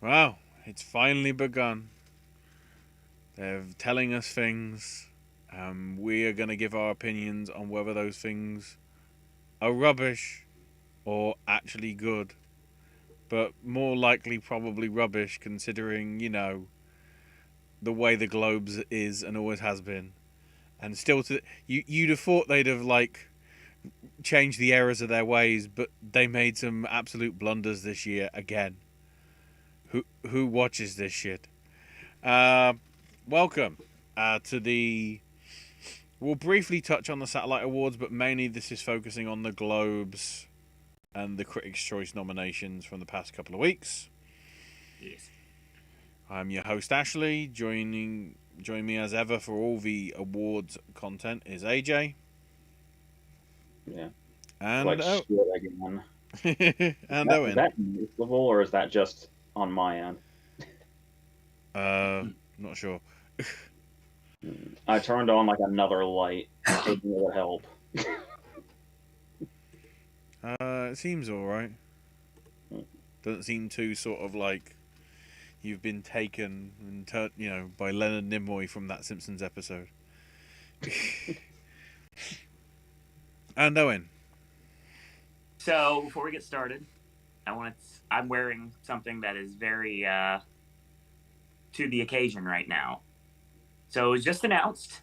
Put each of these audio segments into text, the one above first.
Well, it's finally begun. They're telling us things. We are going to give our opinions on whether those things are rubbish or actually good. But more likely, probably rubbish, considering, the way the Globes is and always has been. And still, you'd have thought they'd have, changed the errors of their ways, but they made some absolute blunders this year again. Who watches this shit? Uh, Welcome to the. We'll briefly touch on the Satellite Awards, but mainly this is focusing on the Globes and the Critics' Choice nominations from the past couple of weeks. Yes. I'm your host Ashley. Join me as ever for all the awards content is AJ. Yeah. And Like shit again. and Is Owen. that noticeable or is that just on my end? Not sure. I turned on like another light, hoping it would help. It seems alright. Doesn't seem too sort of like you've been taken and by Leonard Nimoy from that Simpsons episode. And Owen. So before we get started, I'm wearing something that is very to the occasion right now. So it was just announced.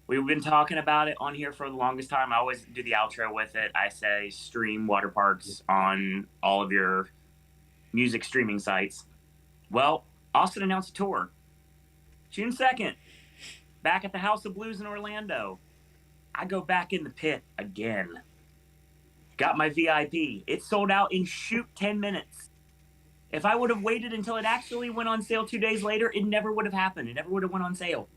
We've been talking about it on here for the longest time. I always do the outro with it. I say stream water parks on all of your music streaming sites. Well, Austin announced a tour. June 2nd, back at the House of Blues in Orlando. I go back in the pit again. Got my VIP. It sold out in 10 minutes. If I would have waited until it actually went on sale 2 days later, it never would have happened. It never would have went on sale.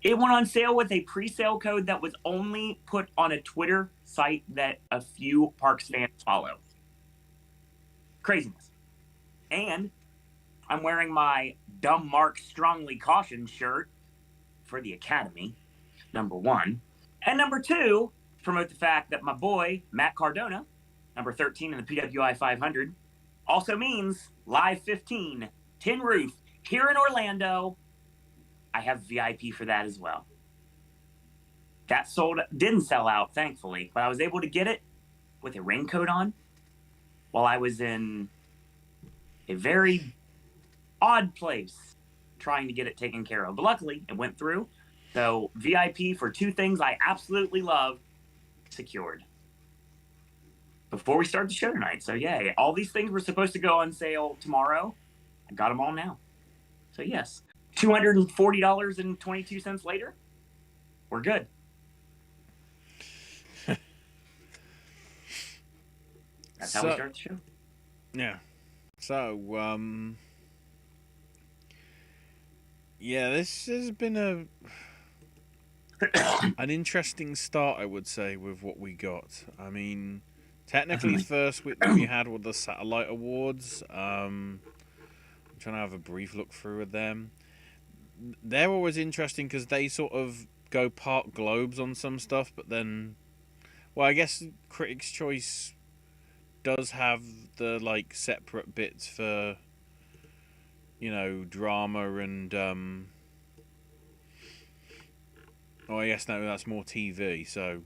It went on sale with a pre-sale code that was only put on a Twitter site that a few Parks fans follow. Craziness. And I'm wearing my Dumb Mark Strongly Cautioned shirt for the Academy, number 1. And number 2, promote the fact that my boy, Matt Cardona, number 13 in the PWI 500, also means Live 15, Tin Roof, here in Orlando. I have VIP for that as well. That didn't sell out, thankfully, but I was able to get it with a raincoat on while I was in a very odd place trying to get it taken care of. But luckily, it went through. So VIP for 2 things I absolutely love secured before we start the show tonight. So yay. All these things were supposed to go on sale tomorrow. I got them all now. So yes. $240.22 later, we're good. That's how we start the show. Yeah. So, this has been an interesting start, I would say, with what we got. I mean, technically, first we had with the Satellite Awards. I'm trying to have a brief look through with them. They're always interesting because they sort of go part Globes on some stuff, but then, well, I guess Critics' Choice does have the separate bits for drama and yes, no, that's more TV. So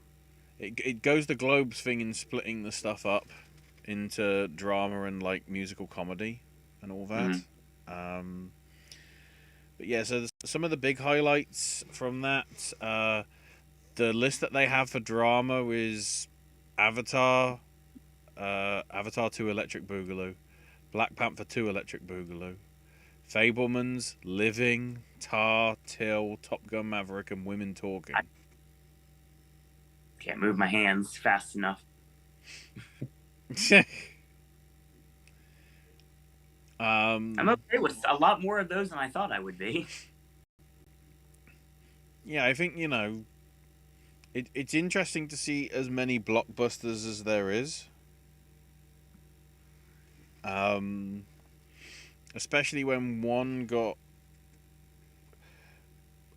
it goes the Globes thing in splitting the stuff up into drama and musical comedy and all that. Mm-hmm. But yeah, so some of the big highlights from that, the list that they have for drama is Avatar, Avatar 2 Electric Boogaloo, Black Panther 2 Electric Boogaloo, Fabelmans, Living, Tar, Till, Top Gun Maverick, and Women Talking. I can't move my hands fast enough. I'm okay with a lot more of those than I thought I would be. Yeah, I think, it's interesting to see as many blockbusters as there is. Especially when one got...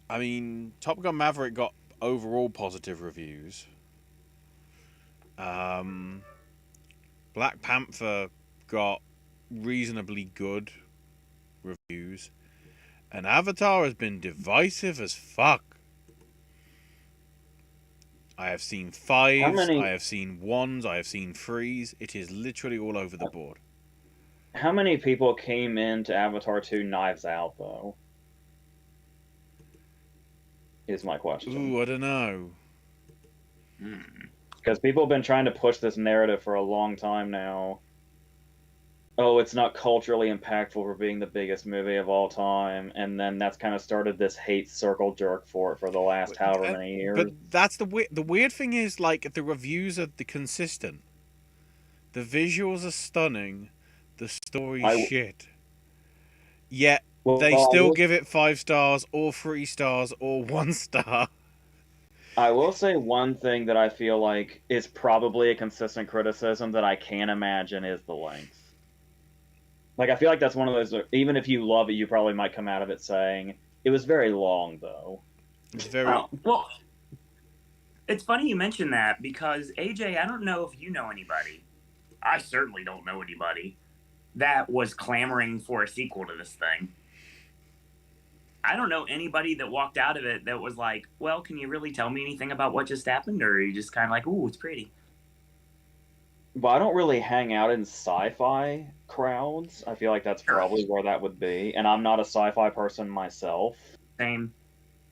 I mean, Top Gun Maverick got overall positive reviews. Black Panther got reasonably good reviews, and Avatar has been divisive as fuck. I have seen How 5s, many I have seen 1s, I have seen 3s. It is literally all over the board. how many people came into Avatar 2 Knives Out though? Is my question. Ooh, I don't know. Because people have been trying to push this narrative for a long time now. Oh, it's not culturally impactful for being the biggest movie of all time, and then that's kind of started this hate circle jerk for it for the last however many years. But that's the weird thing is, like, the reviews are consistent. The visuals are stunning. The story's shit. Yet they still give it 5 stars or 3 stars or 1 star. I will say one thing that I feel like is probably a consistent criticism that I can't imagine is the length. Like, I feel like that's one of those, even if you love it, you probably might come out of it saying, it was very long, though. It's very... Well, it's funny you mention that, because, AJ, I don't know if you know anybody. I certainly don't know anybody that was clamoring for a sequel to this thing. I don't know anybody that walked out of it that was like, well, can you really tell me anything about what just happened? Or are you just kind of like, ooh, it's pretty? Well, I don't really hang out in sci-fi crowds. I feel like that's probably where that would be. And I'm not a sci-fi person myself. Same.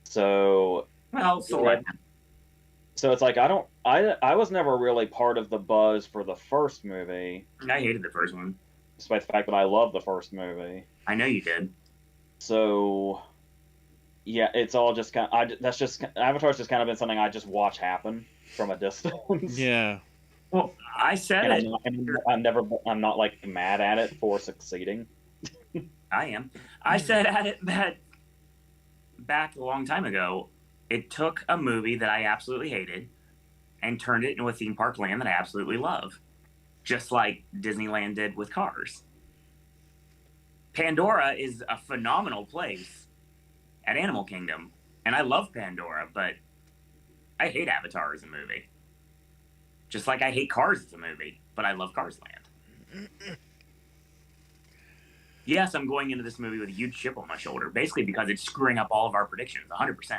So... Well, so it's like, I was never really part of the buzz for the first movie. I hated the first one. Despite the fact that I love the first movie. I know you did. So... yeah, it's all just kind of... Avatar's just kind of been something I just watch happen from a distance. Yeah. Well, I said it. I'm not like mad at it for succeeding. I am. I said at it that back a long time ago, it took a movie that I absolutely hated and turned it into a theme park land that I absolutely love. Just like Disneyland did with Cars. Pandora is a phenomenal place at Animal Kingdom. And I love Pandora, but I hate Avatar as a movie. Just like I hate Cars as a movie, but I love Cars Land. Yes, I'm going into this movie with a huge chip on my shoulder, basically because it's screwing up all of our predictions, 100%.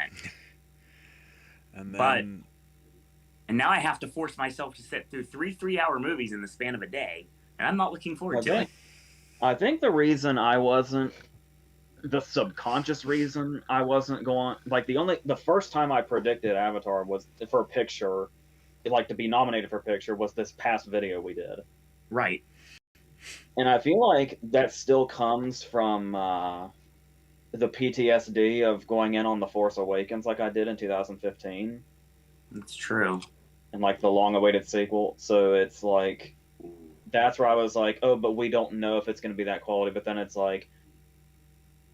And now I have to force myself to sit through 3-3-hour movies in the span of a day, and I'm not looking forward to it. I think the reason I wasn't... the subconscious reason I wasn't going... like, the first time I predicted Avatar was for a picture... like, to be nominated for a picture was this past video we did. Right. And I feel like that still comes from the PTSD of going in on The Force Awakens like I did in 2015. That's true. And, like, the long-awaited sequel. So it's like... that's where I was like, oh, but we don't know if it's going to be that quality. But then it's like...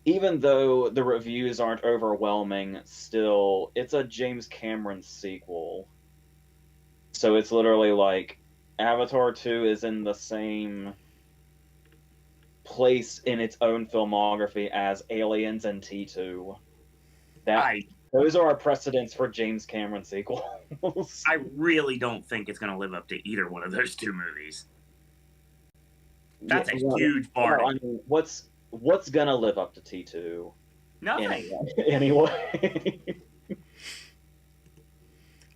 even though the reviews aren't overwhelming, still, it's a James Cameron sequel. So it's literally like Avatar 2 is in the same place in its own filmography as Aliens and T2. Those are our precedents for James Cameron sequels. I really don't think it's going to live up to either one of those two movies. That's a huge bar. I mean, what's going to live up to T2? Nothing. Anyway.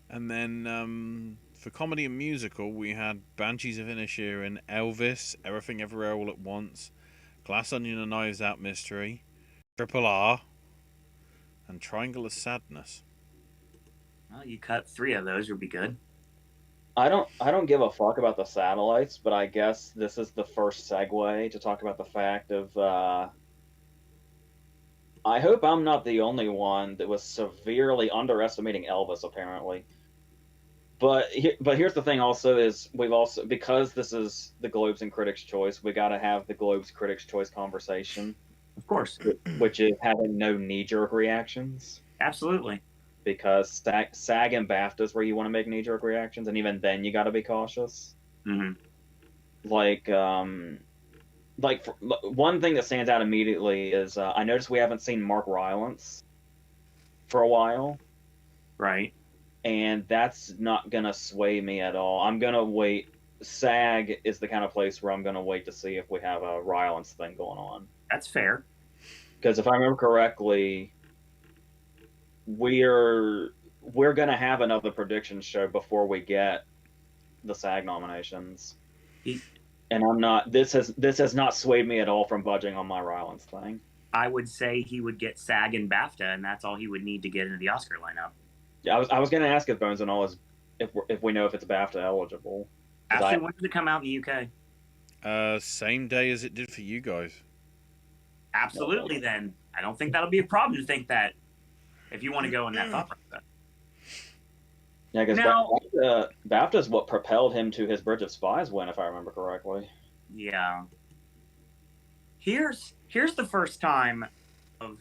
And then for comedy and musical, we had Banshees of Inisherin, Elvis, Everything Everywhere All at Once, Glass Onion and Knives Out Mystery, Triple R, and Triangle of Sadness. Well, you cut 3 of those would be good. I don't give a fuck about the satellites, but I guess this is the first segue to talk about the fact of I hope I'm not the only one that was severely underestimating Elvis, apparently. But here's the thing also is we've also, because this is the Globes and Critics' Choice, we got to have the Globes Critics' Choice conversation. Of course. Which is having no knee-jerk reactions. Absolutely. Because SAG and BAFTA is where you want to make knee-jerk reactions, and even then you got to be cautious. Mm-hmm. Like one thing that stands out immediately is I noticed we haven't seen Mark Rylance for a while. Right. And that's not going to sway me at all. I'm going to wait. SAG is the kind of place where I'm going to wait to see if we have a Rylance thing going on. That's fair. Because if I remember correctly, we're gonna have another prediction show before we get the SAG nominations. And I'm not. This has not swayed me at all from budging on my Rylance thing. I would say he would get SAG and BAFTA, and that's all he would need to get into the Oscar lineup. Yeah, I was gonna ask if Bones and All is if we know if it's BAFTA eligible. Actually, when did it come out in the UK? Same day as it did for you guys. Absolutely. Then I don't think that'll be a problem to think that if you want to go in that thought process. Yeah, because BAFTA is what propelled him to his Bridge of Spies win, if I remember correctly. Yeah. Here's the first time of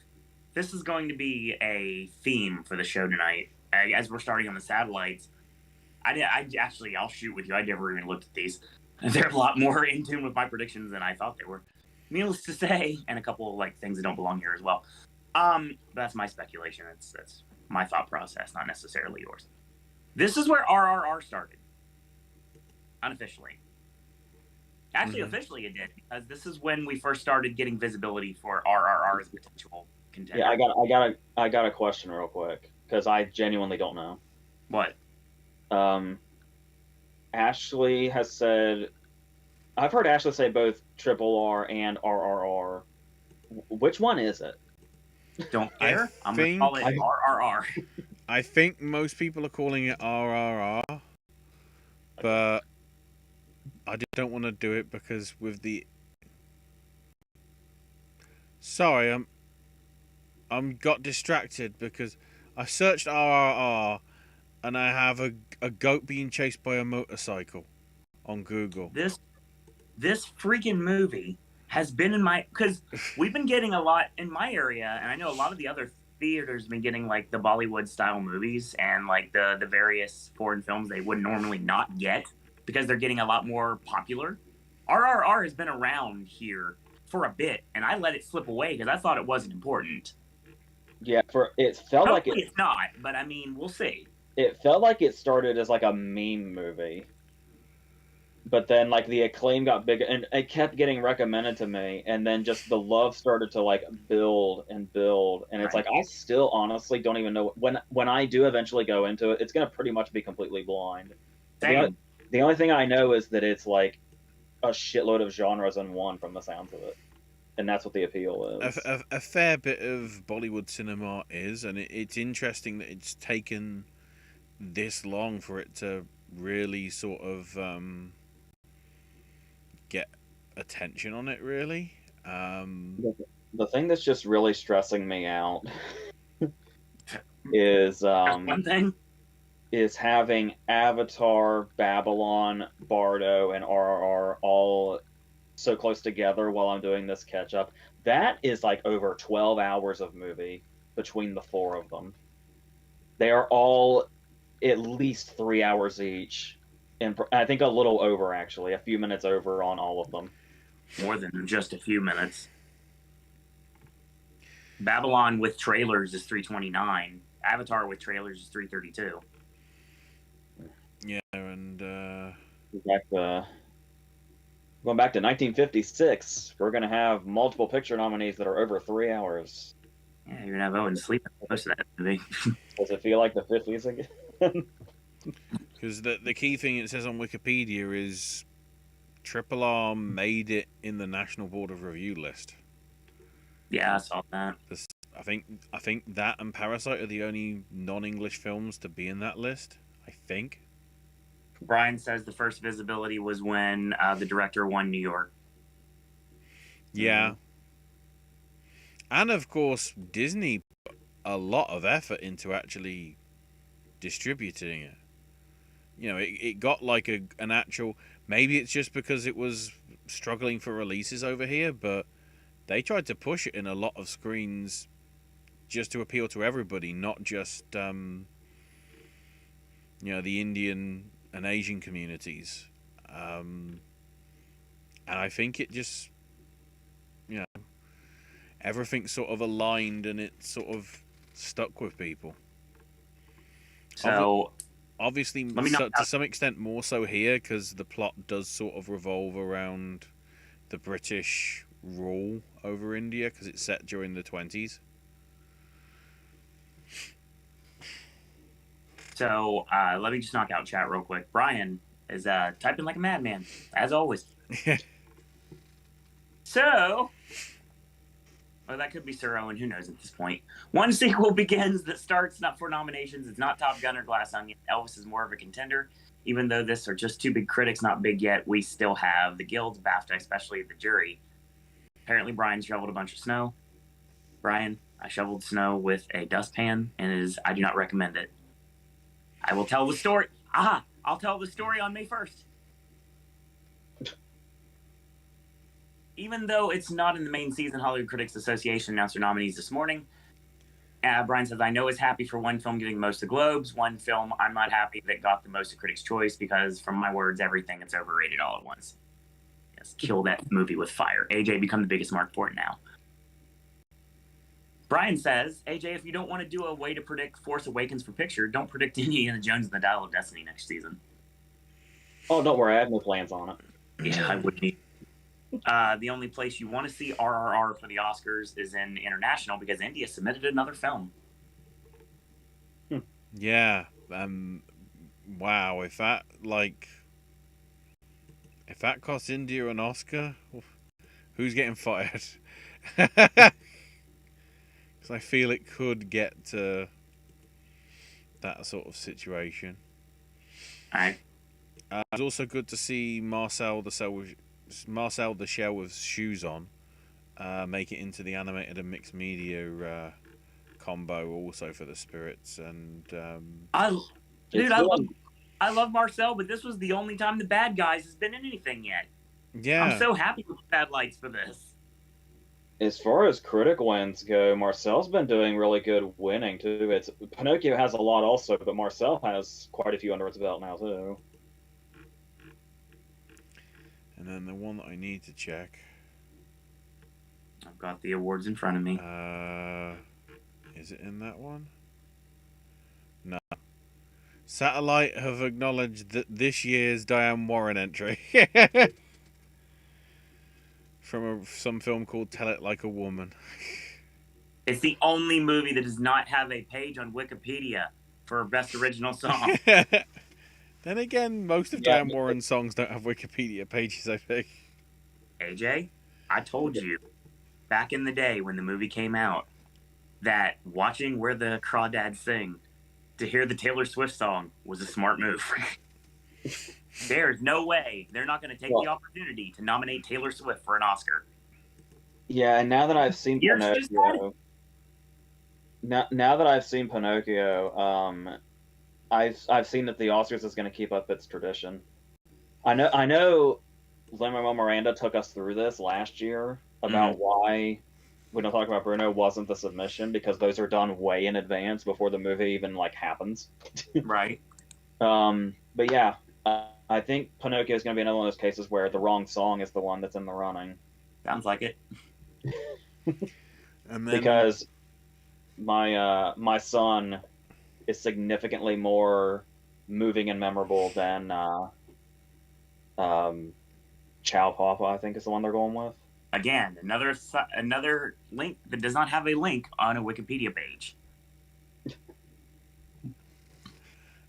this is going to be a theme for the show tonight. As we're starting on the satellites, I'll shoot with you. I never even looked at these. They're a lot more in tune with my predictions than I thought they were. Needless to say, and a couple of like things that don't belong here as well. That's my speculation. That's my thought process, not necessarily yours. This is where RRR started. Unofficially. Actually, officially it did, because this is when we first started getting visibility for RRR as a potential contender. Yeah, I got a question real quick, because I genuinely don't know. What? Ashley has said, I've heard Ashley say both RRR and RRR. Which one is it? Don't care. I'm going to call it RRR. I think most people are calling it RRR, but I don't want to do it because with the... Sorry, I'm got distracted because I searched RRR and I have a goat being chased by a motorcycle on Google. This freaking movie has been in my... Because we've been getting a lot in my area, and I know a lot of the other theaters have been getting like the Bollywood style movies and like the various foreign films they would normally not get because they're getting a lot more popular. RRR has been around here for a bit, and I let it slip away because I thought it wasn't important. Yeah, it felt like it's not, but I mean, we'll see. It felt like it started as like a meme movie, but then like the acclaim got bigger, and it kept getting recommended to me, and then just the love started to like build, and it's like I still honestly don't even know when I do eventually go into it, it's gonna pretty much be completely blind. The only thing I know is that it's like a shitload of genres in one from the sounds of it. And that's what the appeal is. A fair bit of Bollywood cinema is, and it's interesting that it's taken this long for it to really sort of get attention on it, really. The thing that's just really stressing me out is one thing is having Avatar, Babylon, Bardo, and RRR all so close together while I'm doing this catch up. That is like over 12 hours of movie between the four of them. They are all at least 3 hours each, and I think a little over, actually, a few minutes over on all of them. More than just a few minutes. Babylon with trailers is 329. Avatar with trailers is 332. Yeah, and going back to 1956, we're going to have multiple picture nominees that are over 3 hours. Yeah, you're going to have Owen sleeping most of that movie. Does it feel like the 50s again? Because the key thing it says on Wikipedia is Triple R made it in the National Board of Review list. Yeah, I saw that. I think that and Parasite are the only non-English films to be in that list, I think. Brian says the first visibility was when the director won New York. Yeah. And of course, Disney put a lot of effort into actually distributing it. You know, it got like an actual... Maybe it's just because it was struggling for releases over here, but they tried to push it in a lot of screens just to appeal to everybody, not just, the Indian and Asian communities. And I think it just, everything sort of aligned and it sort of stuck with people. So... Obviously, to some extent more so here, because the plot does sort of revolve around the British rule over India because it's set during the 20s. So let me just knock out chat real quick. Brian is typing like a madman, as always. So, well, that could be Sir Owen. Who knows at this point? One sequel begins that starts not for nominations. It's not Top Gun or Glass Onion. Elvis is more of a contender. Even though this are just two big critics, not big yet, we still have the guilds, BAFTA, especially the jury. Apparently, Brian shoveled a bunch of snow. Brian, I shoveled snow with a dustpan, and I do not recommend it. I will tell the story. I'll tell the story on May 1st. Even though it's not in the main season, Hollywood Critics Association announced their nominees this morning. Brian says, I know is happy for one film getting most of the Globes. One film I'm not happy that got the most of Critics' Choice because, from my words, everything is overrated all at once. Yes, kill that movie with fire. AJ, become the biggest mark for it now. Brian says, AJ, if you don't want to do a way to predict Force Awakens for picture, don't predict Indiana Jones and the Dial of Destiny next season. Oh, don't worry, I have no plans on it. Yeah, I wouldn't either. The only place you want to see RRR for the Oscars is in international because India submitted another film. Yeah. Wow. If that costs India an Oscar, who's getting fired? Because I feel it could get to that sort of situation. All right. It's also good to see Marcel the Shell with shoes on make it into the animated and mixed media combo also for the Spirits. And I love Marcel, but this was the only time the Bad Guys has been in anything yet. Yeah, I'm so happy with Bad Lights for this. As far as critic wins go, Marcel's been doing really good winning too. Pinocchio has a lot also, but Marcel has quite a few under his belt now too. And then the one that I need to check. I've got the awards in front of me. Is it in that one? No. Satellite have acknowledged that this year's Diane Warren entry from some film called Tell It Like a Woman. It's the only movie that does not have a page on Wikipedia for Best Original Song. Then again, most of Diane Warren's songs don't have Wikipedia pages, I think. AJ, I told you back in the day when the movie came out that watching Where the Crawdads Sing to hear the Taylor Swift song was a smart move. There's no way they're not going to take the opportunity to nominate Taylor Swift for an Oscar. Yeah, and now that I've seen Pinocchio, I've seen that the Oscars is going to keep up its tradition. I know Lin-Manuel Miranda took us through this last year about why we don't talk about Bruno wasn't the submission, because those are done way in advance before the movie even happens. Right. But yeah, I think Pinocchio is going to be another one of those cases where the wrong song is the one that's in the running. Sounds like it. And then, because my son is significantly more moving and memorable than Chow Papa, I think is the one they're going with. Again, another link that does not have a link on a Wikipedia page.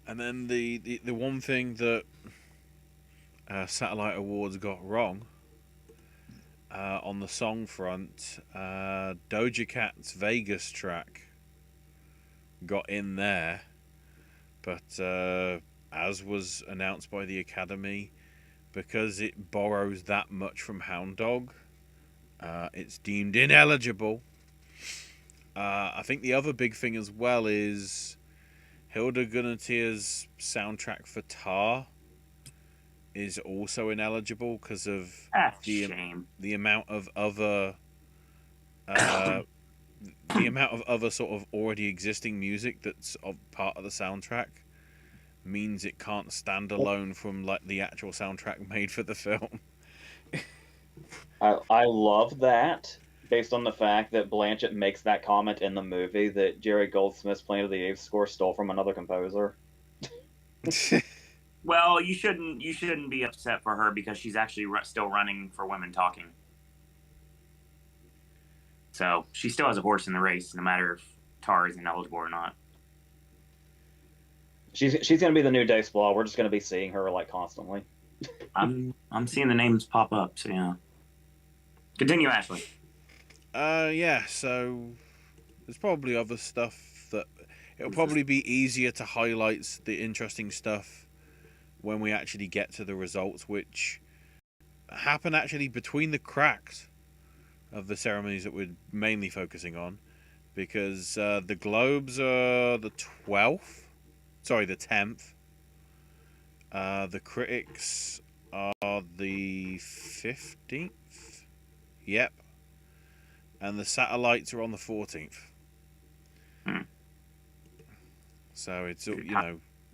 And then the one thing that Satellite Awards got wrong on the song front, Doja Cat's Vegas track got in there, but as was announced by the Academy, because it borrows that much from Hound Dog, it's deemed ineligible. I think the other big thing as well is Hilda Gunnartier's soundtrack for Tar is also ineligible because of the amount of other sort of already existing music that's part of the soundtrack means it can't stand alone from the actual soundtrack made for the film. I love that, based on the fact that Blanchett makes that comment in the movie that Jerry Goldsmith's Planet of the Apes score stole from another composer. Well, you shouldn't be upset for her because she's actually still running for Women Talking. So she still has a horse in the race, no matter if Tar is ineligible or not. She's going to be the new Dave Splau. We're just going to be seeing her like constantly. I'm seeing the names pop up, so yeah. Continue, Ashley. Yeah, so there's probably other stuff that it'll probably be easier to highlight the interesting stuff when we actually get to the results, which happen actually between the cracks of the ceremonies that we're mainly focusing on, because the Globes are the 12th. Sorry, the 10th. The critics are the 15th. Yep. And the satellites are on the 14th. So it's all,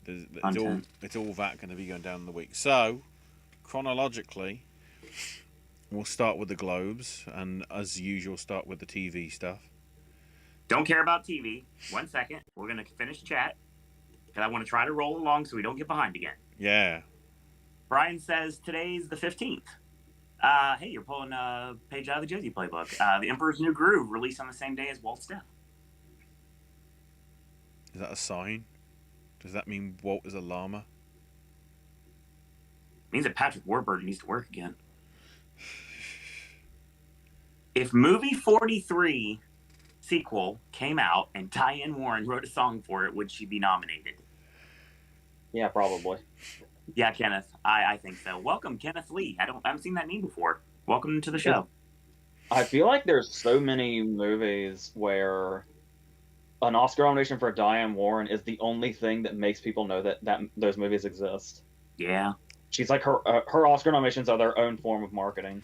it's all that going to be going down in the week. So chronologically, we'll start with the Globes, and as usual, start with the TV stuff. Don't care about TV. 1 second. We're going to finish chat, because I want to try to roll along so we don't get behind again. Yeah. Brian says today's the 15th. Hey, you're pulling a page out of the Josie playbook. The Emperor's New Groove released on the same day as Walt's death. Is that a sign? Does that mean Walt is a llama? It means that Patrick Warburton needs to work again. If movie 43 sequel came out and Diane Warren wrote a song for it, would she be nominated? Yeah, probably. Yeah, Kenneth. I think so. Welcome, Kenneth Lee. I haven't seen that name before. Welcome to the show. I feel like there's so many movies where an Oscar nomination for Diane Warren is the only thing that makes people know that those movies exist. Yeah. She's like her Oscar nominations are their own form of marketing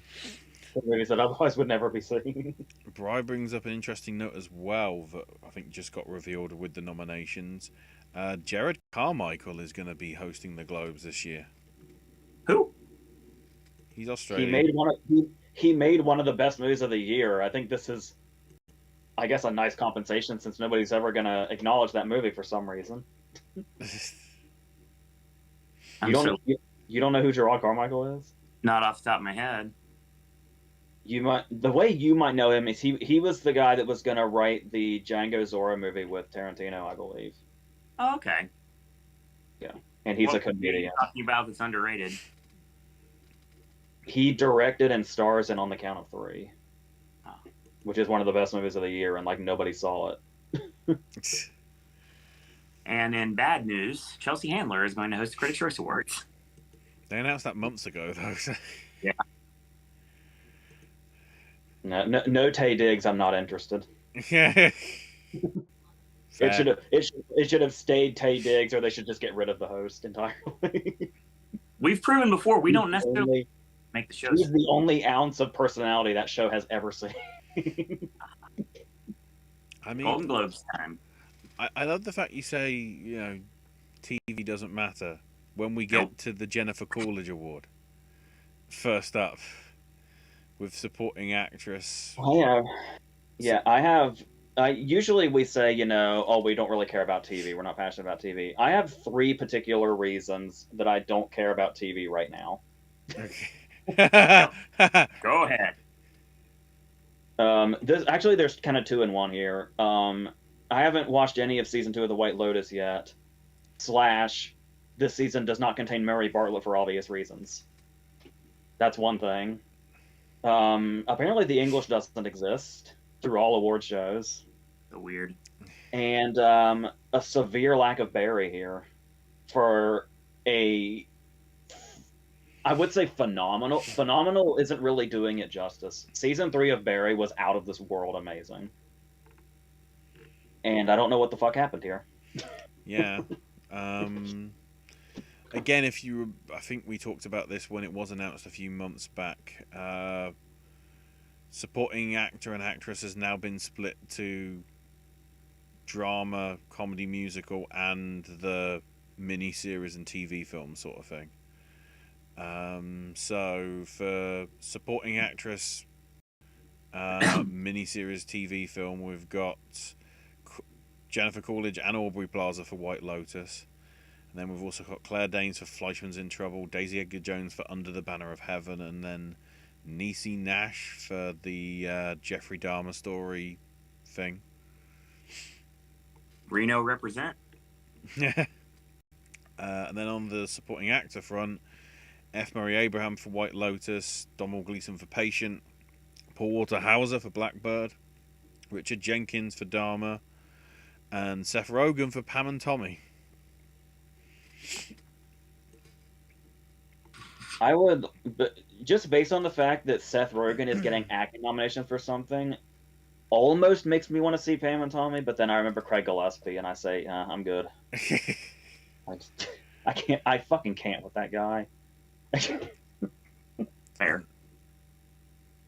for movies that otherwise would never be seen. Bri brings up an interesting note as well that I think just got revealed with the nominations. Jared Carmichael is going to be hosting the Globes this year. Who? He's Australian. He made one of the best movies of the year. I think this is, I guess, a nice compensation since nobody's ever going to acknowledge that movie for some reason. You don't know who Gerard Carmichael is? Not off the top of my head. The way you might know him is he was the guy that was going to write the Django Zorro movie with Tarantino, I believe. Oh, okay. Yeah, and he's a comedian. Talking about that's underrated. He directed and stars in On the Count of Three, which is one of the best movies of the year, and like nobody saw it. And in bad news, Chelsea Handler is going to host the Critics' Choice Awards. They announced that months ago, though. So. Yeah. No Taye Diggs. I'm not interested. Yeah. It should have stayed Taye Diggs, or they should just get rid of the host entirely. We've proven before we don't necessarily make the show. He's the only ounce of personality that show has ever seen. I mean, Golden Globes time. I love the fact you say, TV doesn't matter when we get to the Jennifer Coolidge Award. First up, with supporting actress. I have. Usually we say, we don't really care about TV. We're not passionate about TV. I have 3 particular reasons that I don't care about TV right now. Okay. Go ahead. There's kind of 2 in 1 here. I haven't watched any of season 2 of The White Lotus yet. / this season does not contain Murray Bartlett for obvious reasons. That's one thing. Apparently The English doesn't exist through all award shows. So weird. And a severe lack of Barry here for I would say phenomenal. Phenomenal isn't really doing it justice. Season 3 of Barry was out of this world amazing. And I don't know what the fuck happened here. Yeah. Again, I think we talked about this when it was announced a few months back. Supporting actor and actress has now been split to drama, comedy, musical, and the mini-series and TV film sort of thing. So for supporting actress, mini-series TV film, we've got Jennifer Coolidge and Aubrey Plaza for White Lotus. And then we've also got Claire Danes for Fleischman's in Trouble, Daisy Edgar Jones for Under the Banner of Heaven, and then Niecy Nash for the Jeffrey Dahmer story thing. Reno represent. And then on the supporting actor front, F. Murray Abraham for White Lotus, Domhnall Gleeson for Patient, Paul Walter Hauser for Blackbird, Richard Jenkins for Dahmer, and Seth Rogen for Pam and Tommy. I would, but just based on the fact that Seth Rogen is getting acting nominations for something, almost makes me want to see Pam and Tommy. But then I remember Craig Gillespie, and I say, I'm good. I can't. I fucking can't with that guy. Fair.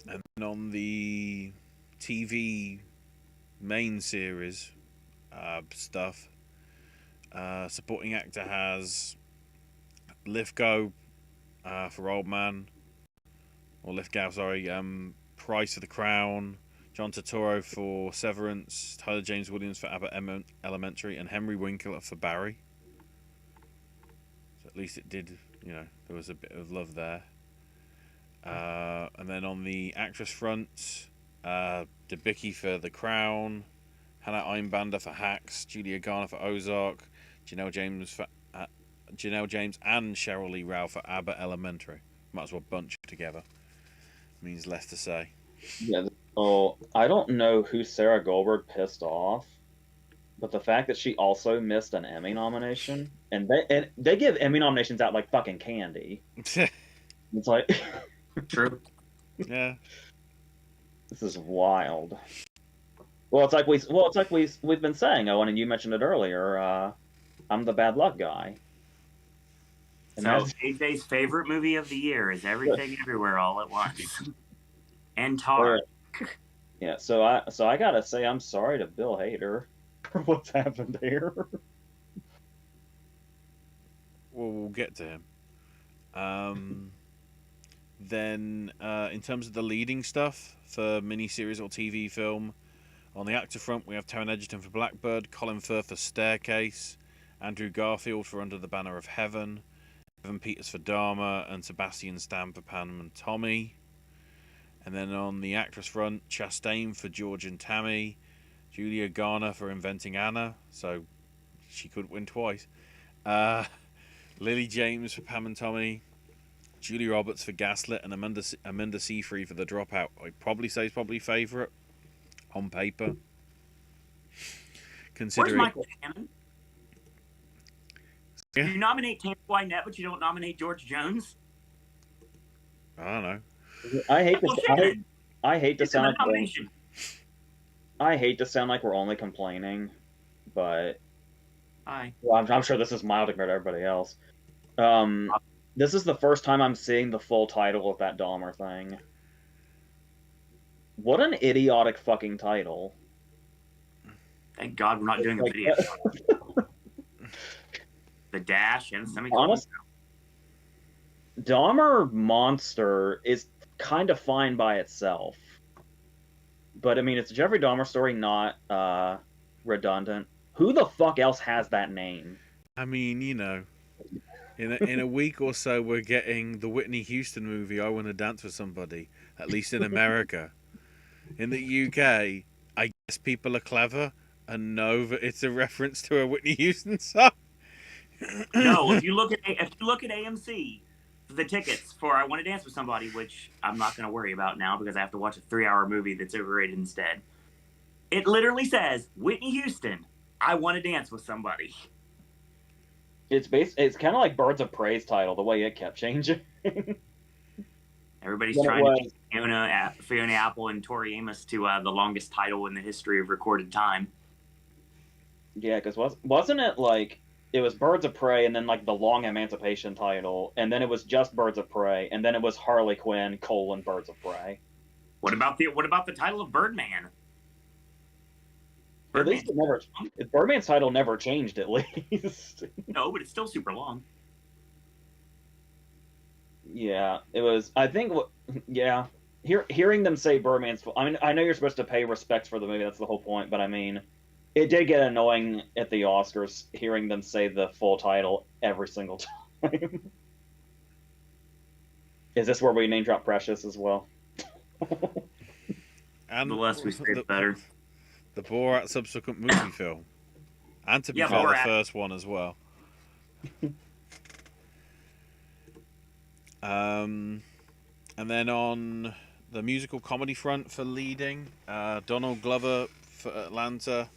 And on the TV main series stuff, supporting actor has Lithgow for Old Man, or Lithgow, sorry, Price for The Crown, John Turturro for Severance, Tyler James Williams for Abbott Elementary, and Henry Winkler for Barry. So at least it did, there was a bit of love there. And then on the actress front, Debicki for The Crown, Hannah Einbander for Hacks, Julia Garner for Ozark, Janelle James and Cheryl Lee Rao for Abbott Elementary. Might as well bunch together. Means less to say. Yeah. Oh, I don't know who Sarah Goldberg pissed off, but the fact that she also missed an Emmy nomination, and they give Emmy nominations out like fucking candy. It's like True. Yeah. This is wild. Well, it's like we've been saying, Owen, and you mentioned it earlier. I'm the bad luck guy. And so AJ's favorite movie of the year is Everything Everywhere All at Once. And Tar. Yeah, so I gotta say I'm sorry to Bill Hader for what's happened here. Well, we'll get to him. Then, in terms of the leading stuff for miniseries or TV film, on the actor front, we have Taron Egerton for Blackbird, Colin Firth for Staircase, Andrew Garfield for Under the Banner of Heaven, Evan Peters for Dahmer, and Sebastian Stan for Pam and Tommy. And then on the actress front, Chastain for George and Tammy, Julia Garner for Inventing Anna, so she could win twice, Lily James for Pam and Tommy, Julie Roberts for Gaslit, and Amanda Seyfried for The Dropout. I'd probably say is probably favourite on paper. Where's Michael Shannon? Yeah. You nominate Tammy Wynette, but you don't nominate George Jones? I don't know. I hate to sound like we're only complaining, but well, I'm sure this is mild compared to everybody else. This is the first time I'm seeing the full title of that Dahmer thing. What an idiotic fucking title. Thank God we're not doing a video. The dash and semicolon. Dahmer Monster is kind of fine by itself. But, I mean, it's a Jeffrey Dahmer story, not redundant. Who the fuck else has that name? I mean, in a week or so, we're getting the Whitney Houston movie, I Want to Dance with Somebody, at least in America. In the UK, I guess people are clever and know that it's a reference to a Whitney Houston song. No, if you look at AMC, the tickets for I Want to Dance with Somebody, which I'm not going to worry about now because I have to watch a 3-hour movie that's overrated instead. It literally says, Whitney Houston, I Want to Dance with Somebody. It's kind of like Birds of Prey's title, the way it kept changing. Everybody's trying to beat Fiona Apple and Tori Amos to the longest title in the history of recorded time. Yeah, because wasn't it like it was Birds of Prey and then like the long Emancipation title, and then it was just Birds of Prey, and then it was Harley Quinn : Birds of Prey. What about the title of Birdman? At least Birdman's title never changed, at least. No, but it's still super long. Yeah, it was. I think. Yeah, hearing them say Birdman's. I mean, I know you're supposed to pay respects for the movie. That's the whole point. But I mean, it did get annoying at the Oscars hearing them say the full title every single time. Is this where we name drop Precious as well? And The less we say, the better. The Borat subsequent movie film. And to be Yeah, fair, the Borat. first one as well. And then on the musical comedy front for leading, Donald Glover for Atlanta,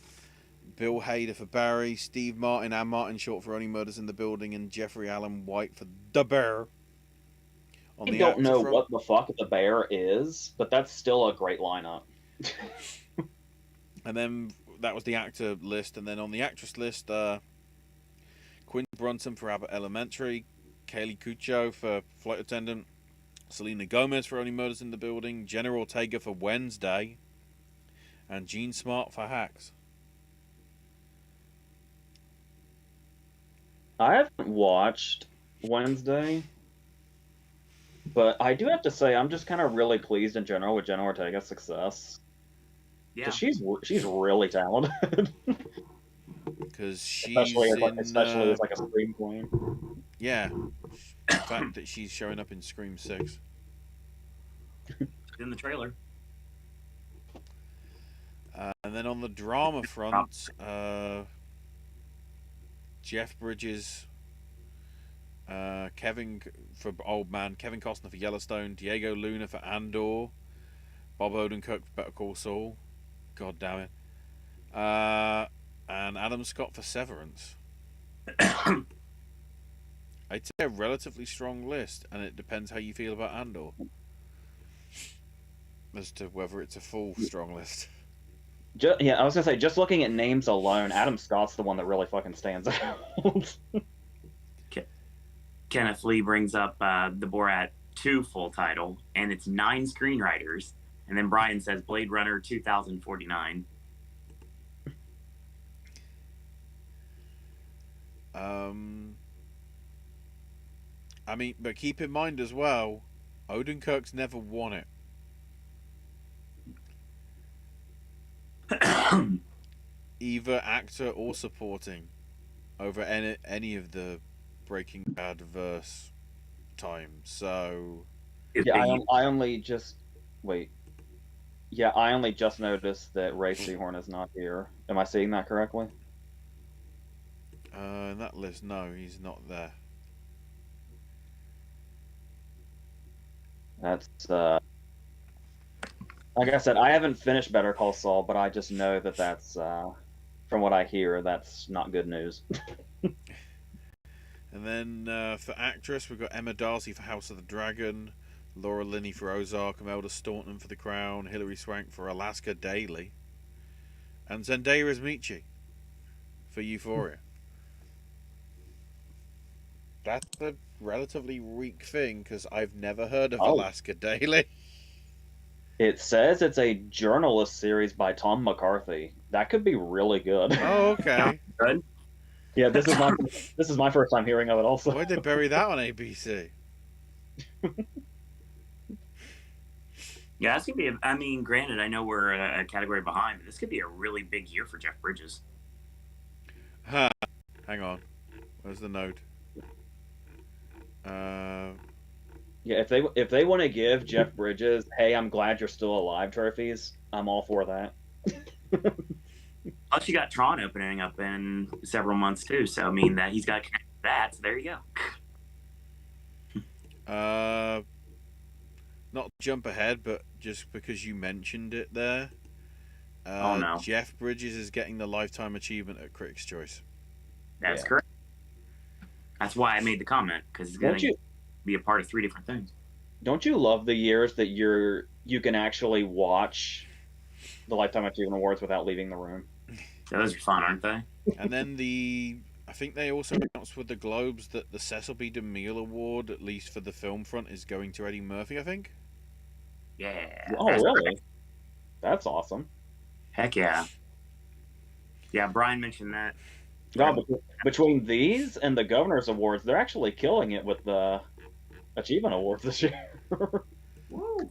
Bill Hader for Barry, Steve Martin and Martin Short for Only Murders in the Building, and Jeffrey Allen White for The Bear. On I the don't actor know front, what the fuck the Bear is, but that's still a great lineup. and then that was the actor list, and then on the actress list, Quinn Brunson for Abbott Elementary, Kaylee Cuoco for Flight Attendant, Selena Gomez for Only Murders in the Building, Jenna Ortega for Wednesday, and Gene Smart for Hacks. I haven't watched Wednesday, but I do have to say I'm just kind of really pleased in general with Jenna Ortega's success. Yeah. 'Cause she's really talented, Because she's especially in, as like a scream queen. yeah, the fact that she's showing up in Scream 6. In the trailer. And then on the drama front, Jeff Bridges, Kevin for Old Man, Kevin Costner for Yellowstone, Diego Luna for Andor, Bob Odenkirk for Better Call Saul, god damn it, and Adam Scott for Severance. I'd say a relatively strong list, and it depends how you feel about Andor as to whether it's a full strong list. Yeah, I was gonna say, just looking at names alone, Adam Scott's the one that really fucking stands out. Kenneth Lee brings up the Borat 2 full title, and it's 9 screenwriters. And then Brian says Blade Runner 2049. I mean, but keep in mind as well, Odenkirk's never won it. Either actor or supporting over any of the Breaking Bad verse time. So yeah, I only just wait. Yeah, I only just noticed that Ray Seahorn is not here. Am I seeing that correctly? in that list, no, he's not there. That's like I said, I haven't finished Better Call Saul, but I just know that that's from what I hear, that's not good news. And then for actress, we've got Emma Darcy for House of the Dragon, Laura Linney for Ozark, Imelda Staunton for The Crown, Hilary Swank for Alaska Daily, and Zendaya Michi for Euphoria. That's a relatively weak thing because I've never heard of Alaska Daily. It says it's a journalist series by Tom McCarthy. That could be really good. Oh, okay. Good. Yeah, this is my first time hearing of it. Also, Why'd they bury that on ABC? Yeah, this could be. I mean, granted, I know we're a category behind, but this could be a really big year for Jeff Bridges. Huh. Hang on. Where's the note? Yeah, if they want to give Jeff Bridges, "Hey, I'm glad you're still alive" trophies, I'm all for that. Plus, you got Tron opening up in several months too, so I mean that he's got to connect with that. So there you go. Not to jump ahead, but just because you mentioned it there. Oh no! Jeff Bridges is getting the Lifetime Achievement at Critics' Choice. That's correct. That's why I made the comment, because it's going to be a part of 3 different things. Don't you love the years that you can actually watch the Lifetime Achievement Awards without leaving the room? Those are fun, aren't they? And then I think they also announced with the Globes that the Cecil B. DeMille Award, at least for the film front, is going to Eddie Murphy, I think. Yeah. Oh, really? Great. That's awesome. Heck yeah. Yeah, Brian mentioned that. No, between these and the Governor's Awards, they're actually killing it with the Achievement Awards this year. Woo.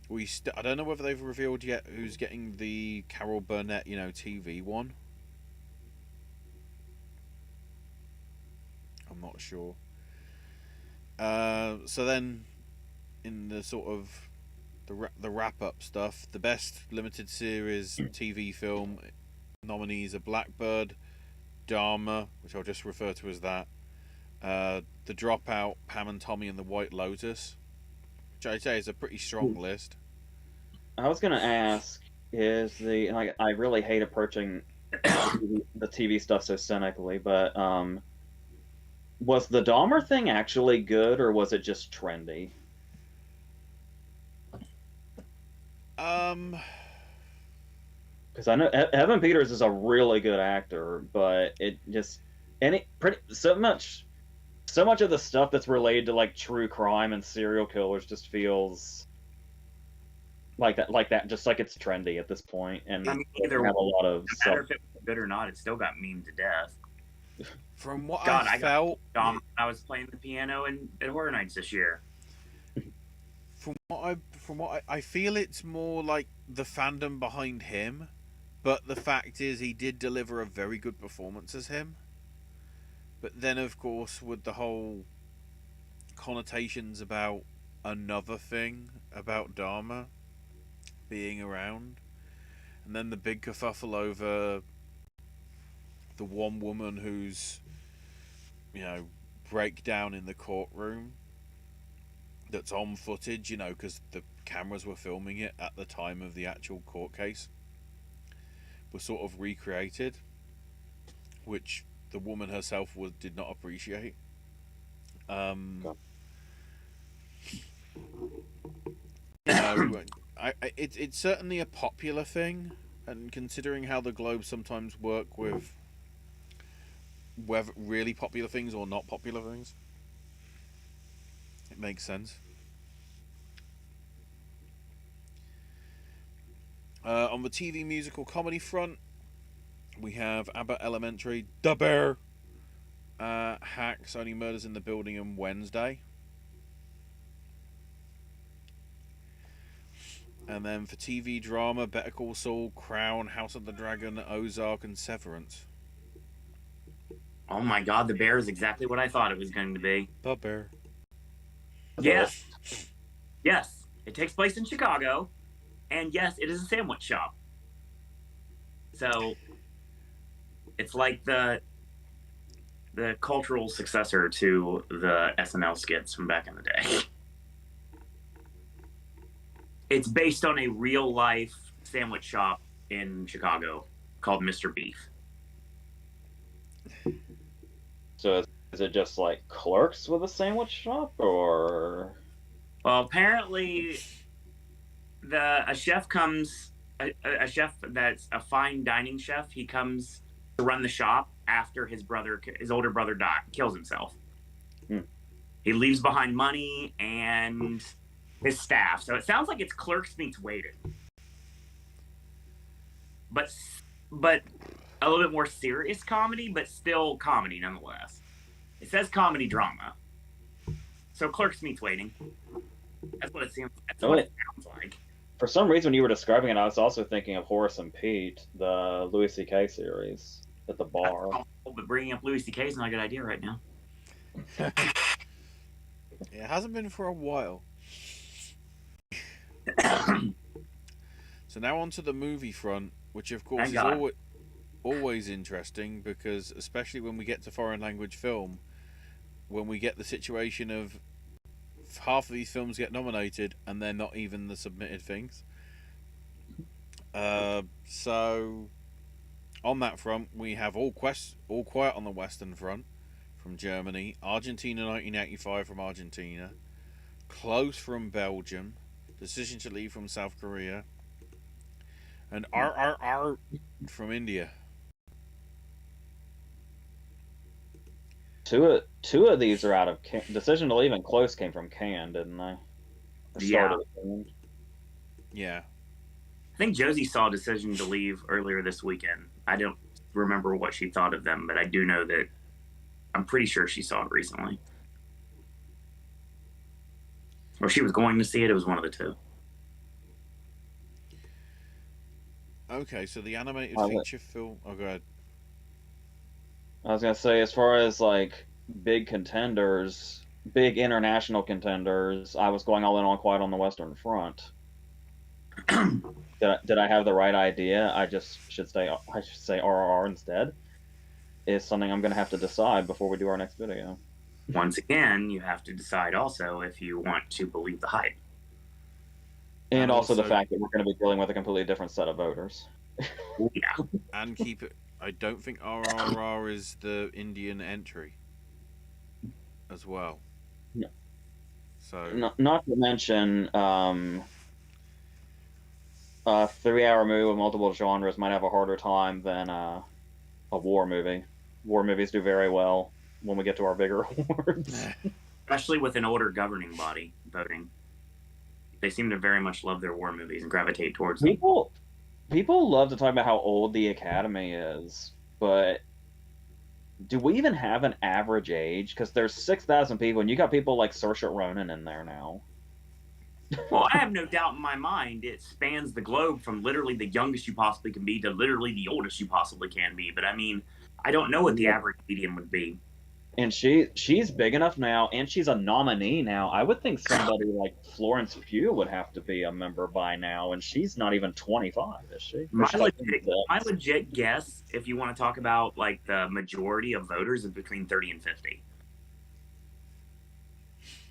I don't know whether they've revealed yet who's getting the Carol Burnett, TV one. I'm not sure. So then, in the sort of the wrap up stuff, the best limited series TV film nominees are Blackbird, Dharma, which I'll just refer to as that, The Dropout, Pam and Tommy and the White Lotus, which I'd say is a pretty strong list. I was gonna ask, is the like I really hate approaching the TV stuff so cynically, but was the Dahmer thing actually good or was it just trendy? Um, Because I know Evan Peters is a really good actor, but it just so much of the stuff that's related to like true crime and serial killers just feels like that, just like it's trendy at this point, and I mean, it either doesn't have a lot of no stuff. matter if it was good or not, it still got memed to death. from what God, I felt, when I was playing the piano at Horror Nights this year. from what I feel, it's more like the fandom behind him, but the fact is he did deliver a very good performance as him. But then, of course, with the whole connotations about another thing about Dharma being around, and then the big kerfuffle over the one woman who's, breakdown in the courtroom that's on footage, because the cameras were filming it at the time of the actual court case, was sort of recreated, which the woman herself did not appreciate. It's certainly a popular thing, and considering how the Globe sometimes work with whether really popular things or not popular things, it makes sense. On the TV musical comedy front, we have Abbott Elementary, The Bear, Hacks, Only Murders in the Building, and Wednesday. And then for TV drama, Better Call Saul, Crown, House of the Dragon, Ozark, and Severance. Oh my God, The Bear is exactly what I thought it was going to be. The Bear. Yes. Yes. It takes place in Chicago. And yes, it is a sandwich shop. So it's like the cultural successor to the SNL skits from back in the day. It's based on a real life sandwich shop in Chicago called Mr. Beef. So is it just like Clerks with a sandwich shop, or? Well, apparently, a chef comes, a chef that's a fine dining chef. He comes to run the shop after his older brother kills himself. He leaves behind money and his staff. So it sounds like it's Clerks meets Waited, but a little bit more serious comedy, but still comedy nonetheless. It says comedy drama. So Clerks meets Waiting. That's what it seems. That's what it sounds like. For some reason, when you were describing it, I was also thinking of Horace and Pete, the Louis C.K. series at the bar. But bringing up Louis C.K. is not a good idea right now. It hasn't been for a while. So now on to the movie front, which of course is always interesting, because especially when we get to foreign language film, when we get the situation of half of these films get nominated and they're not even the submitted things. So on that front, we have All Quiet on the Western Front from Germany, Argentina 1985 from Argentina, Close from Belgium, Decision to Leave from South Korea, and RRR from India. Two of these are out of Decision to Leave and Close came from Cannes, didn't they? Yeah. Yeah. I think Josie saw Decision to Leave earlier this weekend. I don't remember what she thought of them, but I do know that I'm pretty sure she saw it recently. Or she was going to see it. It was one of the two. Okay, so the animated feature film... Oh, go ahead. I was going to say, as far as, like, big contenders, big international contenders, I was going all in on Quiet on the Western Front. Did I have the right idea? I should say RRR instead. Is something I'm going to have to decide before we do our next video. Once again, you have to decide also if you want to believe the hype. And also the fact that we're going to be dealing with a completely different set of voters. Yeah. And keep it. I don't think RRR is the Indian entry as well. No. So not to mention, a 3-hour movie with multiple genres might have a harder time than a war movie. War movies do very well when we get to our bigger awards. Especially with an older governing body voting. They seem to very much love their war movies and gravitate towards them. People love to talk about how old the Academy is, but do we even have an average age? Because there's 6,000 people, and you got people like Saoirse Ronan in there now. Well, I have no doubt in my mind it spans the globe from literally the youngest you possibly can be to literally the oldest you possibly can be. But I mean, I don't know what the average median would be. And she's big enough now, and she's a nominee now. I would think somebody like Florence Pugh would have to be a member by now, and she's not even 25, is she? My legit guess, if you want to talk about like the majority of voters, is between 30 and 50.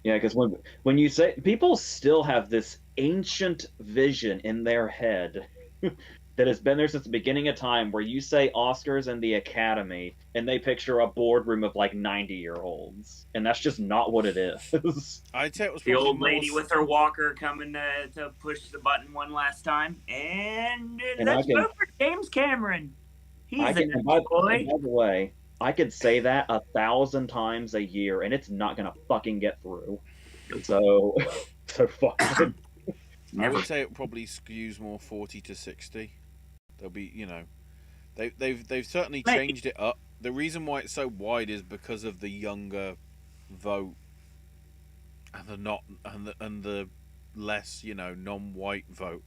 Yeah, because when you say, people still have this ancient vision in their head that has been there since the beginning of time, where you say Oscars and the Academy, and they picture a boardroom of like 90-year-olds, and that's just not what it is. I'd say it was the old lady with her walker coming to push the button one last time, and let's vote for James Cameron. He's a nice boy. By the way, I could say that 1,000 times a year, and it's not gonna fucking get through. So fuck it. I would say it probably skews more 40 to 60. There'll be, they've certainly changed it up. The reason why it's so wide is because of the younger vote and the less, non-white vote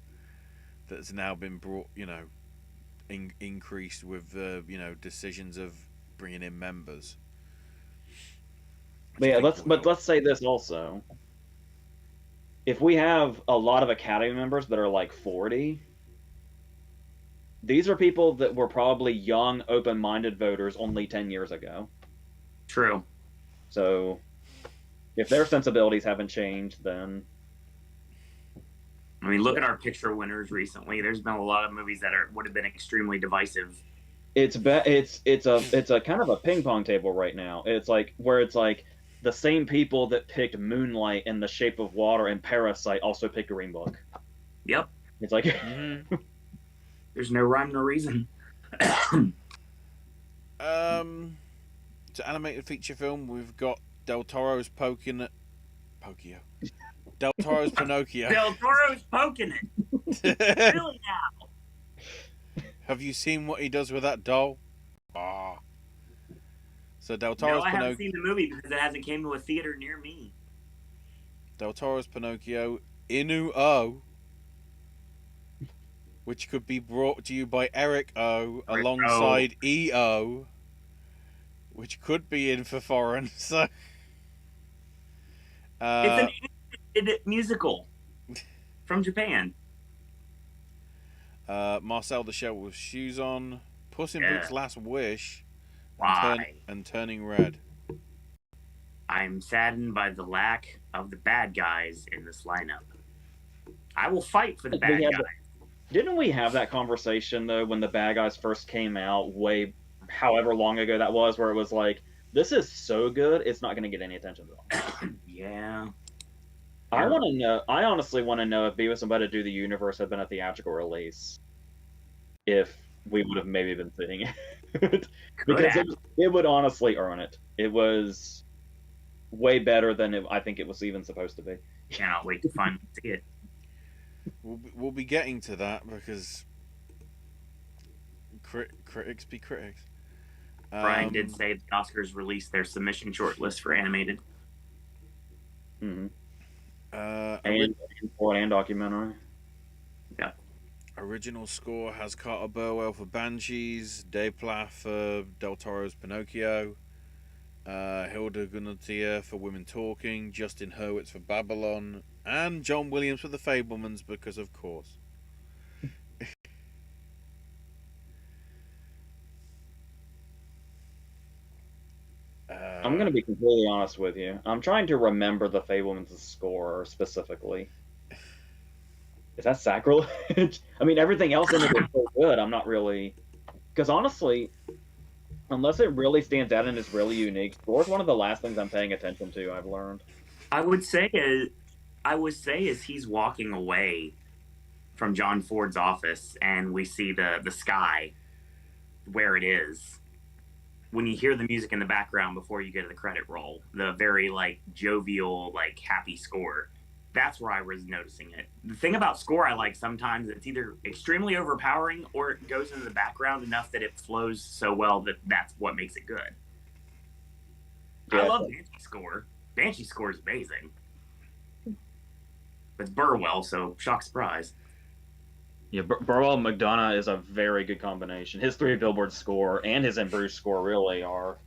that's now been brought, increased with decisions of bringing in members. But yeah, let's say this also. If we have a lot of Academy members that are like 40, these are people that were probably young, open-minded voters only 10 years ago. True. So if their sensibilities haven't changed, then... I mean, look at our picture winners recently. There's been a lot of movies that would have been extremely divisive. It's a kind of a ping pong table right now. It's like the same people that picked Moonlight and The Shape of Water and Parasite also picked Green Book. Yep. It's like there's no rhyme, no reason. To animated feature film, we've got Del Toro's Pinocchio. Del Toro's Pinocchio. Del Toro's poking it. Really now. Have you seen what he does with that doll? Ah. So Del Toro's Pinocchio. No, I haven't seen the movie because it hasn't came to a theater near me. Del Toro's Pinocchio, Inu-Oh, which could be brought to you by Eric O alongside E.O, which could be in for foreign. So it's an musical from Japan. Marcel the Shell with Shoes On, Puss in Boots' Last Wish, and Turning Red. I'm saddened by the lack of the bad guys in this lineup. I will fight for the bad guys. Didn't we have that conversation, though, when the bad guys first came out, however long ago that was, where it was like, this is so good, it's not going to get any attention at all? Yeah. I honestly want to know if Beavis and Butthead Do the Universe had been a theatrical release, if we would have maybe been seeing it. Because it would honestly earn it. It was way better than I think it was even supposed to be. Cannot wait to finally see it. We'll be getting to that because critics be critics. Brian did say the Oscars released their submission shortlist for animated. Mm-hmm. And documentary. Yeah. Original score has Carter Burwell for Banshees, Dave Plath for Del Toro's Pinocchio, Hilda Gunnartia for Women Talking, Justin Hurwitz for Babylon, and John Williams for The Fablemans, because of course. I'm going to be completely honest with you. I'm trying to remember the Fablemans' score specifically. Is that sacrilege? I mean, everything else in it is so good. I'm not really... Because honestly, unless it really stands out and is really unique, score is one of the last things I'm paying attention to, I've learned. I would say as he's walking away from John Ford's office and we see the sky where it is, when you hear the music in the background before you get to the credit roll, the very like jovial, like happy score, that's where I was noticing it. The thing about score I like sometimes, it's either extremely overpowering or it goes into the background enough that it flows so well that that's what makes it good. Yeah. I love Banshee's score. Banshee's score is amazing. It's Burwell, so shock surprise. Yeah, Burwell and McDonough is a very good combination. His Three Billboards score and his In Bruges score really are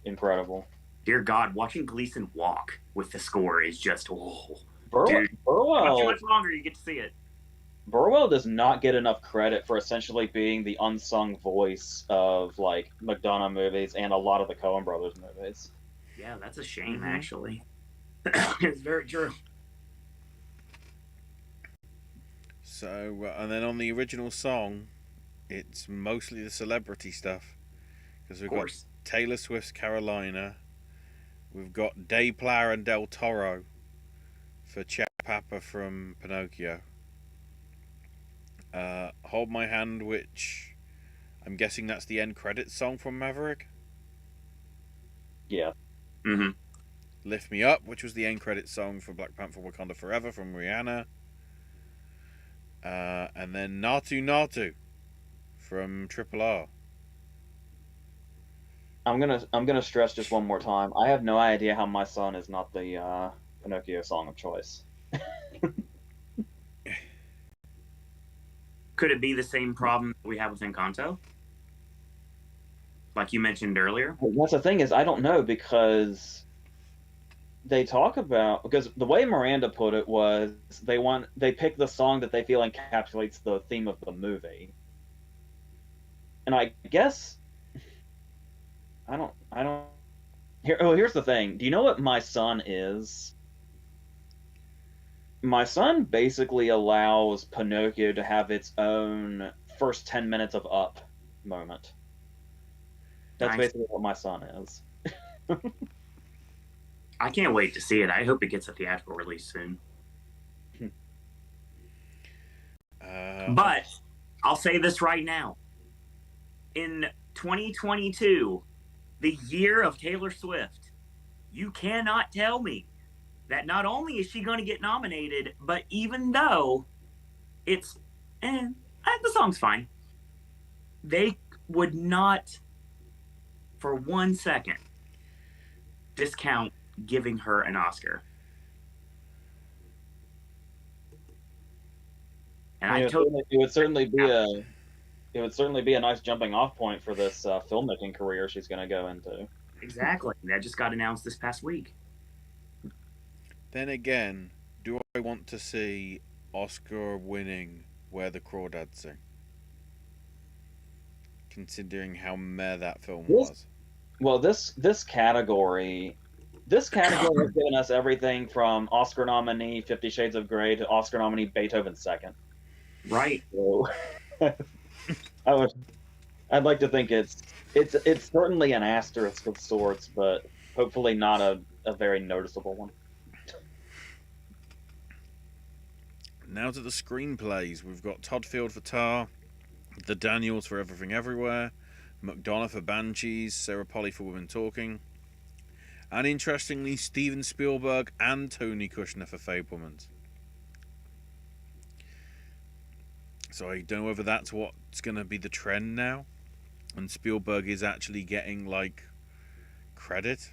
incredible. Dear God, watching Gleason walk with the score is just, Burwell. Not too much longer, you get to see it. Burwell does not get enough credit for essentially being the unsung voice of like McDonough movies and a lot of the Coen Brothers movies. Yeah, that's a shame, actually. It's very true. So, and then on the original song, it's mostly the celebrity stuff. Because we've got Taylor Swift's Carolina. We've got Day Plower and Del Toro for Papa from Pinocchio. Hold My Hand, which I'm guessing that's the end credits song from Maverick. Yeah. Mm-hmm. Lift Me Up, which was the end credits song for Black Panther Wakanda Forever from Rihanna. And then Natu Natu from Triple R. I'm gonna stress just one more time. I have no idea how My Son is not the Pinocchio song of choice. Could it be the same problem we have with Encanto? Like you mentioned earlier? That's the thing is, I don't know, because they talk about, because the way Miranda put it was they pick the song that they feel encapsulates the theme of the movie. And I guess I don't here's the thing. Do you know what My Son is? My Son basically allows Pinocchio to have its own first 10 minutes of Up moment. That's basically what My Son is. I can't wait to see it. I hope it gets a theatrical release soon. But I'll say this right now. In 2022, the year of Taylor Swift, you cannot tell me that not only is she going to get nominated, but even though it's, the song's fine, they would not, for 1 second, discount giving her an Oscar. And it would certainly be a nice jumping off point for this filmmaking career she's going to go into. Exactly. That just got announced this past week. Then again, do I want to see Oscar winning Where the Crawdads Sing? Considering how meh that film was. Well, this category has given us everything from Oscar nominee 50 Shades of Grey to Oscar nominee Beethoven Second. Right. So, I'd like to think it's certainly an asterisk of sorts, but hopefully not a very noticeable one. Now to the screenplays. We've got Todd Field for Tar, The Daniels for Everything Everywhere, McDonough for Banshees, Sarah Polley for Women Talking, and interestingly, Steven Spielberg and Tony Kushner for Fablemans. So I don't know whether that's what's going to be the trend now, and Spielberg is actually getting like credit.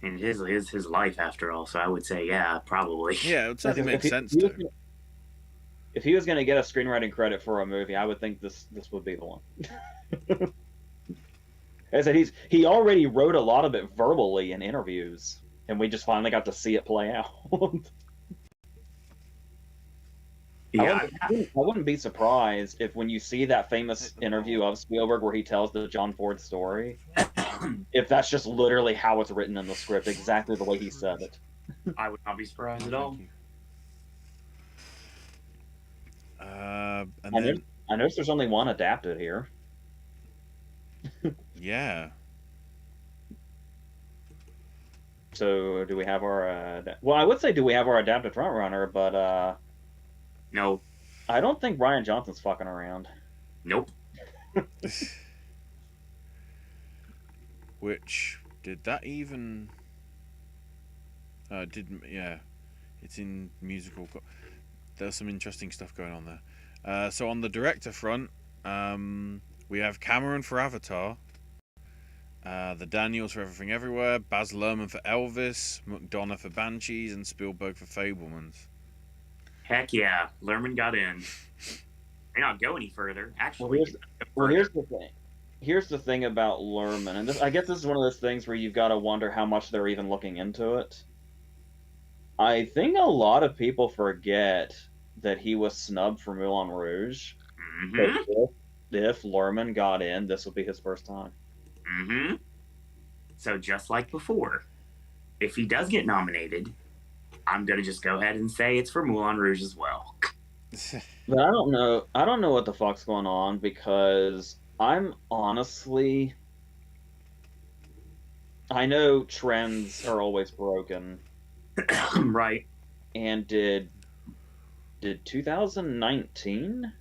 And his life, after all, so I would say, yeah, probably. Yeah, it would certainly make sense to. If he was going to get a screenwriting credit for a movie, I would think this would be the one. As I said, he already wrote a lot of it verbally in interviews, and we just finally got to see it play out. Yeah, I wouldn't be surprised if when you see that famous interview of Spielberg where he tells the John Ford story, if that's just literally how it's written in the script, exactly the way he said it. I would not be surprised at all. And then I noticed there's only one adapted here. yeah, So do we have our? Well, I would say do we have our adapted frontrunner, but No, I don't think Ryan Johnson's fucking around. nope. which did that even? Didn't yeah, it's in musical. There's some interesting stuff going on there. So on the director front, we have Cameron for Avatar, the Daniels for Everything Everywhere, Baz Luhrmann for Elvis, McDonough for Banshees, and Spielberg for Fabelmans. Heck yeah, Lerman got in. May not go any further. Actually, Here's the thing. Here's the thing about Lerman, and I guess this is one of those things where you've got to wonder how much they're even looking into it. I think a lot of people forget that he was snubbed for Moulin Rouge. Mm-hmm. If Lerman got in, this would be his first time. Mm-hmm. So just like before, if he does get nominated, I'm gonna just go ahead and say it's for Moulin Rouge as well. But I don't know. I don't know what the fuck's going on because I'm honestly. I know trends are always broken. Right. And did 2019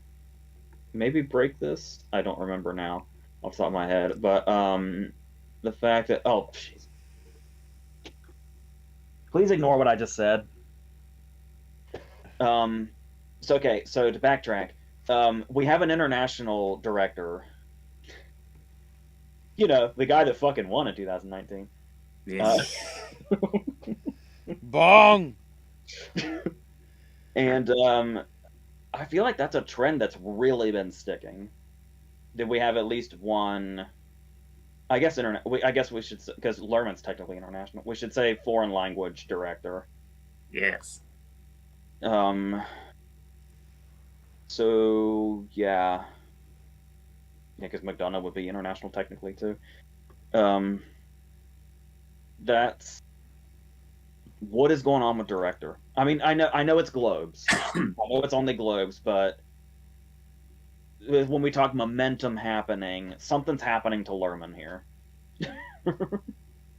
maybe break this? I don't remember now off the top of my head. But the fact that jeez. Please ignore what I just said. So to backtrack, we have an international director. You know, the guy that fucking won in 2019. Yeah. Bong! And I feel like that's a trend that's really been sticking. Did we have at least one? I guess I guess we should, because Lerman's technically international. We should say foreign language director. Yes. So yeah, because McDonough would be international technically too. That's what is going on with director. I mean, I know it's Globes. I know it's only Globes, but when we talk momentum happening, something's happening to Lerman here.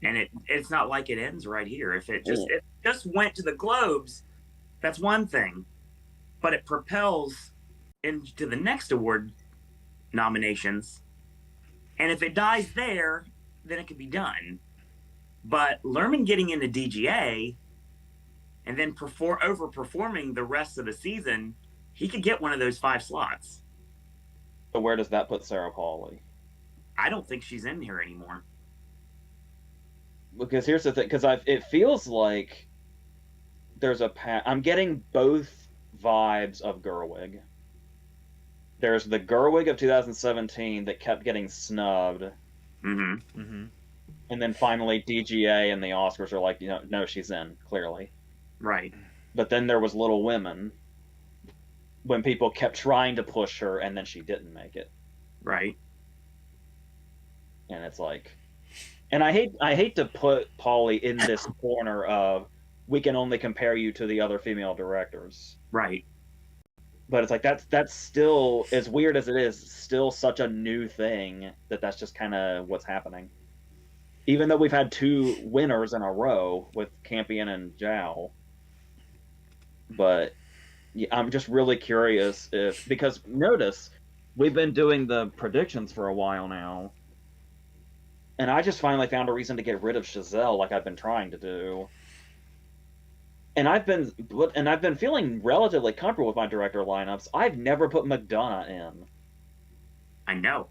And it's not like it ends right here. If it just went to the Globes, that's one thing, but it propels into the next award nominations, and if it dies there, then it could be done. But Lerman getting into DGA and then overperforming the rest of the season, he could get one of those 5 slots. So where does that put Sarah Polley? I don't think she's in here anymore. Because here's the thing, because it feels like there's I'm getting both vibes of Gerwig. There's the Gerwig of 2017 that kept getting snubbed. Mm-hmm. Mm-hmm. And then finally DGA and the Oscars are like, no, she's in, clearly. Right. But then there was Little Women, when people kept trying to push her and then she didn't make it. Right. And it's like, and I hate to put Polly in this corner of we can only compare you to the other female directors. Right. But it's like that's still, as weird as it is, still such a new thing that's just kind of what's happening. Even though we've had 2 winners in a row with Campion and Zhao. But yeah, I'm just really curious because notice we've been doing the predictions for a while now, and I just finally found a reason to get rid of Chazelle like I've been trying to do. And I've been feeling relatively comfortable with my director lineups. I've never put McDonough in. I know.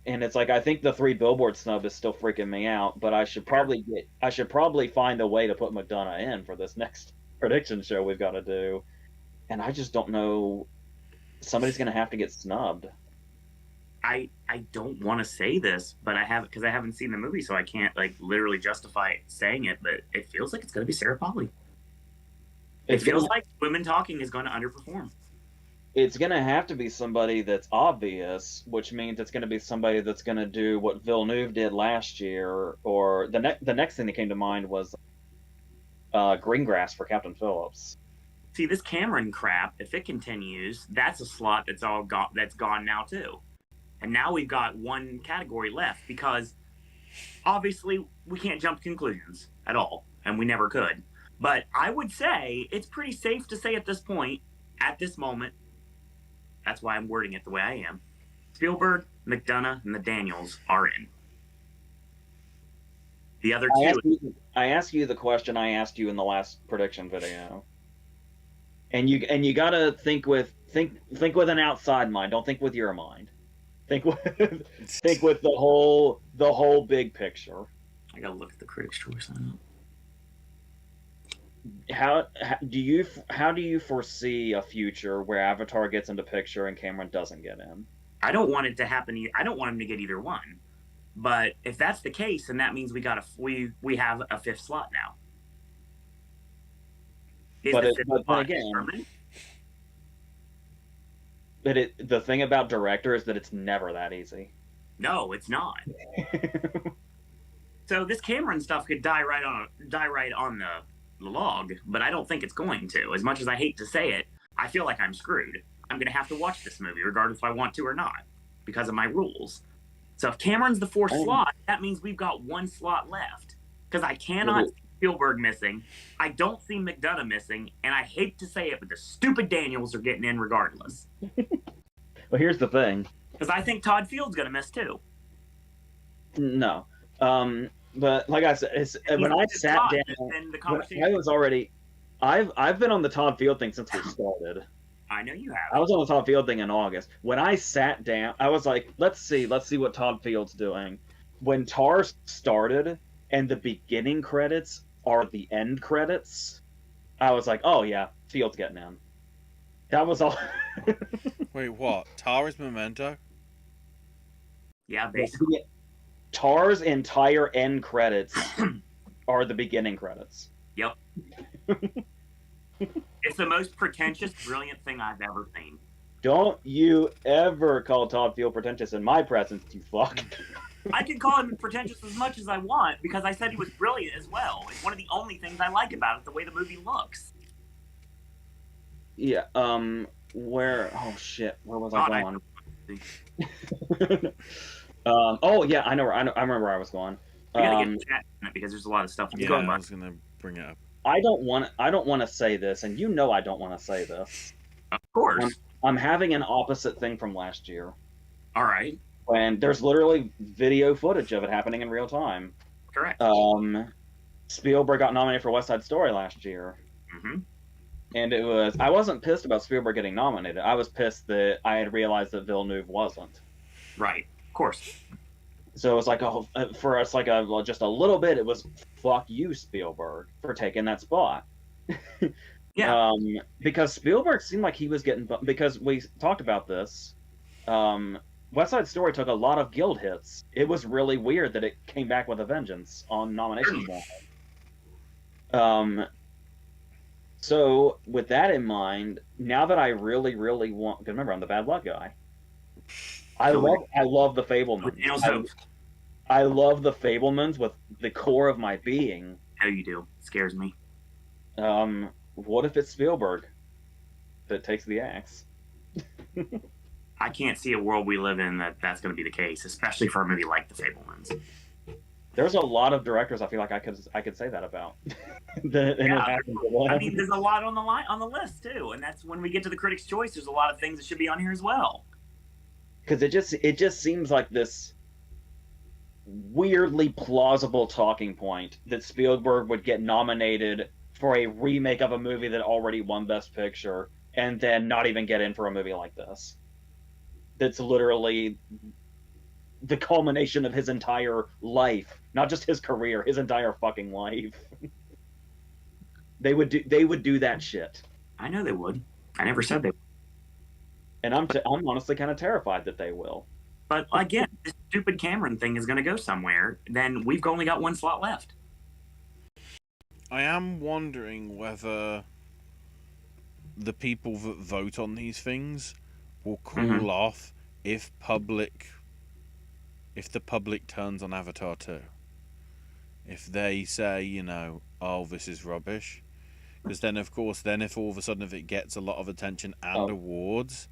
And it's like, I think the 3 Billboard snub is still freaking me out, but I should probably find a way to put McDonough in for this next prediction show we've got to do. And I just don't know. Somebody's going to have to get snubbed. I don't want to say this, but I haven't seen the movie, so I can't like literally justify saying it. But it feels like it's going to be Sarah Polley. It feels like Women Talking is going to underperform. It's going to have to be somebody that's obvious, which means it's going to be somebody that's going to do what Villeneuve did last year, or the next thing that came to mind was Greengrass for Captain Phillips. See, this Cameron crap, if it continues, that's a slot that's gone now too. And now we've got one category left because obviously we can't jump to conclusions at all, and we never could. But I would say it's pretty safe to say at this point, at this moment, that's why I'm wording it the way I am. Spielberg, McDonough, and the Daniels are in. The other two. I asked you the question I asked you in the last prediction video, and you gotta think with an outside mind. Don't think with your mind. Think with the whole big picture. I gotta look at the Critics' Choice lineup. How do you foresee a future where Avatar gets into picture and Cameron doesn't get in? I don't want it to happen. I don't want him to get either one. But if that's the case, then that means we have a fifth slot now. The thing about director is that it's never that easy. No, it's not. So this Cameron stuff could die right on the log, but I don't think it's going to. As much as I hate to say it, I feel like I'm screwed. I'm going to have to watch this movie regardless if I want to or not because of my rules. So if Cameron's the fourth slot, that means we've got one slot left. Because I cannot see Spielberg missing. I don't see McDonough missing. And I hate to say it, but the stupid Daniels are getting in regardless. Well, here's the thing. Because I think Todd Field's going to miss too. No. But like I said, when I sat down, I was already... I've been on the Todd Field thing since we started. I know you have. I was on the Todd Field thing in August. When I sat down, I was like, let's see what Todd Field's doing. When Tar started and the beginning credits are the end credits, I was like, oh yeah, Field's getting in. That was all. Wait, what? Tar is Memento? Yeah, basically. Tar's entire end credits are the beginning credits. Yep. It's the most pretentious, brilliant thing I've ever seen. Don't you ever call Todd Field pretentious in my presence, you fuck. I can call him pretentious as much as I want because I said he was brilliant as well. It's one of the only things I like about it, the way the movie looks. Yeah, where... Oh, shit. Where was I going? Oh, yeah, I remember where I was going. We gotta get chat in it because there's a lot of stuff going on. I was gonna bring it up. I don't want to say this, and you know I don't want to say this. Of course. I'm having an opposite thing from last year. All right. When there's literally video footage of it happening in real time. Correct. Spielberg got nominated for West Side Story last year. Mm-hmm. And I wasn't pissed about Spielberg getting nominated. I was pissed that I had realized that Villeneuve wasn't. Right. Of course. So it was like, for us, like just a little bit, it was, fuck you, Spielberg, for taking that spot. Yeah. Because Spielberg seemed like he was getting, because we talked about this, West Side Story took a lot of guild hits. It was really weird that it came back with a vengeance on nominations. So with that in mind, now that I really, really want, because remember, I'm the bad luck guy. I love the Fabelmans. I love the Fabelmans with the core of my being. How you do? It scares me. What if it's Spielberg that takes the axe? I can't see a world we live in that's going to be the case, especially for a movie like The Fabelmans. There's a lot of directors I feel like I could say that about. I mean, there's a lot on the list too, and that's when we get to the Critics' Choice. There's a lot of things that should be on here as well. Because it just seems like this weirdly plausible talking point that Spielberg would get nominated for a remake of a movie that already won Best Picture and then not even get in for a movie like this. That's literally the culmination of his entire life, not just his career, his entire fucking life. They would do that shit. I know they would. I never said they would. And I'm honestly kind of terrified that they will. But again, this stupid Cameron thing is going to go somewhere. Then we've only got one slot left. I am wondering whether the people that vote on these things will cool off if the public turns on Avatar 2. If they say, you know, oh, this is rubbish. Because then, of course, if all of a sudden if it gets a lot of attention and awards,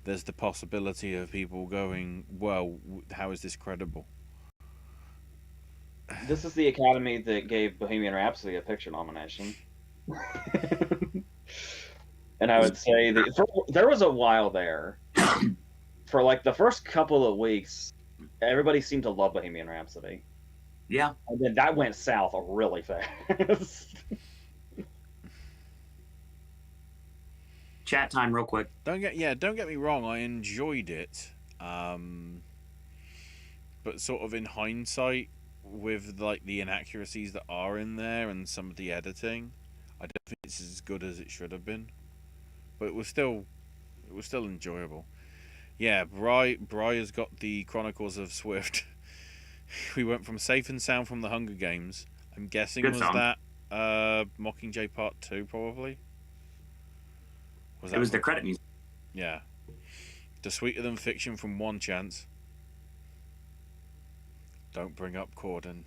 there's the possibility of people going, well, how is this credible? This is the Academy that gave Bohemian Rhapsody a picture nomination. And I would say there was a while there, for like the first couple of weeks, everybody seemed to love Bohemian Rhapsody. Yeah. And then that went south really fast. Chat time real quick. Don't get me wrong, I enjoyed it. But sort of in hindsight, with like the inaccuracies that are in there and some of the editing, I don't think it's as good as it should have been. But it was still enjoyable. Yeah, Bry has got the Chronicles of Swift. We went from Safe and Sound from the Hunger Games. I'm guessing Good song. that Mockingjay Part 2 probably? It was the credit music. Yeah. The Sweeter Than Fiction from One Chance. Don't bring up Corden.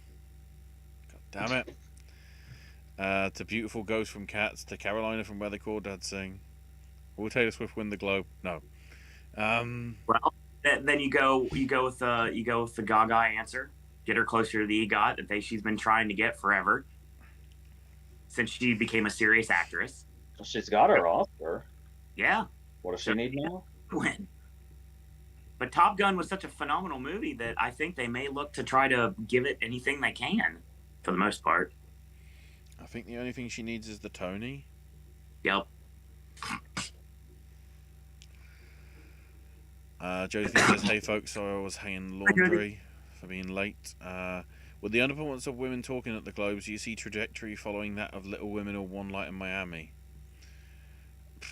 God damn it. To Beautiful Ghost from Cats. To Carolina from Where the Crawdads Sing. Will Taylor Swift win the Globe? No. Well, then you go with the Gaga answer. Get her closer to the EGOT that she's been trying to get forever, since she became a serious actress. She's got her Oscar. Yeah. What does she need now? Win. But Top Gun was such a phenomenal movie that I think they may look to try to give it anything they can, for the most part. I think the only thing she needs is the Tony. Yep. Josie says, hey folks, sorry I was hanging laundry for being late. With the underperformance of women talking at the Globes, do you see trajectory following that of Little Women or One Light in Miami?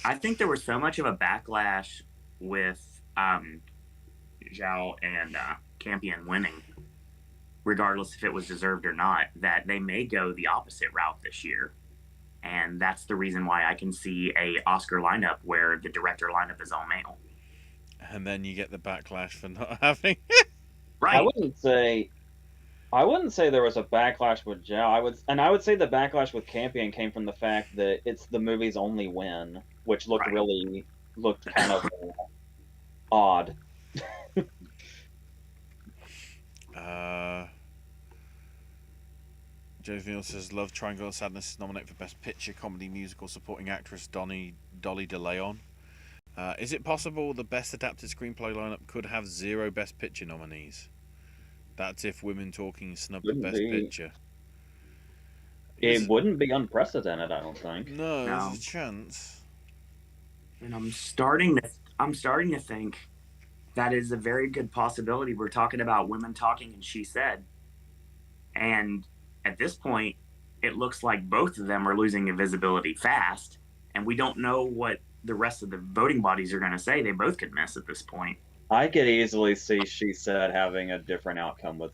I think there was so much of a backlash with Zhao and Campion winning, regardless if it was deserved or not, that they may go the opposite route this year. And that's the reason why I can see a Oscar lineup where the director lineup is all male. And then you get the backlash for not having Right. I wouldn't say there was a backlash with Zhao. I would say the backlash with Campion came from the fact that it's the movie's only win, which looked kind of odd. Joe Veal says, Love Triangle of Sadness is nominated for Best Picture, Comedy, Musical, Supporting Actress Dolly DeLeon. Is it possible the Best Adapted Screenplay lineup could have 0 Best Picture nominees? That's if Women Talking snubbed the Best Picture. It wouldn't be unprecedented, I don't think. No, there's a chance. And I'm starting to think that is a very good possibility. We're talking about Women Talking and She Said. And at this point, it looks like both of them are losing in visibility fast. And we don't know what the rest of the voting bodies are going to say. They both could miss at this point. I could easily see She Said having a different outcome with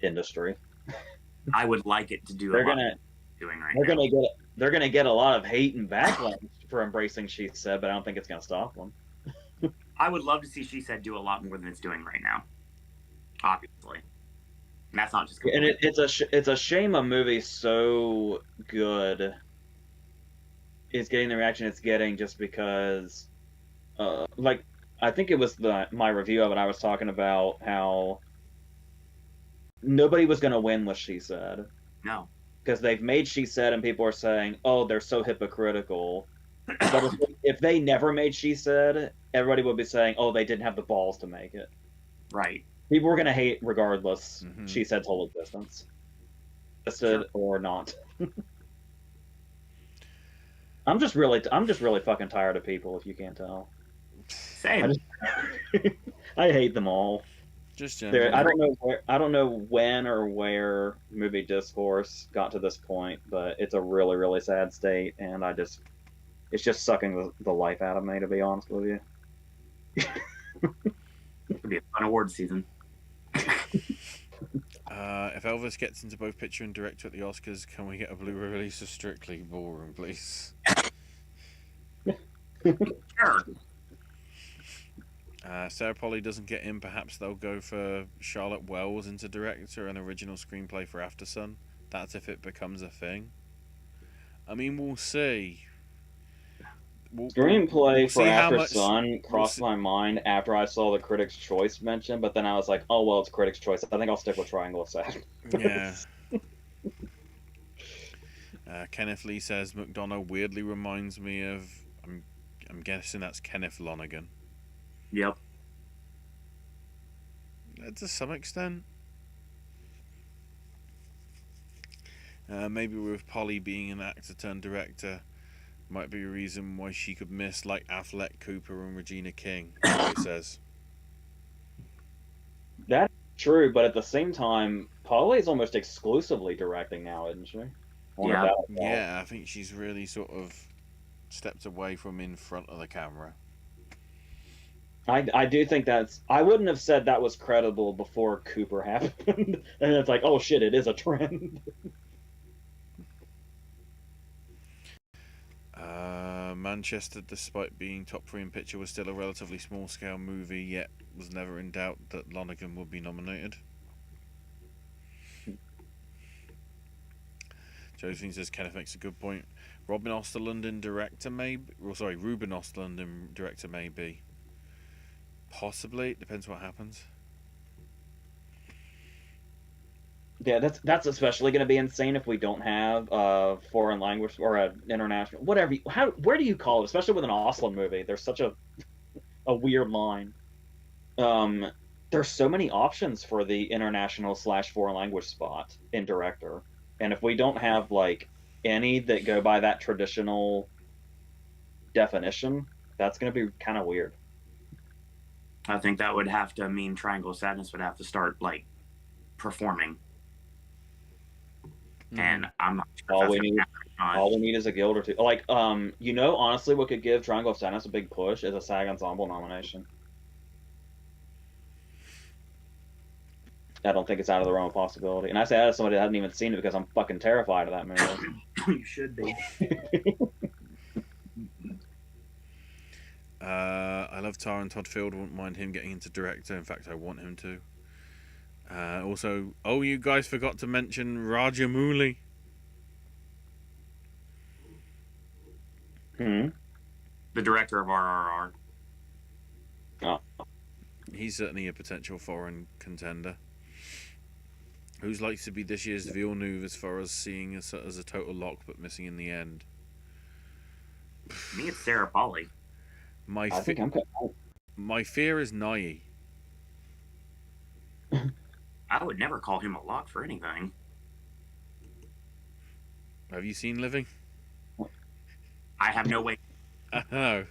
industry. I would like it to do They're a lot gonna, of doing right they're now. They're gonna get a lot of hate and backlash for embracing She Said, but I don't think it's gonna stop them. I would love to see She Said do a lot more than it's doing right now. Obviously. And that's not just And it's a shame a movie so good is getting the reaction it's getting just because, I think it was my review of it. I was talking about how nobody was going to win with She Said. No. Because they've made She Said and people are saying, oh, they're so hypocritical. But if they never made She Said, everybody would be saying, oh, they didn't have the balls to make it. Right. People were going to hate regardless. She Said's whole existence. Existed or not. I'm just really fucking tired of people, if you can't tell. Same. I hate them all. Just I don't know when or where movie discourse got to this point, but it's a really, really sad state, and it's just sucking the life out of me, to be honest with you. It'll be a fun award season. If Elvis gets into both picture and director at the Oscars, can we get a Blu-ray release of Strictly Ballroom, please? Sure. Sarah Polly doesn't get in. Perhaps they'll go for Charlotte Wells into director and original screenplay for Aftersun. That's if it becomes a thing. I mean, we'll see. Screenplay for see how After much- Sun crossed we'll my mind after I saw the Critics' Choice mention, but then I was like, oh, well, it's Critics' Choice. I think I'll stick with Triangle of Sadness. Yeah. Kenneth Lee says McDonough weirdly reminds me of. I'm guessing that's Kenneth Lonergan. Yep. To some extent. Maybe with Polly being an actor turned director, might be a reason why she could miss like Affleck, Cooper, and Regina King. He says. That's true, but at the same time, Polly is almost exclusively directing now, isn't she? Yeah. Yeah, I think she's really sort of stepped away from in front of the camera. I do think that's. I wouldn't have said that was credible before Cooper happened, and it's like, oh shit, it is a trend. Manchester, despite being top 3 in picture, was still a relatively small scale movie, yet was never in doubt that Lonergan would be nominated. Josephine says Kenneth makes a good point. Ruben Östlund director maybe. Ruben Östlund director maybe. Possibly, it depends what happens. Yeah, that's especially going to be insane if we don't have a foreign language or an international, whatever. Where do you call it? Especially with an Östlund movie, there's such a weird line. There's so many options for the international / foreign language spot in director, and if we don't have like any that go by that traditional definition, that's going to be kind of weird. I think that would have to mean Triangle of Sadness would have to start like performing. And I'm not sure all we need is a guild or two. Like, honestly, what could give Triangle of Sadness a big push is a SAG Ensemble nomination. I don't think it's out of the realm of possibility. And I say that as somebody that hasn't even seen it because I'm fucking terrified of that movie. You should be. I love Taron Todd Field. Wouldn't mind him getting into director. In fact, I want him to. Also, you guys forgot to mention Rajamouli. Hmm. The director of RRR. Oh. He's certainly a potential foreign contender. Who's likely to be this year's Villeneuve as far as seeing as a total lock but missing in the end? Me, it's Sarah Polly. My fear is Nye. I would never call him a lock for anything. Have you seen Living? I have no way. No.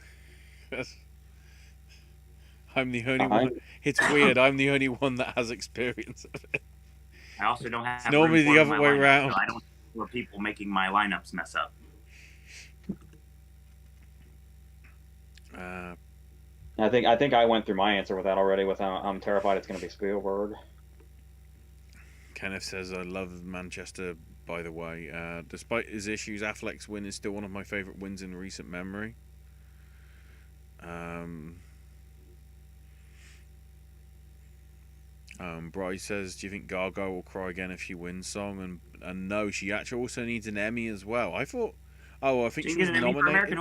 I'm the only one. It's weird. I'm the only one that has experience of it. I also don't have. It's normally the other way around. So I don't for people making my lineups mess up. I think I went through my answer with that already. I'm terrified it's going to be Spielberg. Kenneth says, I love Manchester, by the way. Despite his issues, Affleck's win is still one of my favourite wins in recent memory. Bryce says, do you think Gaga will cry again if she wins song? And no, she actually also needs an Emmy as well. I thought... I think she was nominated.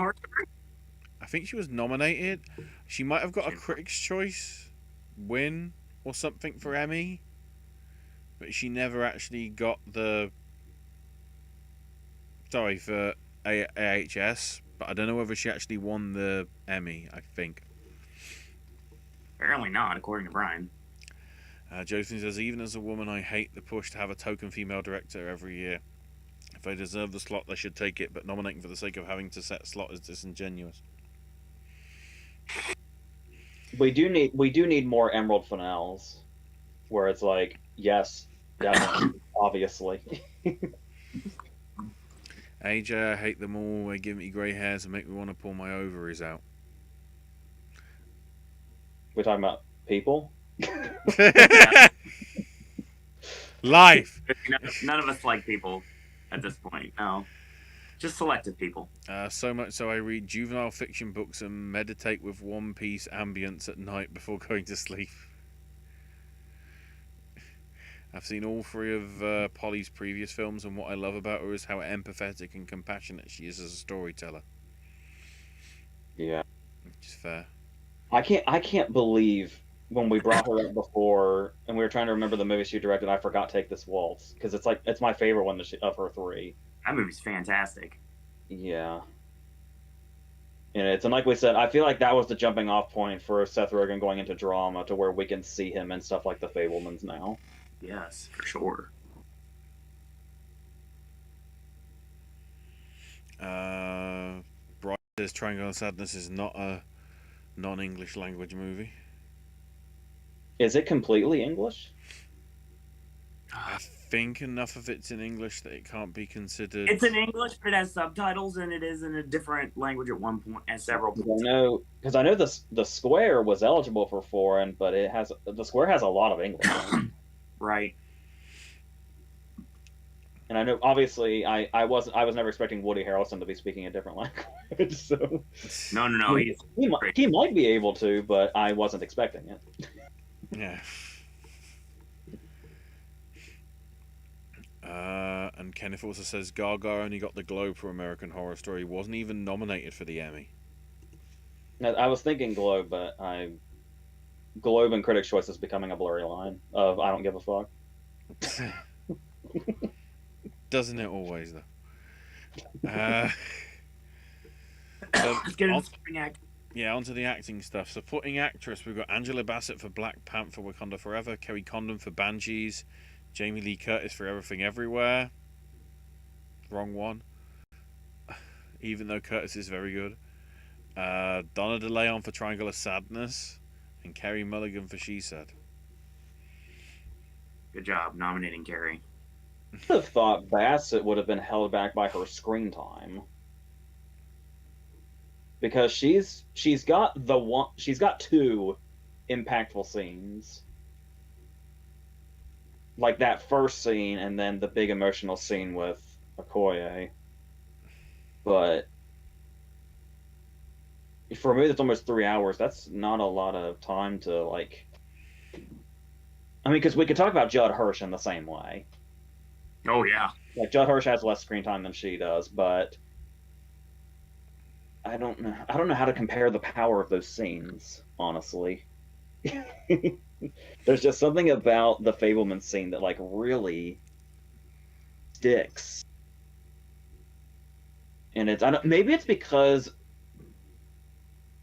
I think she was nominated. She might have got a Critics' Choice win or something for Emmy. But she never actually got the... Sorry, for AHS. But I don't know whether she actually won the Emmy, I think. Apparently not, according to Brian. Josephine says, even as a woman, I hate the push to have a token female director every year. If they deserve the slot, they should take it, but nominating for the sake of having to set a slot is disingenuous. We do need more Emerald Fennells, where it's like, yes, definitely, obviously. AJ, I hate them all. They give me grey hairs and make me want to pull my ovaries out. We're talking about People. Life. None of us like people at this point. No, just selective people. So much so I read juvenile fiction books and meditate with One Piece ambience at night before going to sleep. I've seen all three of Polly's previous films, and what I love about her is how empathetic and compassionate she is as a storyteller. Yeah. Which is fair. I can't believe when we brought her up before and we were trying to remember the movie she directed, I forgot Take This Waltz, because it's my favorite one of her three. That movie's fantastic. Yeah. And like we said, I feel like that was the jumping off point for Seth Rogen going into drama, to where we can see him in stuff like The Fabelmans now. Yes, for sure. Bright says Triangle of Sadness is not a non-English language movie. Is it completely English? I think enough of it's in English that it can't be considered. It's in English, but it has subtitles, and it is in a different language at one point, at several points. I know the Square was eligible for foreign, but the Square has a lot of English. Right. And I know, obviously, I was never expecting Woody Harrelson to be speaking a different language. So No. He might be able to, but I wasn't expecting it. Yeah. And Kenneth also says Gaga only got the Globe for American Horror Story. Wasn't even nominated for the Emmy. Now, I was thinking Globe, but Globe and Critics' Choice is becoming a blurry line of I don't give a fuck. Doesn't it always, though? Let's get into supporting actor. Yeah, onto the acting stuff. Supporting actress, we've got Angela Bassett for Black Panther Wakanda Forever, Kerry Condon for Banshees, Jamie Lee Curtis for Everything Everywhere. Wrong one. Even though Curtis is very good. Donna DeLeon for Triangle of Sadness, and Carey Mulligan for She Said. Good job nominating Carrie. I would have thought Bassett would have been held back by her screen time, because she's got two impactful scenes, like that first scene and then the big emotional scene with Okoye. But for a movie that's almost 3 hours, that's not a lot of time to, like. I mean, because we could talk about Judd Hirsch in the same way. Oh yeah. Like, Judd Hirsch has less screen time than she does, but I don't know how to compare the power of those scenes, honestly. There's just something about the Fabelman scene that, like, really sticks. And maybe it's because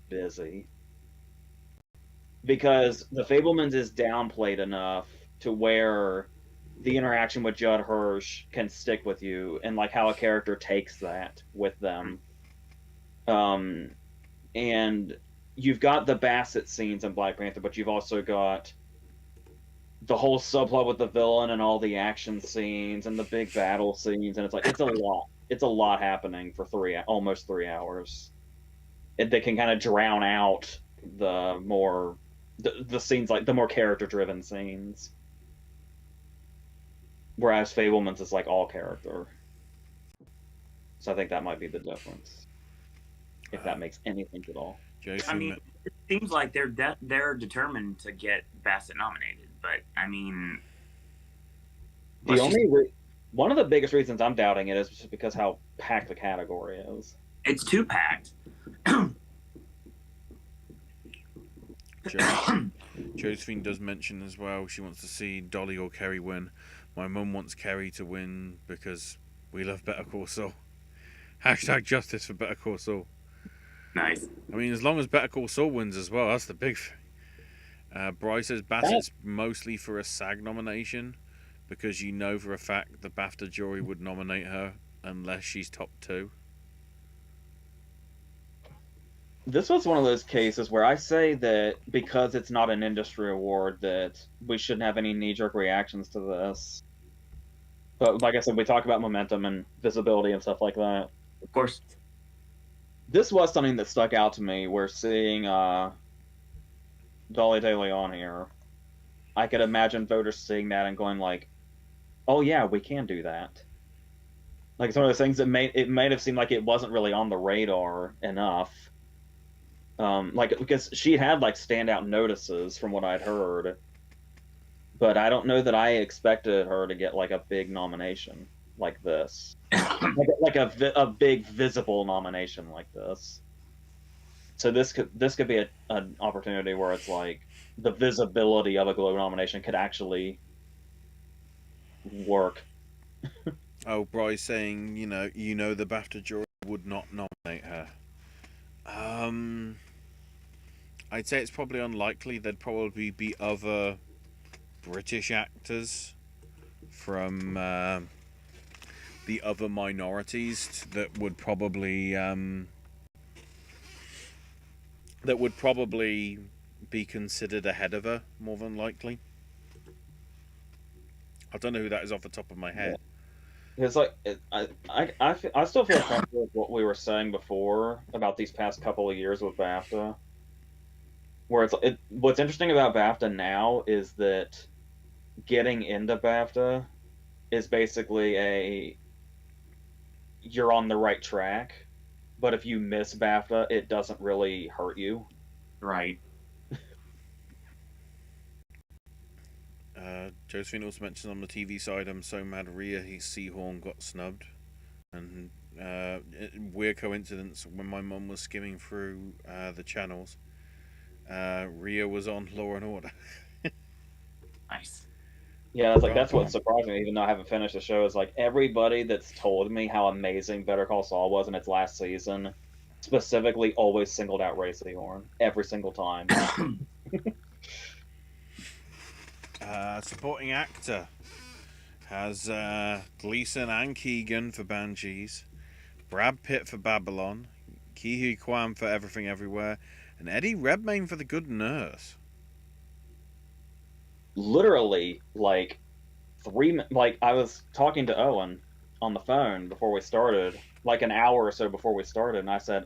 busy. Because the Fabelmans is downplayed enough to where the interaction with Judd Hirsch can stick with you, and like how a character takes that with them. And you've got the Bassett scenes in Black Panther, but you've also got the whole subplot with the villain and all the action scenes and the big battle scenes, and it's like it's a lot happening for almost 3 hours. They can kind of drown out the scenes, like the more character driven scenes. Whereas Fabelman's is like all character. So I think that might be the difference. If that makes any sense at all. I mean, it seems like they're determined to get Bassett nominated, but I mean, one of the biggest reasons I'm doubting it is just because how packed the category is. It's too packed. Josephine does mention as well she wants to see Dolly or Kerry win. My mum wants Kerry to win because we love Better Call Saul. Hashtag justice for Better Call Saul. Nice. I mean, as long as Better Call Saul wins as well, that's the big thing. Bryce says Bassett's mostly for a SAG nomination because you know for a fact the BAFTA jury would nominate her unless she's top 2. This was one of those cases where I say that because it's not an industry award that we shouldn't have any knee-jerk reactions to this. But like I said, we talk about momentum and visibility and stuff like that. Of course. This was something that stuck out to me. We're seeing Dolly De Leon here, I could imagine voters seeing that and going like, "Oh yeah, we can do that." Like it's one of those things that might have seemed like it wasn't really on the radar enough. Like because she had like standout notices from what I'd heard, but I don't know that I expected her to get like a big nomination like this, like a big visible nomination like this. So this could be an opportunity where it's like the visibility of a Globe nomination could actually work. Oh, Bryce saying, the BAFTA jury would not nominate her. I'd say it's probably unlikely. There'd probably be other British actors from the other minorities that would probably be considered ahead of her, more than likely. I don't know who that is off the top of my head. It's like I still feel comfortable with what we were saying before about these past couple of years with BAFTA. Where what's interesting about BAFTA now is that getting into BAFTA is basically you're on the right track, but if you miss BAFTA, it doesn't really hurt you. Right. Josephine also mentioned on the TV side, I'm so mad Rhea Seahorn got snubbed. And weird coincidence, when my mum was skimming through the channels, Rhea was on Law and Order. Nice. Yeah, it's like that's what surprised me, even though I haven't finished the show, is like everybody that's told me how amazing Better Call Saul was in its last season, specifically always singled out Ray Seahorn every single time. Supporting actor has Gleason and Keegan for Banshees, Brad Pitt for Babylon, Ke Huy Quan for Everything Everywhere, and Eddie Redmayne for The Good Nurse. Literally, like I was talking to Owen on the phone before we started, like an hour or so before we started, and I said,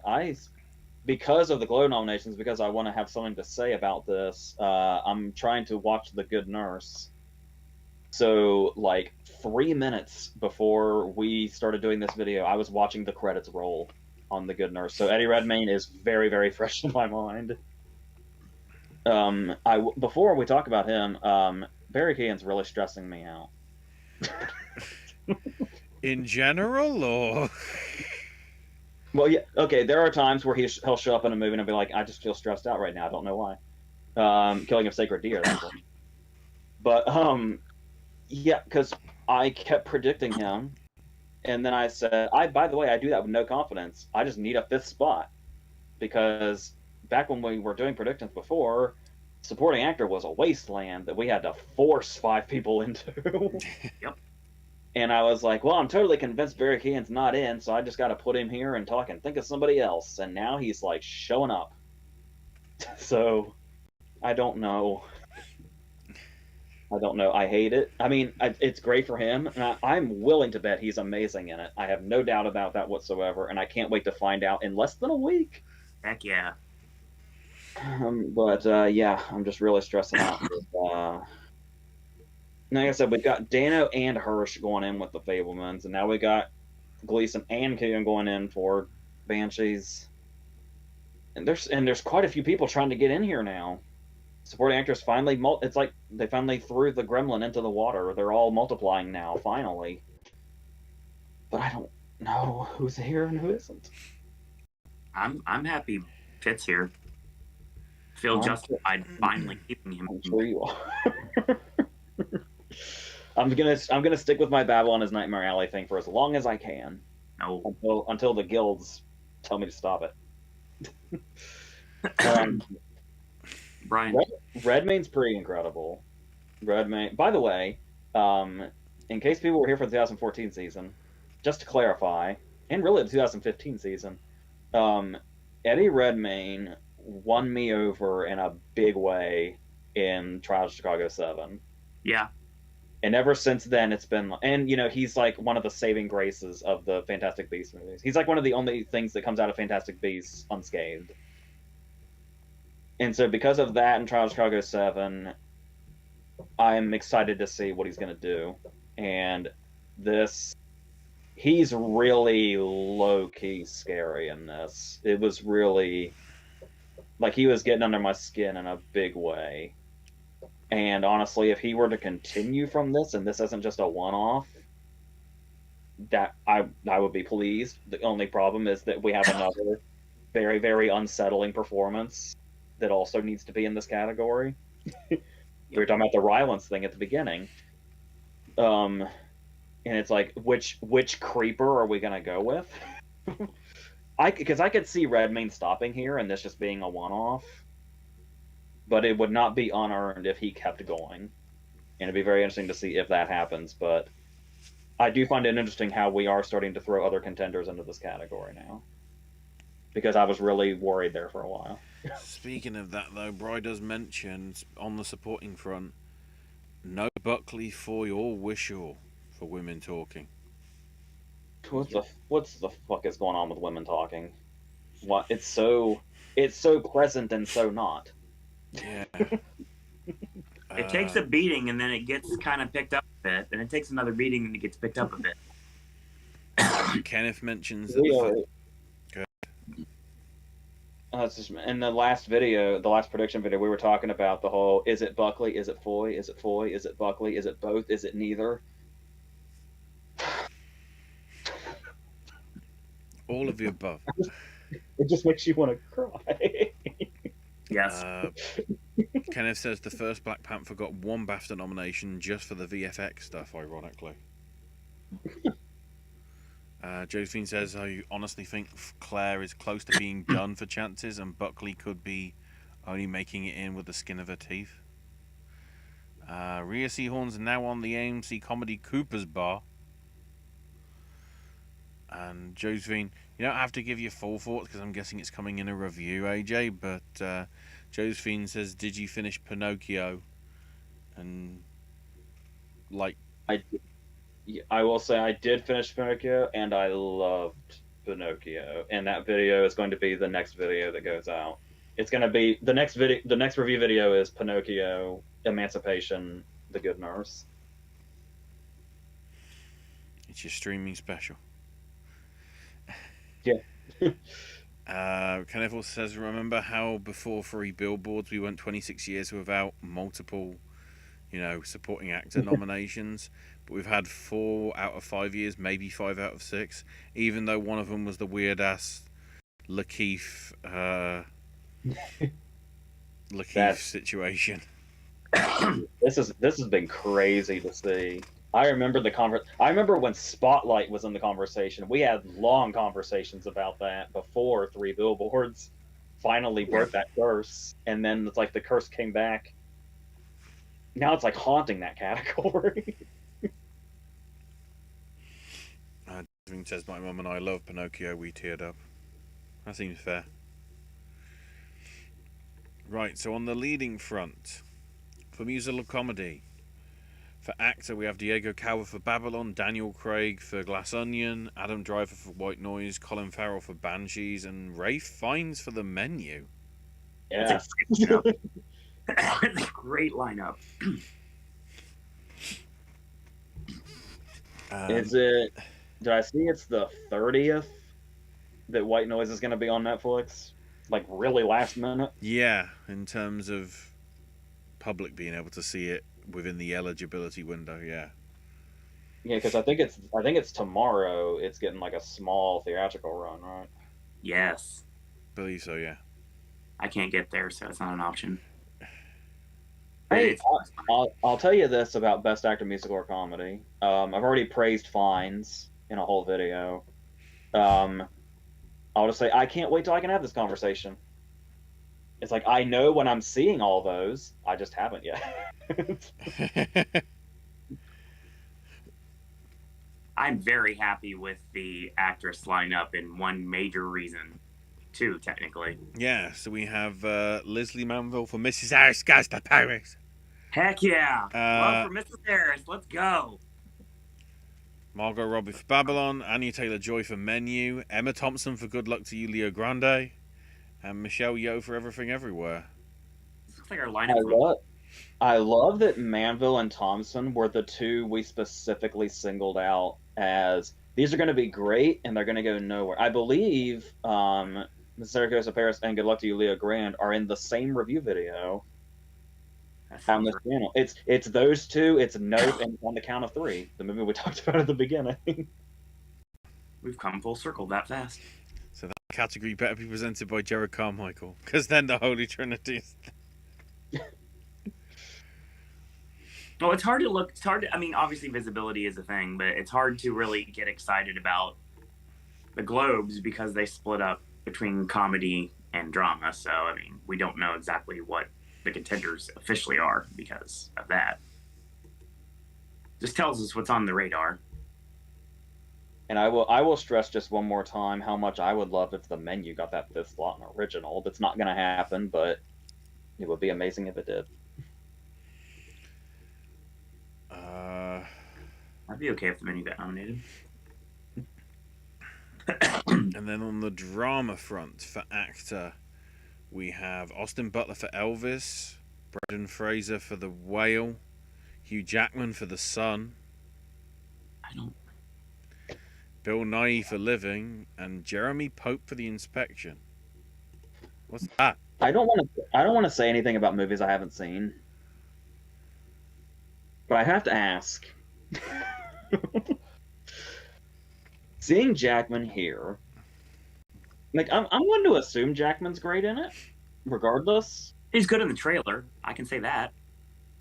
because of the Glow nominations, because I want to have something to say about this, I'm trying to watch The Good Nurse. So, like 3 minutes before we started doing this video, I was watching the credits roll on The Good Nurse. So Eddie Redmayne is very, very fresh in my mind. Before we talk about him, Barry Keoghan's really stressing me out. In general, or? Well, yeah, okay. There are times where he'll show up in a movie and I'll be like, I just feel stressed out right now. I don't know why. Killing of Sacred Deer. That's one. But yeah, because I kept predicting him, and then I said, by the way, I do that with no confidence. I just need a fifth spot, because back when we were doing predictions before, supporting actor was a wasteland that we had to force 5 people into. Yep. And I was like, well, I'm totally convinced Barry Keoghan's not in, so I just got to put him here and talk and think of somebody else. And now he's like showing up. So I don't know. I hate it. I mean, it's great for him, and I'm willing to bet he's amazing in it. I have no doubt about that whatsoever, and I can't wait to find out in less than a week. Heck yeah. But yeah, I'm just really stressing out. Like I said, we've got Dano and Hirsch going in with the Fablemans, and now we got Gleason and Keoghan going in for Banshees. And there's quite a few people trying to get in here now. Supporting actors finally, it's like they finally threw the gremlin into the water. They're all multiplying now, finally. But I don't know who's here and who isn't. I'm happy Pitt's here. Feel justified finally keeping him. I'm sure you are. I'm gonna stick with my Babylon as Nightmare Alley thing for as long as I can. No. Until the guilds tell me to stop it. Brian. Redmayne's pretty incredible. Redmayne. By the way, in case people were here for the 2014 season, just to clarify, and really the 2015 season, Eddie Redmayne won me over in a big way in Trials of Chicago 7. Yeah. And ever since then, it's been, and he's like one of the saving graces of the Fantastic Beasts movies. He's like one of the only things that comes out of Fantastic Beasts unscathed. And so because of that and Trials of Chicago 7, I'm excited to see what he's going to do. And this, he's really low-key scary in this. It was really, like, he was getting under my skin in a big way. And honestly, if he were to continue from this, and this isn't just a one-off, that I would be pleased. The only problem is that we have another very, very unsettling performance that also needs to be in this category. We were talking about the Rylance thing at the beginning. And it's like, which creeper are we gonna go with? Because I could see Redmayne stopping here and this just being a one-off, but it would not be unearned if he kept going, and it'd be very interesting to see if that happens. But I do find it interesting how we are starting to throw other contenders into this category now, because I was really worried there for a while. Speaking of that, though, Bry does mention on the supporting front, no Buckley, Foy, or Wishaw for women talking. What's the fuck is going on with women talking? What it's so present and so not. Yeah. It takes a beating and then it gets kind of picked up a bit, and it takes another beating and it gets picked up a bit. Kenneth mentions that in the last video, the last prediction video, we were talking about the whole, is it Buckley, is it Foy, is it Foy, is it Buckley, is it both, is it neither? all of the above. It just makes you want to cry. Yes. Kenneth says the first Black Panther got one BAFTA nomination just for the VFX stuff, ironically. Josephine says, I honestly think Claire is close to being done for chances, and Buckley could be only making it in with the skin of her teeth. Rhea Seahorn's now on the AMC comedy Cooper's Bar. And Josephine, you don't have to give your full thoughts because I'm guessing it's coming in a review, AJ, but Josephine says, did you finish Pinocchio? And, like... I will say I did finish Pinocchio, and I loved Pinocchio. And that video is going to be the next video that goes out. It's going to be... The next review video is Pinocchio, Emancipation, The Good Nurse. It's your streaming special. Yeah. Kenneth also says, remember how before 3 billboards we went 26 years without multiple, supporting actor nominations, but we've had 4 out of 5 years, maybe 5 out of 6, even though one of them was the weird ass Lakeith situation. This has been crazy to see. I remember when Spotlight was in the conversation. We had long conversations about that before 3 billboards finally broke that curse, and then it's like the curse came back. Now it's like haunting that category. Says my mum and I love Pinocchio. We teared up. That seems fair. Right, so on the leading front, for musical comedy, for actor we have Diego Calva for Babylon, Daniel Craig for Glass Onion, Adam Driver for White Noise, Colin Farrell for Banshees, and Ralph Fiennes for The Menu. Yeah. It's a great lineup. Is it... Did I see it's the 30th that White Noise is going to be on Netflix? Like, really last minute? Yeah, in terms of public being able to see it within the eligibility window, yeah. Yeah, because I think it's tomorrow. It's getting like a small theatrical run, right? Yes. Believe so, yeah. I can't get there, so it's not an option. Hey, I'll tell you this about Best Actor Musical or Comedy. I've already praised Fiennes in a whole video. I'll just say I can't wait till I can have this conversation. It's like I know when I'm seeing all those, I just haven't yet. I'm very happy with the actress lineup, and one major reason, too, technically. Yeah, so we have Leslie Manville for Mrs. Harris Goes to Paris. Heck yeah! Love for Mrs. Harris. Let's go. Margot Robbie for Babylon, Anya Taylor-Joy for Menu, Emma Thompson for Good Luck to You, Leo Grande, and Michelle Yeoh for Everything Everywhere. Looks like our lineup. I love that Manville and Thompson were the two we specifically singled out as these are going to be great and they're going to go nowhere. I believe Syracuse Paris and Good Luck to You, Leo Grand are in the same review video on this channel. It's those two, it's Nope, and On the Count of Three, the movie we talked about at the beginning. We've come full circle that fast. So that category better be presented by Jared Carmichael, because then the Holy Trinity is... Well, it's hard to look. It's hard to, I mean, obviously visibility is a thing, but it's hard to really get excited about the Globes because they split up between comedy and drama. So, I mean, we don't know exactly what the contenders officially are because of that. Just tells us what's on the radar. And I will stress just one more time how much I would love if the menu got that fifth slot in original. That's not going to happen, but it would be amazing if it did. I'd be okay if the menu got nominated. And then on the drama front for actor, we have Austin Butler for Elvis, Brendan Fraser for The Whale, Hugh Jackman for The Son, Bill Nighy for Living, and Jeremy Pope for The Inspection. What's that? I don't want to say anything about movies I haven't seen, but I have to ask. Seeing Jackman here, like I'm going to assume Jackman's great in it, regardless. He's good in the trailer. I can say that.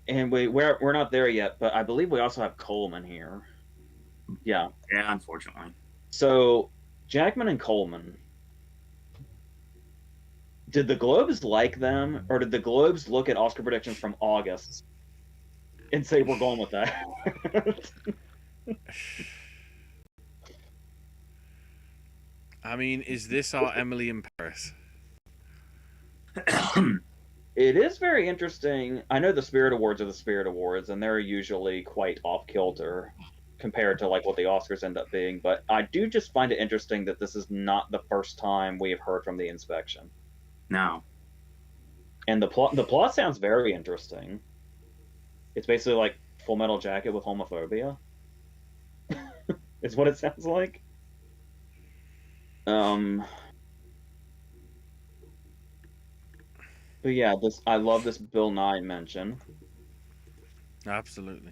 And we're not there yet, but I believe we also have Coleman here. Yeah. Yeah, unfortunately. So Jackman and Coleman. Did the Globes like them, or did the Globes look at Oscar predictions from August and say we're going with that? I mean, is this our Emily in Paris? It is very interesting. I know the Spirit Awards are the Spirit Awards, and they're usually quite off kilter compared to like what the Oscars end up being. But I do just find it interesting that this is not the first time we have heard from The Inspection. No. And the plot sounds very interesting. It's basically like Full Metal Jacket with homophobia. Is what it sounds like. But yeah, I love this Bill Nye mention. Absolutely.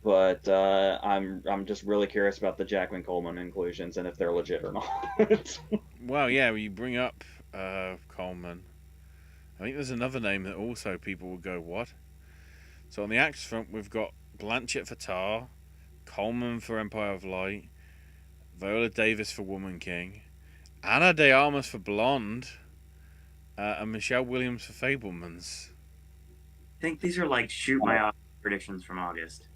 But I'm just really curious about the Jackman Coleman inclusions and if they're legit or not. Well, yeah, you bring up Coleman. I think there's another name that also people will go, what? So on the actors front, we've got Blanchett for Tar, Coleman for Empire of Light, Viola Davis for Woman King, Ana de Armas for Blonde, and Michelle Williams for Fabelmans. I think these are like shoot my predictions from August.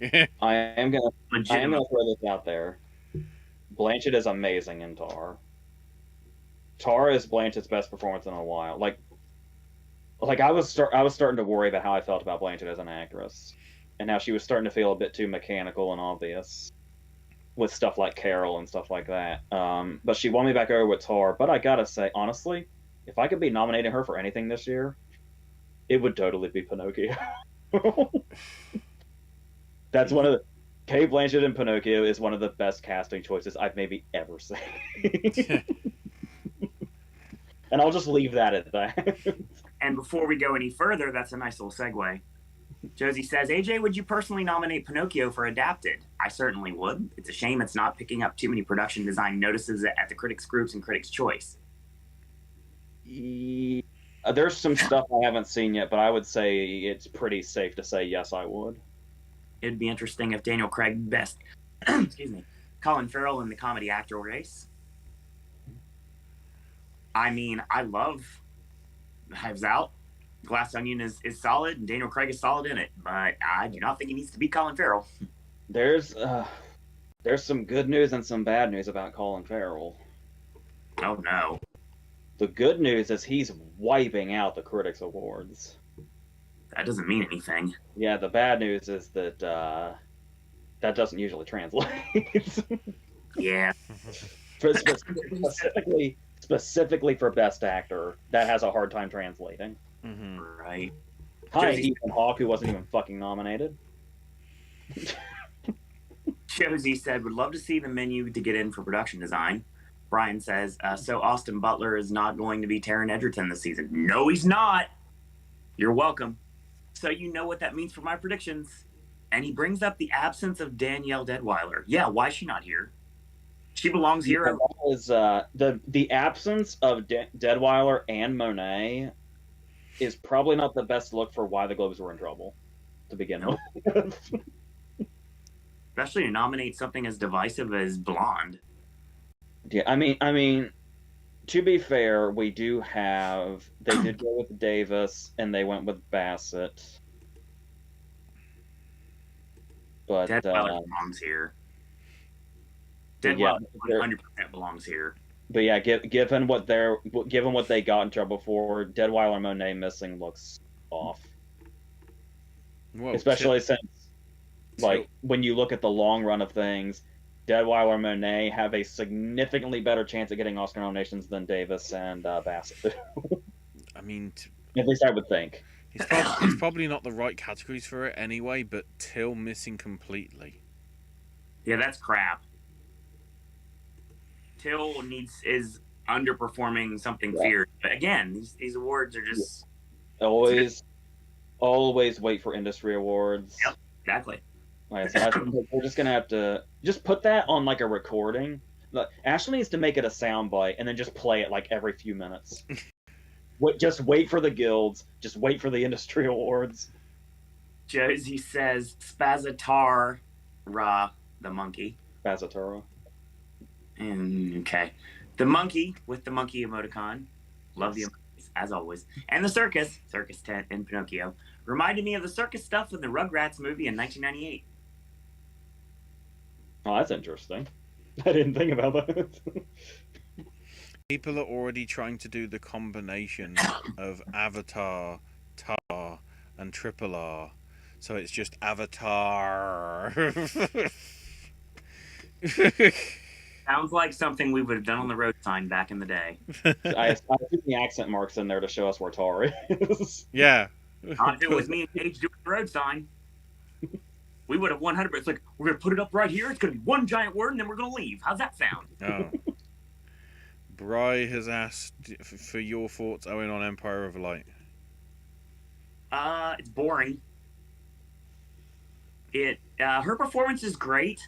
I am gonna throw this out there. Blanchett is amazing in Tar. Tar is Blanchett's best performance in a while. Like I was starting to worry about how I felt about Blanchett as an actress, and how she was starting to feel a bit too mechanical and obvious with stuff like Carol and stuff like that. But she won me back over with Tar. But I gotta say, honestly, if I could be nominating her for anything this year, it would totally be Pinocchio. That's one of the... Cate Blanchett in Pinocchio is one of the best casting choices I've maybe ever seen. And I'll just leave that at that. And before we go any further, that's a nice little segue. Josie says, AJ, would you personally nominate Pinocchio for Adapted? I certainly would. It's a shame it's not picking up too many production design notices at the critics groups and Critics' Choice. There's some stuff I haven't seen yet, but I would say it's pretty safe to say yes, I would. It'd be interesting if Daniel Craig best, excuse me, Colin Farrell in the comedy actor race. I mean, I love Knives Out. Glass Onion is solid, and Daniel Craig is solid in it, but I do not think he needs to be Colin Farrell. There's some good news and some bad news about Colin Farrell. Oh, no. The good news is he's wiping out the Critics Awards. That doesn't mean anything. Yeah, the bad news is that that doesn't usually translate. Yeah. Specifically for Best Actor, that has a hard time translating. Mm-hmm. Right. Hi, Josie- Ethan Hawke, who wasn't even fucking nominated. Josie said, would love to see the menu to get in for production design. Brian says, so Austin Butler is not going to be Taron Egerton this season. No, he's not. You're welcome. So you know what that means for my predictions. And he brings up the absence of Danielle Deadweiler. Yeah, why is she not here? She belongs here. Yeah, that is, the absence of Deadweiler and Monet is probably not the best look for why the Globes were in trouble to begin with. Especially to nominate something as divisive as Blonde. Yeah, I mean, to be fair, they did go with Davis and they went with Bassett. But Deadweiler belongs here. yeah, Deadweiler 100% belongs here. But yeah, given what they got in trouble for, Deadweiler Monet missing looks off. Well, especially since, like, when you look at the long run of things, Deadweiler Monet have a significantly better chance at getting Oscar nominations than Davis and Bassett do. I mean, at least I would think. It's probably not the right categories for it anyway, but Till missing completely. Yeah, that's crap. Till is underperforming something fierce. But again, these awards are just always wait for industry awards. Yep, exactly. Right, so I think we're just gonna have to just put that on like a recording. Look, Ashley needs to make it a soundbite and then just play it like every few minutes. Just wait for the guilds. Just wait for the industry awards. Josie says Spazatara, the monkey. Spazatara. And okay, the monkey with the monkey emoticon. Love the emojis, as always. And the circus tent in Pinocchio reminded me of the circus stuff in the Rugrats movie in 1998. Oh, that's interesting. I didn't think about that. People are already trying to do the combination of Avatar, Tar, and Triple R. So it's just Avatar. Sounds like something we would have done on the road sign back in the day. I put the accent marks in there to show us where Tar is. Yeah. Not if it was me and Paige doing the road sign. We would have 100%. It's like, we're going to put it up right here. It's going to be one giant word, and then we're going to leave. How's that sound? Oh. Bry has asked for your thoughts, Owen, on Empire of Light. It's boring. Her performance is great,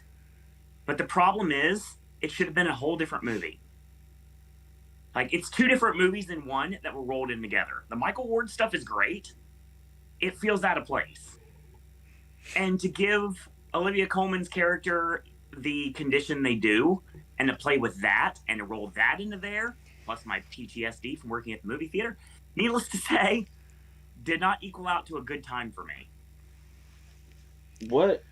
but the problem is it should have been a whole different movie. Like, it's two different movies in one that were rolled in together. The Michael Ward stuff is great. It feels out of place. And to give Olivia Colman's character the condition they do, and to play with that, and to roll that into there, plus my PTSD from working at the movie theater, needless to say, did not equal out to a good time for me. What?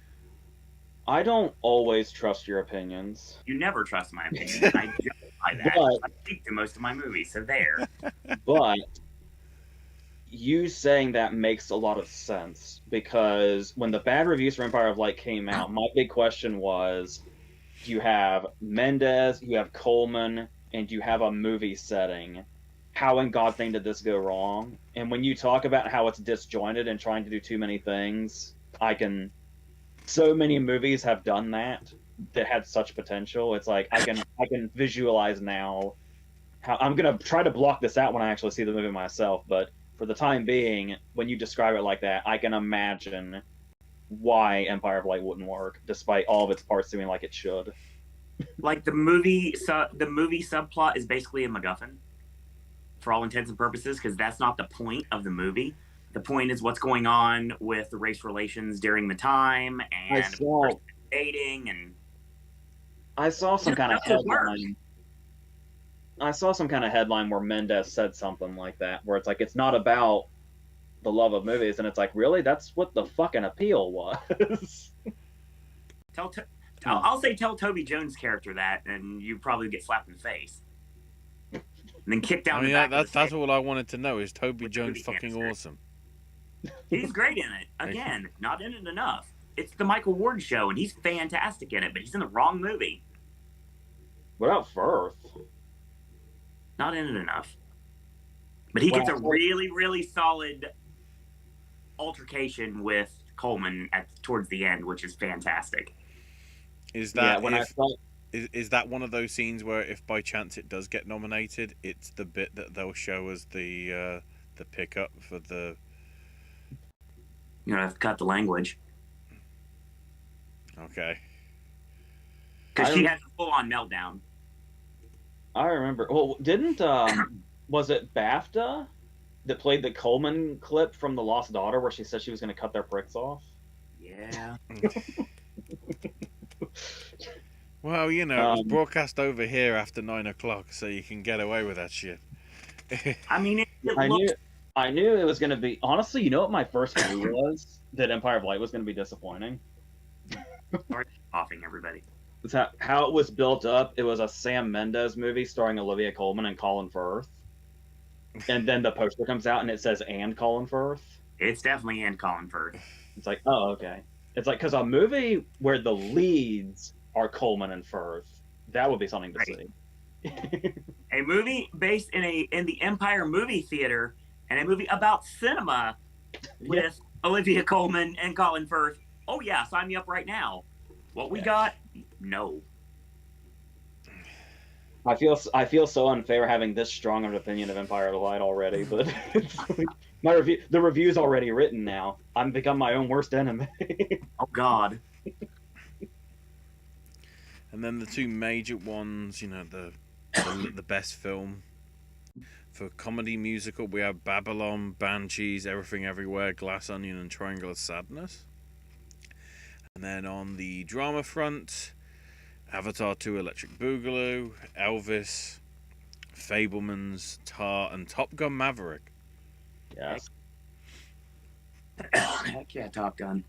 I don't always trust your opinions. You never trust my opinion. I justify that. I speak to most of my movies, so there. But you saying that makes a lot of sense, because when the bad reviews for Empire of Light came out, my big question was, you have Mendes, you have Coleman, and you have a movie setting. How in God's name did this go wrong? And when you talk about how it's disjointed and trying to do too many things, so many movies have done that had such potential. It's like I can visualize now how I'm gonna try to block this out when I actually see the movie myself, but for the time being, when you describe it like that, I can imagine why Empire of Light wouldn't work, despite all of its parts seeming like it should. Like the movie subplot is basically a MacGuffin, for all intents and purposes, because that's not the point of the movie. The point is what's going on with the race relations during the time and dating and. I saw some kind of headline. I saw some kind of headline where Mendes said something like that, where it's like, it's not about the love of movies, and it's like, really? That's what the fucking appeal was. I'll say tell Toby Jones' character that, and you probably get slapped in the face. And then kicked down the back that's all I wanted to know, is Toby Jones fucking awesome? He's great in it. Again, not in it enough. It's the Michael Ward show, and he's fantastic in it, but he's in the wrong movie. What about Firth? Not in it enough. But he When gets I a saw- really, really solid altercation with Coleman towards the end, which is fantastic. Is yeah, that when I saw is that one of those scenes where if by chance it does get nominated, it's the bit that they'll show as the pickup for the. You know, I've cut the language Okay. because she I- has a full-on meltdown. I remember. Well, didn't was it BAFTA that played the Coleman clip from The Lost Daughter where she said she was going to cut their pricks off? Yeah. Well, you know, it was broadcast over here after 9 o'clock, so you can get away with that shit. I mean, it I looks. knew it was going to be. Honestly, you know what my first clue was? That Empire of Light was going to be disappointing. Sorry, coughing, everybody. It's how it was built up. It was a Sam Mendes movie starring Olivia Colman and Colin Firth. And then the poster comes out and it says "and Colin Firth." It's definitely Ann Colin Firth. It's like, oh, okay. It's like because a movie where the leads are Coleman and Firth, that would be something to Right. see. A movie based in the Empire movie theater and a movie about cinema with Olivia Colman and Colin Firth. Oh yeah, sign me up right now. What we got? No. I feel so unfair having this strong of an opinion of Empire of the Light already, but the review's already written now. I've become my own worst enemy. Oh God. And then the two major ones, you know, the best film. For comedy musical, we have Babylon, Banshees, Everything Everywhere, Glass Onion, and Triangle of Sadness. And then on the drama front, Avatar 2, Electric Boogaloo, Elvis, Fablemans, Tar, and Top Gun Maverick. Yes. Heck yeah, Top Gun.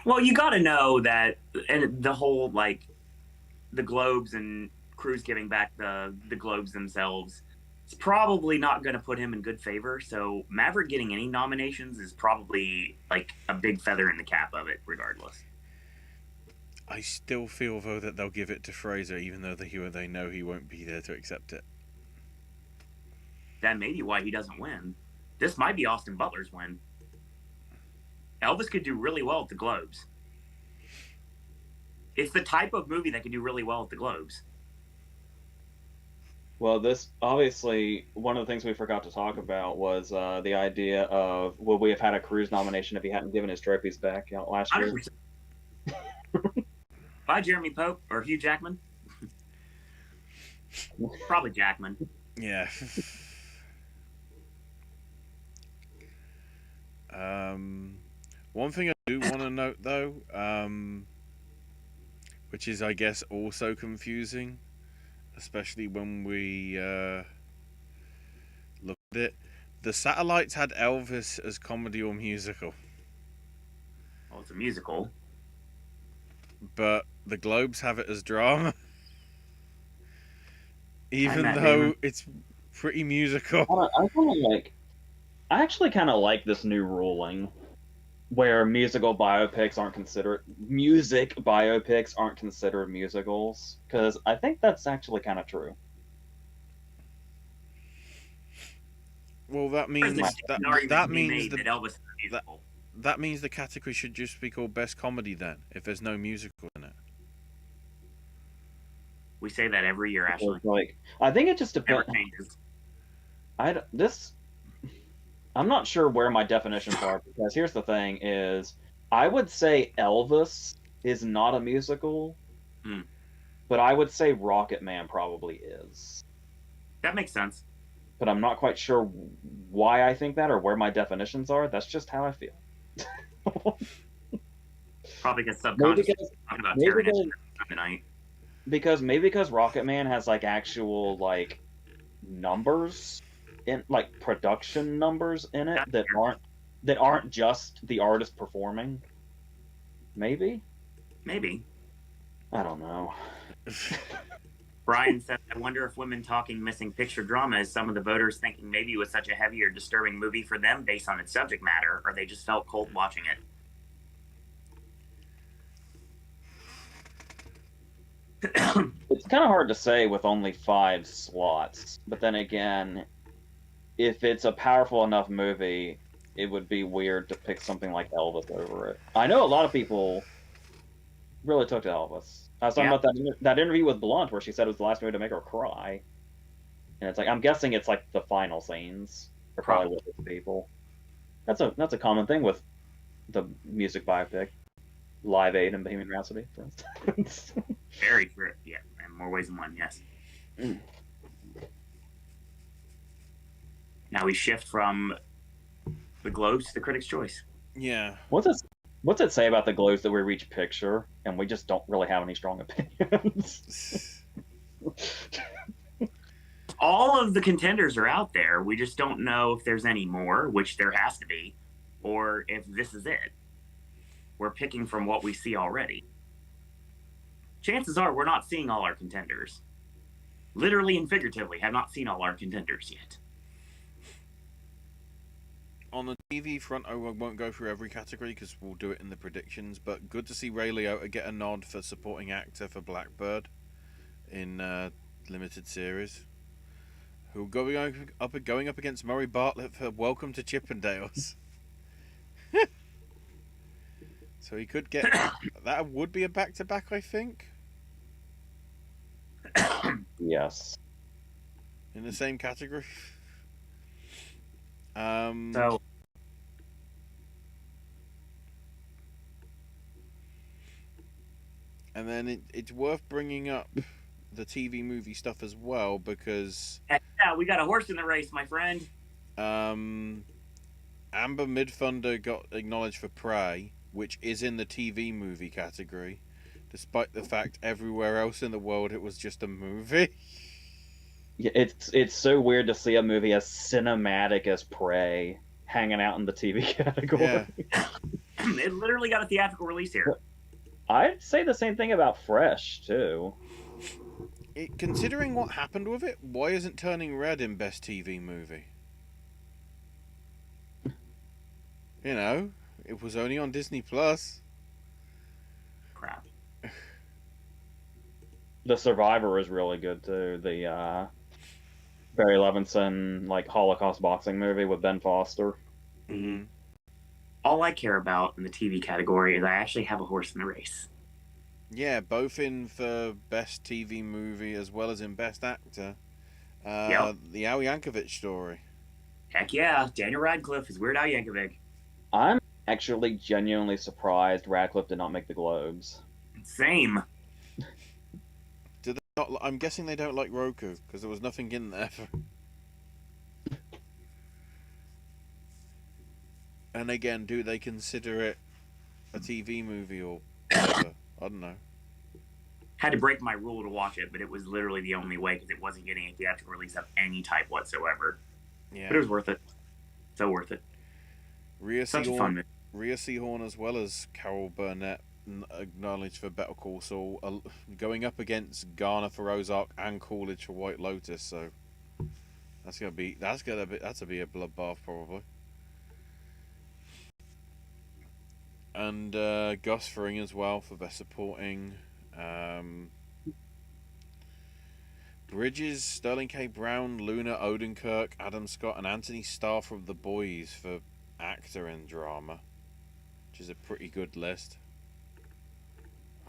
Well, you got to know that, and the whole like the Globes and Cruise giving back the Globes themselves, it's probably not going to put him in good favor. So Maverick getting any nominations is probably like a big feather in the cap of it, regardless. I still feel though that they'll give it to Fraser, even though they know he won't be there to accept it. That may be why he doesn't win. This might be Austin Butler's win. Elvis could do really well at the Globes. It's the type of movie that could do really well at the Globes. Well, this obviously one of the things we forgot to talk about was the idea of would we have had a Cruise nomination if he hadn't given his trophies back out last year? 100%. By Jeremy Pope or Hugh Jackman? Probably Jackman. Yeah. One thing I do want to note though, which is I guess also confusing, especially when we look at it, the satellites had Elvis as comedy or musical, Well, it's a musical. but the Globes have it as drama, even Matt though Damon. it's pretty musical. I actually kind of like this new ruling where music biopics aren't considered musicals, because I think that's actually kind of true. Well, that means There's an argument that to be means made that Elvis is a musical. that means the category should just be called best comedy then, if there's no musical in it. We say that every year, Ashley. It's like, I think it just Never depends. changes. I'm not sure where my definitions are, because here's the thing: is I would say Elvis is not a musical, but I would say Rocket Man probably is. That makes sense. But I'm not quite sure why I think that or where my definitions are. That's just how I feel. Probably because subconsciously talking about maybe tearing because- it tonight. because Rocket Man has like actual like numbers in like production numbers in it that aren't just the artist performing. Maybe I don't know. Brian said, I wonder if women talking missing picture drama is some of the voters thinking maybe it was such a heavy or disturbing movie for them based on its subject matter, or they just felt cold watching it. It's kind of hard to say with only 5 slots, but then again, if it's a powerful enough movie, it would be weird to pick something like Elvis over it. I know a lot of people really took to Elvis. I was talking Yeah. about that interview with Blunt where she said it was the last movie to make her cry, and it's like I'm guessing it's like the final scenes are probably with those people. That's a common thing with the music biopic, Live Aid and Bohemian Rhapsody, for instance. Very true. Yeah, in more ways than one. Yes. Mm. Now we shift from the Globes to the Critics' Choice. Yeah. What's it say about the Globes that we reach picture and we just don't really have any strong opinions? All of the contenders are out there. We just don't know if there's any more, which there has to be, or if this is it. We're picking from what we see already. Chances are we're not seeing all our contenders. Literally and figuratively, have not seen all our contenders yet. On the TV front, I won't go through every category because we'll do it in the predictions, but good to see Ray Liotta get a nod for supporting actor for Blackbird in limited series. Who going up against Murray Bartlett for Welcome to Chippendales. So he could get that would be a back-to-back, I think. Yes. In the same category. So and then it's worth bringing up the TV movie stuff as well because yeah, we got a horse in the race, my friend. Amber Midthunder got acknowledged for Prey, which is in the TV movie category, despite the fact everywhere else in the world it was just a movie. Yeah, it's so weird to see a movie as cinematic as Prey hanging out in the TV category. Yeah. It literally got a theatrical release here. I'd say the same thing about Fresh too. Considering what happened with it, why isn't Turning Red in Best TV Movie? You know, it was only on Disney Plus. Crap. The Survivor is really good too. The Barry Levinson like Holocaust boxing movie with Ben Foster. Mm-hmm. All I care about in the TV category is I actually have a horse in the race. Yeah, both in for Best TV Movie as well as in Best Actor. Yep. The Al Yankovic story. Heck yeah, Daniel Radcliffe is Weird Al Yankovic. I'm actually genuinely surprised Radcliffe did not make the Globes. Same. Do they not? I'm guessing they don't like Roku because there was nothing in there. And again, do they consider it a TV movie or whatever? I don't know. Had to break my rule to watch it, but it was literally the only way because it wasn't getting a theatrical release of any type whatsoever. Yeah. But it was worth it. So worth it. Rhea Such a fun movie. Seehorn as well as Carol Burnett acknowledged for Better Call Saul, going up against Garner for Ozark and Coolidge for White Lotus. So that's gonna be a bloodbath probably. And Gus Fring as well for Best Supporting. Bridges, Sterling K. Brown, Luna Odenkirk, Adam Scott, and Anthony Starr from The Boys for Actor in Drama, which is a pretty good list,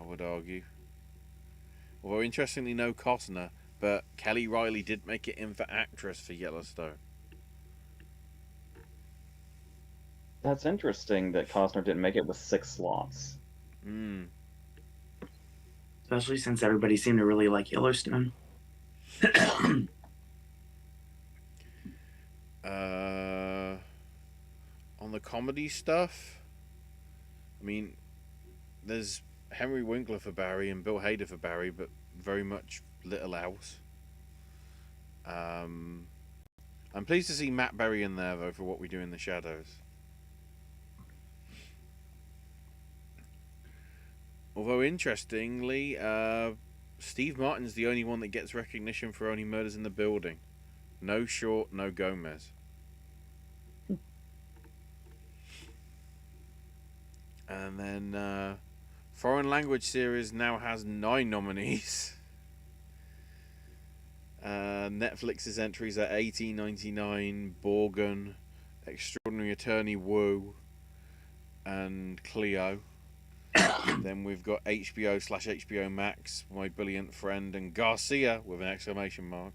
I would argue. Although interestingly, no Costner, but Kelly Riley did make it in for Actress for Yellowstone. That's interesting that Costner didn't make it with 6 slots. Especially since everybody seemed to really like Yellowstone. On the comedy stuff, I mean, there's Henry Winkler for Barry and Bill Hader for Barry, but very much little else. I'm pleased to see Matt Berry in there though for What We Do in the Shadows. Although interestingly, Steve Martin's the only one that gets recognition for Only Murders in the Building. No Short, no Gomez. And then Foreign Language Series now has 9 nominees. Netflix's entries are 1899, Borgen, Extraordinary Attorney Wu, and Cleo. Then we've got HBO/HBO Max, My Brilliant Friend, and Garcia with an exclamation mark.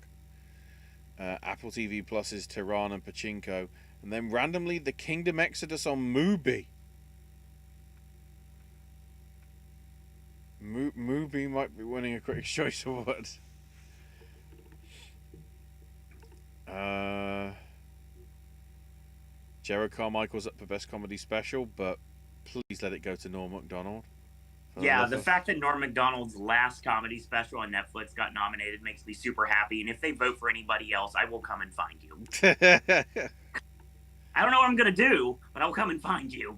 Apple TV Plus is Tehran and Pachinko, and then randomly the Kingdom Exodus on Mubi. Mubi might be winning a Critics' Choice Award. Jerry Carmichael's up for Best Comedy Special, but please let it go to Norm Macdonald. Yeah, the fact that Norm Macdonald's last comedy special on Netflix got nominated makes me super happy, and if they vote for anybody else, I will come and find you. I don't know what I'm going to do, but I'll come and find you.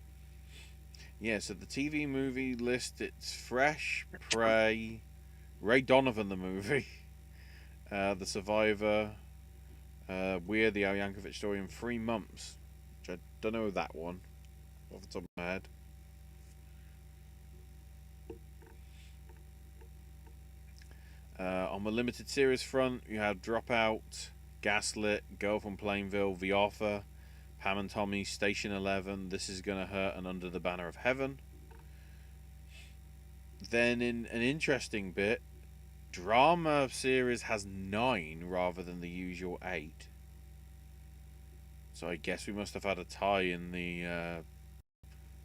Yeah, so the TV movie list, it's Fresh, Prey, Ray Donovan the movie, The Survivor, We're the Al Yankovic Story in 3 months, which I don't know that one off the top of my head. On the limited series front, you have Dropout, Gaslit, Girl from Plainville, The Offer, Pam and Tommy, Station 11, This Is Gonna Hurt, and Under the Banner of Heaven. Then, in an interesting bit, drama series has 9 rather than the usual 8. So I guess we must have had a tie in the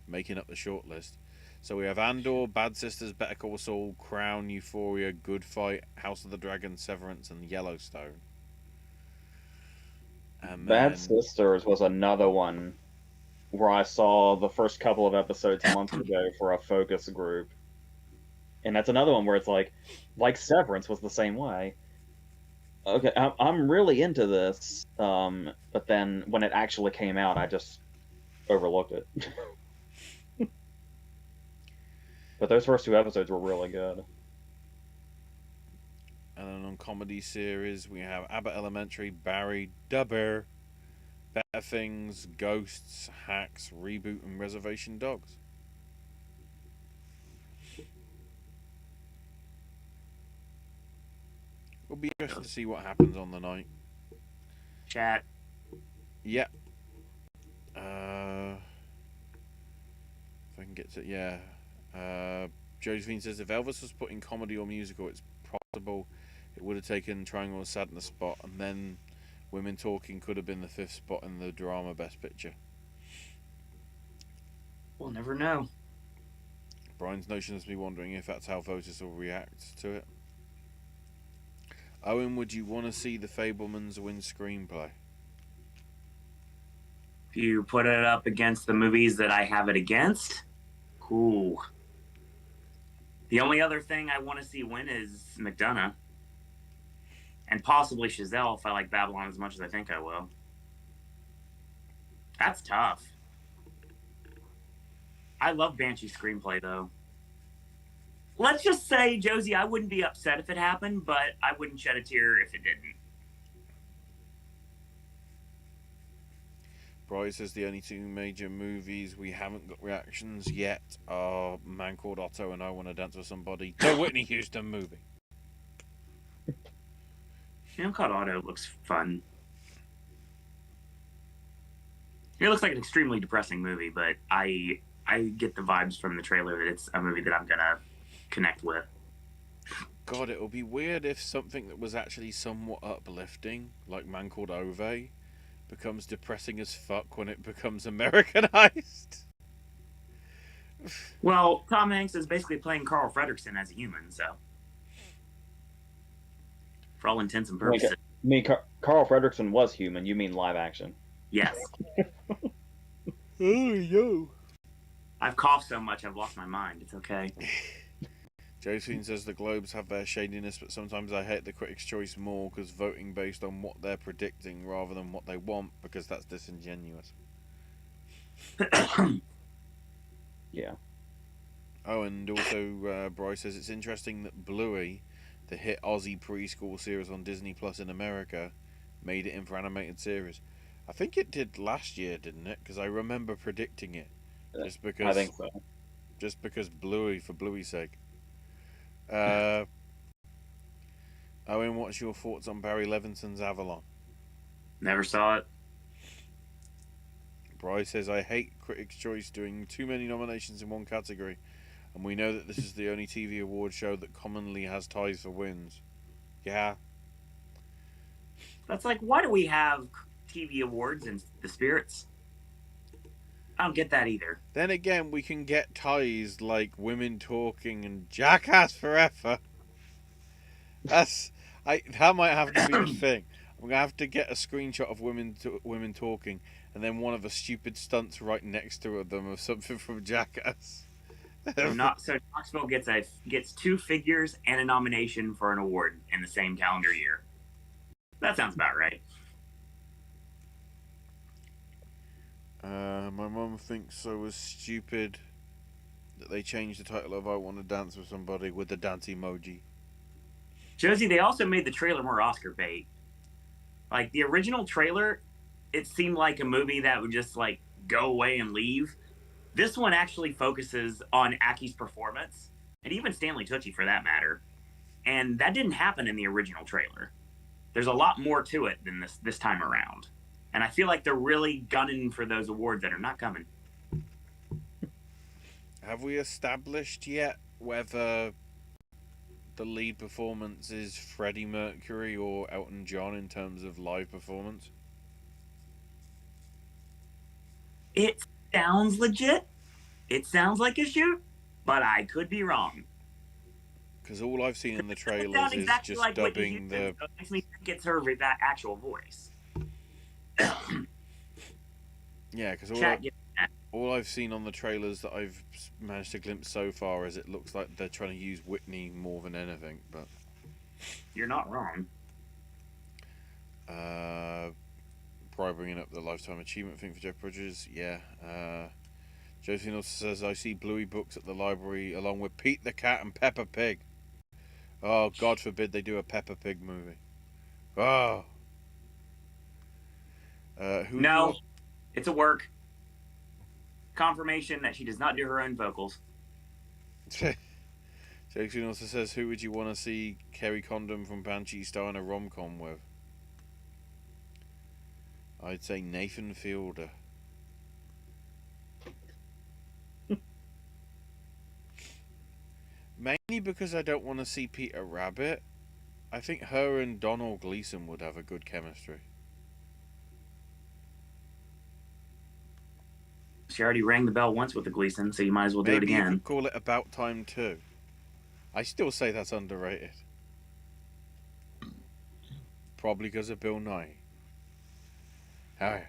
making up the shortlist. So we have Andor, Bad Sisters, Better Call Saul, Crown, Euphoria, Good Fight, House of the Dragon, Severance, and Yellowstone. And Bad Sisters was another one where I saw the first couple of episodes months ago for a focus group. And that's another one where it's like Severance was the same way. Okay, I'm really into this, but then when it actually came out, I just overlooked it. But those first 2 episodes were really good. And then on comedy series, we have Abbott Elementary, Barry, Dubber, Better Things, Ghosts, Hacks, Reboot, and Reservation Dogs. It'll be interesting to see what happens on the night. Chat. Yep. If I can get to... Yeah. Josephine says, if Elvis was put in comedy or musical, it's possible it would have taken Triangle of Sadness spot, and then Women Talking could have been the 5th spot in the drama Best Picture. We'll never know. Brian's notion has me wondering if that's how voters will react to it. Owen, would you want to see The Fabelmans win screenplay? If you put it up against the movies that I have it against, ooh. The only other thing I want to see win is McDonough. And possibly Chazelle if I like Babylon as much as I think I will. That's tough. I love Banshee's screenplay, though. Let's just say, Josie, I wouldn't be upset if it happened, but I wouldn't shed a tear if it didn't. Bryce says the only 2 major movies we haven't got reactions yet are Man Called Otto and I Want to Dance with Somebody, the Whitney Houston movie. Man Called Otto looks fun. It looks like an extremely depressing movie, but I get the vibes from the trailer that it's a movie that I'm gonna connect with. God, it would be weird if something that was actually somewhat uplifting, like Man Called Ove, becomes depressing as fuck when it becomes Americanized. Well, Tom Hanks is basically playing Carl Fredricksen as a human, so for all intents and purposes. Carl Fredricksen was human. You mean live action? Yes. Oh, yo. I've coughed so much I've lost my mind. It's okay. Josephine says the Globes have their shadiness, but sometimes I hate the Critics' Choice more because voting based on what they're predicting rather than what they want, because that's disingenuous. Yeah. Oh, and also Bryce says it's interesting that Bluey, the hit Aussie preschool series on Disney Plus in America, made it in for animated series. I think it did last year, didn't it? Because I remember predicting it. Just because I think so. Just because Bluey, for Bluey's sake. Owen, what's your thoughts on Barry Levinson's Avalon? Never saw it. Bryce says, I hate Critics' Choice doing too many nominations in one category, and we know that this is the only TV award show that commonly has ties for wins. Yeah. That's like, why do we have TV awards and the spirits? I don't get that either. Then again, we can get ties like Women Talking and Jackass Forever. That might have to be the thing. I'm gonna have to get a screenshot of women talking, and then one of the stupid stunts right next to them of something from Jackass. So Knoxville gets 2 figures and a nomination for an award in the same calendar year. That sounds about right. My mum thinks so was stupid that they changed the title of I Want to Dance with Somebody with the dance emoji. Josie, they also made the trailer more Oscar bait. Like, the original trailer, it seemed like a movie that would just, like, go away and leave. This one actually focuses on Aki's performance, and even Stanley Tucci for that matter. And that didn't happen in the original trailer. There's a lot more to it than this time around. And I feel like they're really gunning for those awards that are not coming. Have we established yet whether the lead performance is Freddie Mercury or Elton John in terms of live performance? It sounds legit. It sounds like a shoot, but I could be wrong. Because all I've seen in the trailers is just like dubbing the... So it makes me think it's her with that actual voice. Yeah, because all I've seen on the trailers that I've managed to glimpse so far is it looks like they're trying to use Whitney more than anything, but... You're not wrong. Probably bringing up the Lifetime Achievement thing for Jeff Bridges, yeah. Josie also says, I see Bluey books at the library along with Pete the Cat and Peppa Pig. Oh, God forbid they do a Peppa Pig movie. Oh. No, it's a work. Confirmation that she does not do her own vocals. Jason also says, who would you want to see Kerry Condon from Banshee star in a rom-com with? I'd say Nathan Fielder. Mainly because I don't want to see Peter Rabbit. I think her and Donald Gleason would have a good chemistry. She already rang the bell once with the Gleason, so you might as well do it Maybe again. you could call it About Time 2. I still say that's underrated. Probably because of Bill Nye. Oh.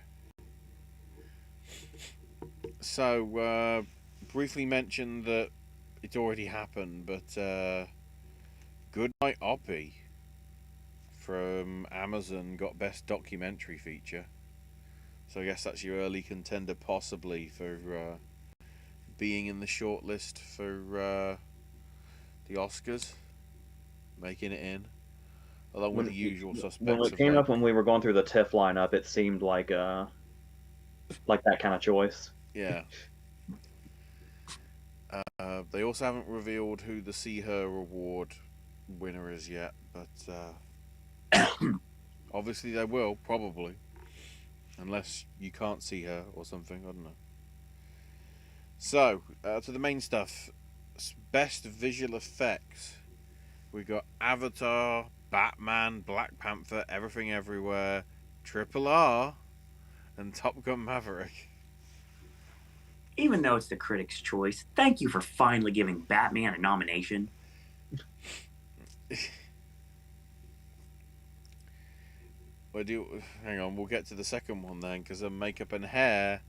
So, briefly mentioned that it's already happened, but Goodnight Oppie from Amazon got Best Documentary Feature. So I guess that's your early contender possibly for being in the shortlist for the Oscars, making it in, along with the usual suspects. When it came up when we were going through the TIFF lineup, it seemed like that kind of choice. Yeah. They also haven't revealed who the See Her Award winner is yet, but obviously they will, probably. Unless you can't see her or something, I don't know. So, to the main stuff. Best visual effects. We got Avatar, Batman, Black Panther, Everything Everywhere, Triple R, and Top Gun Maverick. Even though it's the critics' choice, thank you for finally giving Batman a nomination. Hang on, we'll get to the second one then, because of makeup and hair,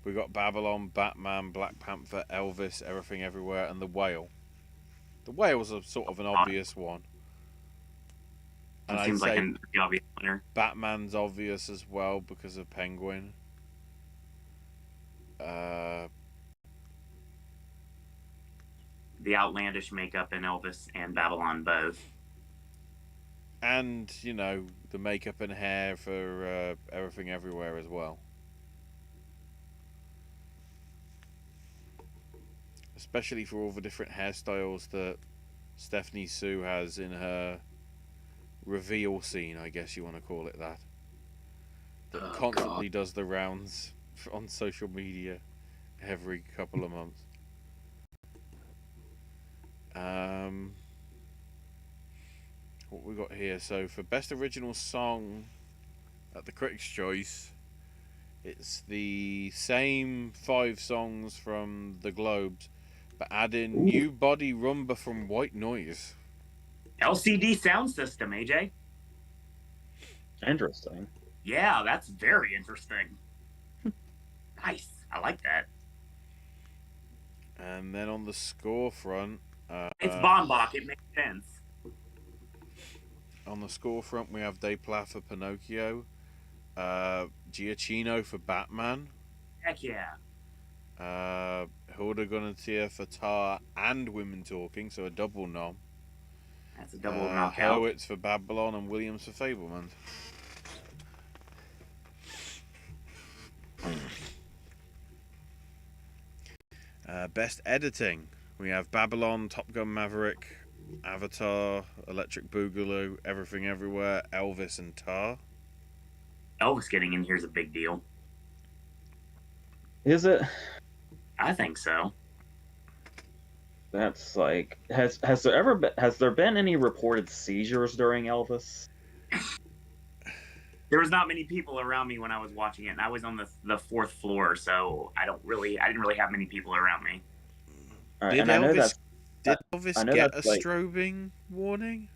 we got Babylon, Batman, Black Panther, Elvis, Everything Everywhere, and The Whale. The Whale's a sort of an obvious one. And seems like an obvious winner. Batman's obvious as well because of Penguin. The outlandish makeup in Elvis and Babylon both. And, you know, the makeup and hair for Everything Everywhere as well. Especially for all the different hairstyles that Stephanie Sue has in her reveal scene, I guess you want to call it that. That Oh, constantly does the rounds on social media every couple of months. What we got here? So for best original song at the Critics' Choice, it's the same 5 songs from the Globes, but add in New Body Rumba from White Noise. LCD sound system, AJ. Interesting. Yeah, that's very interesting. Nice. I like that. And then on the score front, It's Baumbach. It makes sense. on the score front, we have Desplat for Pinocchio, Giacchino for Batman, Heck yeah. Hilda Gunnatier for Tar and Women Talking, so a double nom. That's a double knockout. Hurwitz for Babylon and Williams for Fableman. Best editing, we have Babylon, Top Gun Maverick, Avatar, Electric Boogaloo, Everything Everywhere, Elvis, and Tar. Elvis getting in here is a big deal. Is it? I think so. That's like has there been any reported seizures during Elvis? There was not many people around me when I was watching it, and I was on the 4th floor, so I didn't really have many people around me. All right, Did and I know Elvis, that did Elvis I know get a that's like- strobing warning?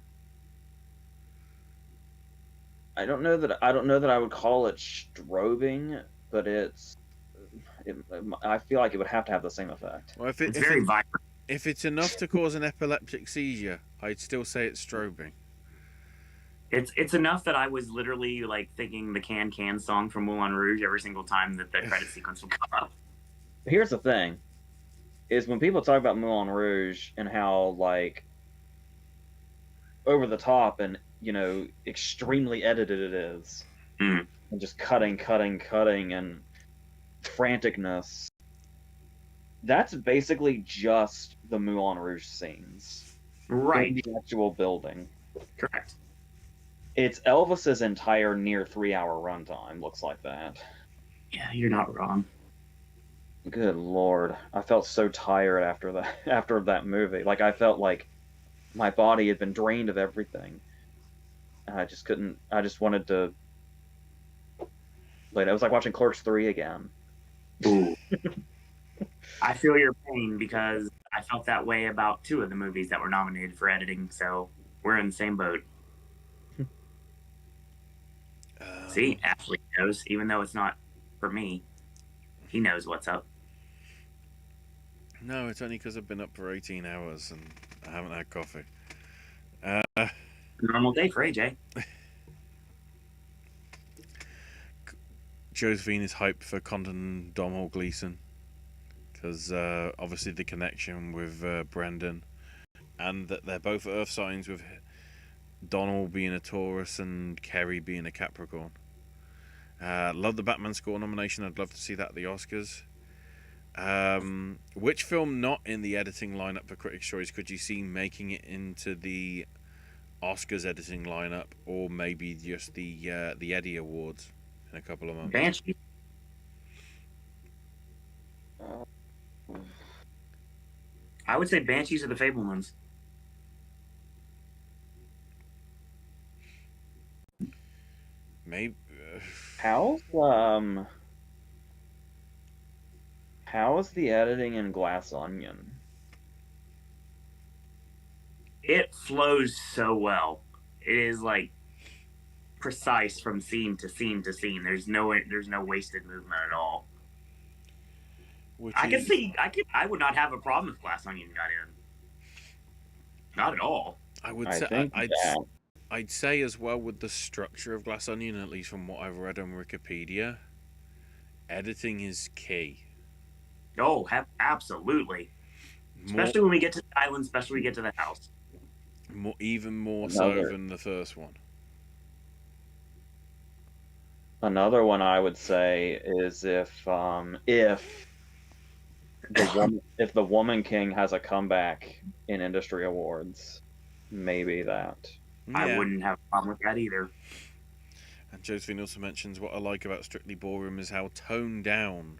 I don't know that I would call it strobing, but I feel like it would have to have the same effect. Well, It's very vibrant. if it's enough to cause an epileptic seizure, I'd still say it's strobing. It's enough that I was literally like thinking the Can Can song from Moulin Rouge every single time that the credit sequence would come up. Here's the thing: is when people talk about Moulin Rouge and how like over the top and extremely edited it is, Mm. and just cutting and franticness. That's basically just the Moulin Rouge scenes Right. in the actual building. Correct. It's Elvis's entire near 3-hour runtime looks like that. Yeah, you're not wrong. Good Lord, I felt so tired after that movie. Like I felt like my body had been drained of everything. And I just couldn't. I just wanted to. Like it was like watching Clerks 3 again. Ooh. I feel your pain because I felt that way about 2 of the movies that were nominated for editing, so we're in the same boat. See, Ashley knows, even though it's not for me. He knows what's up. No, it's only because I've been up for 18 hours and I haven't had coffee. Normal day for AJ. Josephine is hyped for Condon Domhnall Gleeson because obviously the connection with Brendan, and that they're both Earth signs, with Donald being a Taurus and Kerry being a Capricorn. Love the Batman score nomination. I'd love to see that at the Oscars. Which film not in the editing lineup for Critics' Choice could you see making it into the Oscars editing lineup, or maybe just the Eddie Awards in a couple of months? Banshee. I would say Banshees of the Fablemans. Maybe. How's the editing in Glass Onion? It flows so well. It is like precise from scene to scene to scene. There's no wasted movement at all. I would not have a problem if Glass Onion got in. Not at all. I would I say think that- I'd say as well, with the structure of Glass Onion, at least from what I've read on Wikipedia, editing is key. Oh, absolutely. Especially when we get to the island, especially when we get to the house. Even more so than the first one. Another one I would say is if the Woman King has a comeback in industry awards, maybe that. I Yeah. wouldn't have a problem with that either. And Josephine also mentions what I like about Strictly Ballroom is how toned down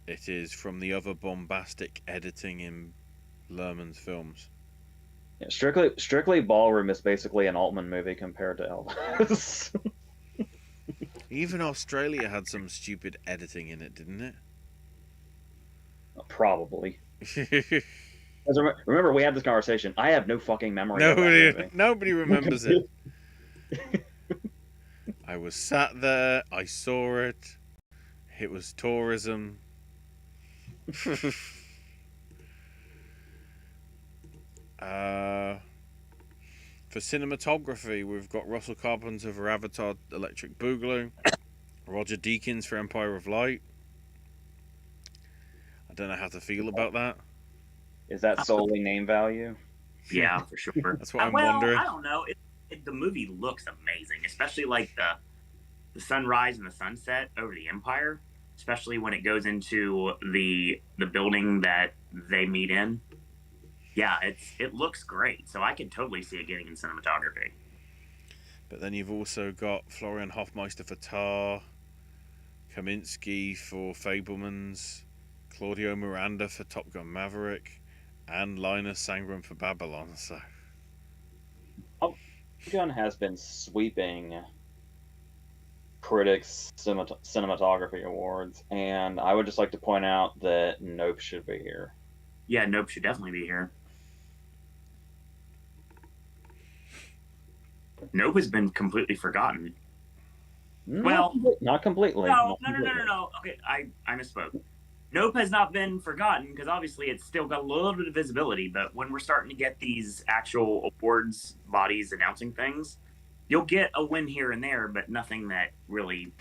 it is from the other bombastic editing in Lerman's films. Yeah, Strictly Ballroom is basically an Altman movie compared to Elvis. Even Australia had some stupid editing in it, didn't Probably. it? Remember, we had this conversation. I have no fucking memory of that movie. Nobody remembers it. I was sat there, I saw it. It was tourism. For cinematography, we've got Russell Carpenter for Avatar Electric Boogaloo, Roger Deakins for Empire of Light. I don't know how to feel about that. Is that solely name value? Yeah, for sure. That's what I'm well, wondering. I don't know. The movie looks amazing, especially like the sunrise and the sunset over the Empire, especially when it goes into the building that they meet in. Yeah, it looks great. So I could totally see it getting in cinematography. But then you've also got Florian Hofmeister for Tar, Kaminsky for Fablemans, Claudio Miranda for Top Gun Maverick, and Linus Sangram for Babylon. So Top Gun has been sweeping critics' cinematography awards, and I would just like to point out that Nope should be here. Yeah, Nope should definitely be here. Nope has been completely forgotten. Not completely. No. Okay, I misspoke. Nope has not been forgotten because obviously it's still got a little bit of visibility, but when we're starting to get these actual awards bodies announcing things, you'll get a win here and there, but nothing that really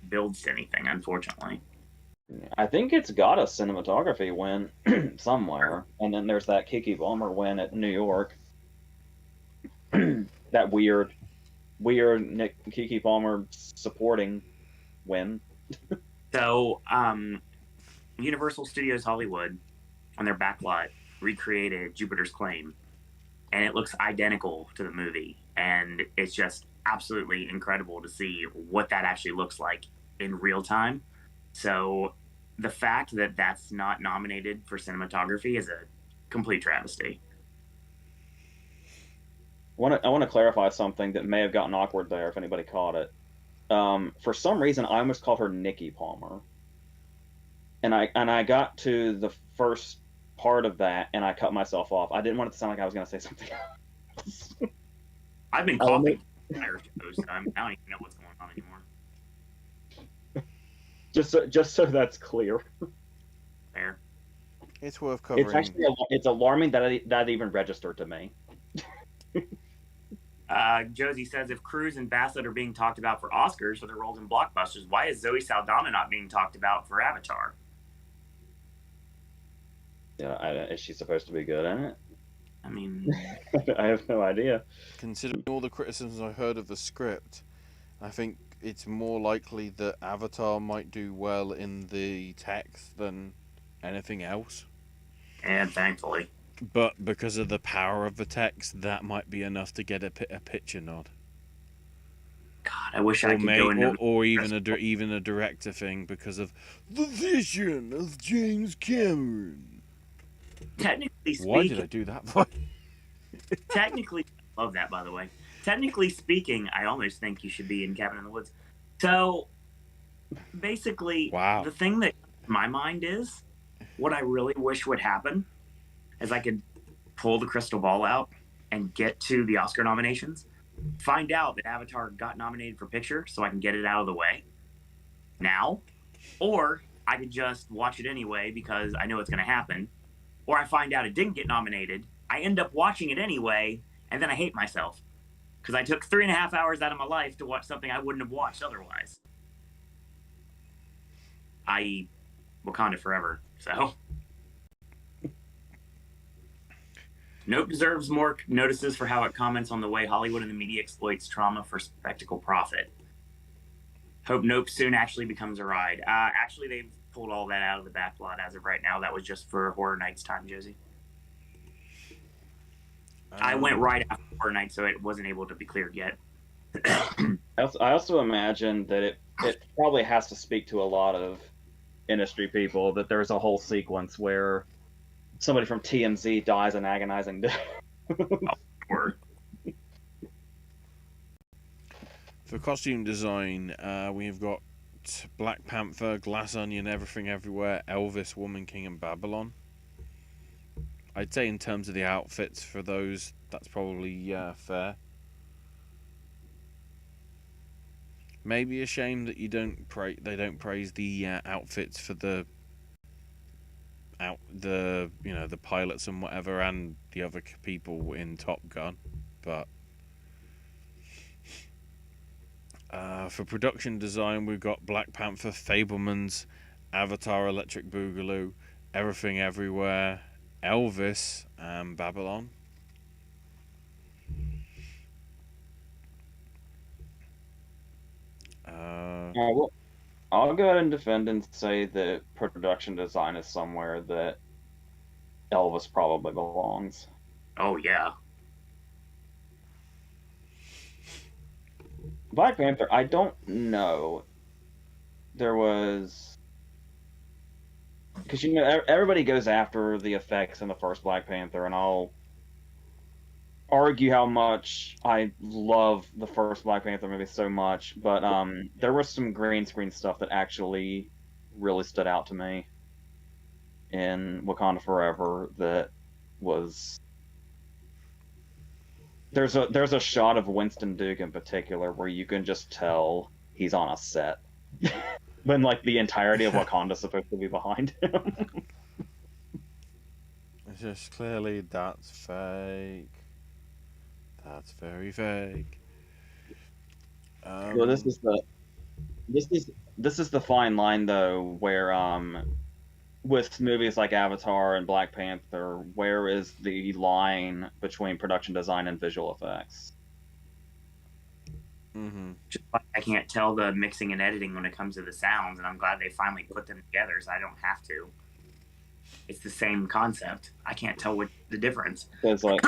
builds to anything, unfortunately. I think it's got a cinematography win somewhere, and then there's that Kiki Palmer win at New York. That weird Nick Kiki Palmer supporting win. So, Universal Studios Hollywood, on their backlot, recreated Jupiter's Claim, and it looks identical to the movie, and it's just absolutely incredible to see what that actually looks like in real time. So, the fact that that's not nominated for cinematography is a complete travesty. I want to clarify something that may have gotten awkward there if anybody caught it. For some reason, I almost called her Nikki Palmer, and I got to the first part of that, and I cut myself off. I didn't want it to sound like I was going to say something else. I've been coughing entire shows, so I don't even know what's going on anymore. Just so that's clear. Fair. it's worth covering. It's alarming that even registered to me. Josie says, if Cruise and Bassett are being talked about for Oscars for their roles in blockbusters, why is Zoe Saldana not being talked about for Avatar? Yeah, is she supposed to be good in it? I mean, I have no idea. Considering all the criticisms I heard of the script, I think it's more likely that Avatar might do well in the text than anything else. and thankfully. But because of the power of the text, that might be enough to get a picture nod. God, I wish I could go into... Or even a director thing because of the vision of James Cameron. Technically speaking... Why did I do that? Technically... Love that, by the way. Technically speaking, I almost think you should be in Cabin in the Woods. So, basically, wow. The thing that my mind is, what I really wish would happen is I could pull the crystal ball out and get to the Oscar nominations, find out that Avatar got nominated for picture so I can get it out of the way now, or I could just watch it anyway because I know it's going to happen, or I find out it didn't get nominated, I end up watching it anyway, and then I hate myself because I took 3.5 hours out of my life to watch something I wouldn't have watched otherwise, i.e. Wakanda Forever. So Nope deserves more notices for how it comments on the way Hollywood and the media exploits trauma for spectacle profit. Hope Nope soon actually becomes a ride. Actually, they've pulled all that out of the backlot as of right now. That was just for Horror Nights time, Josie. I went right after Fortnite, so it wasn't able to be cleared yet. I also imagine that it probably has to speak to a lot of industry people that there's a whole sequence where somebody from TMZ dies an agonizing death. Or For costume design, we've got Black Panther, Glass Onion, Everything Everywhere, Elvis, Woman King, and Babylon. I'd say in terms of the outfits for those, that's probably fair. Maybe a shame that they don't praise the outfits for the pilots and whatever, and the other people in Top Gun, but for production design, we've got Black Panther, Fablemans, Avatar, Electric Boogaloo, Everything Everywhere, Elvis, and Babylon. Well, I'll go ahead and defend and say that production design is somewhere that Elvis probably belongs. oh yeah, Black Panther, I don't know. There was because everybody goes after the effects in the first Black Panther, and I'll argue how much I love the first Black Panther movie so much, but there was some green screen stuff that actually really stood out to me in Wakanda Forever that was there's a shot of Winston Duke in particular where you can just tell he's on a set. When like the entirety of Wakanda's supposed to be behind him. It's just clearly that's fake. That's very fake. Well, this is the fine line though, where with movies like Avatar and Black Panther, where is the line between production design and visual effects? just like I can't tell the mixing and editing when it comes to the sounds, and I'm glad they finally put them together, so I don't have to. It's the same concept. I can't tell what the difference. Because like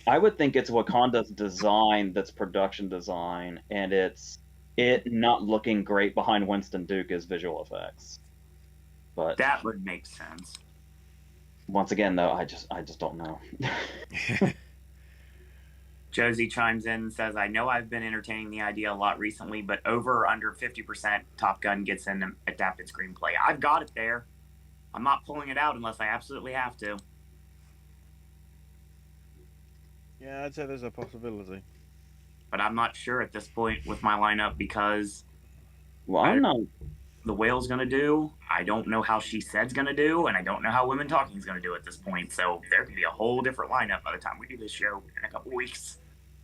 I would think it's Wakanda's design that's production design, and it's it not looking great behind Winston Duke is visual effects. But That would make sense. once again, though, I just don't know. Josie chimes in and says, I know I've been entertaining the idea a lot recently, but over or under 50% Top Gun gets an adapted screenplay. I've got it there. I'm not pulling it out unless I absolutely have to. Yeah, I'd say there's a possibility. But I'm not sure at this point with my lineup because Well, I'm not. the Whale's going to do, I don't know how She Said's going to do, and I don't know how Women Talking's going to do at this point. So there could be a whole different lineup by the time we do this show in a couple weeks.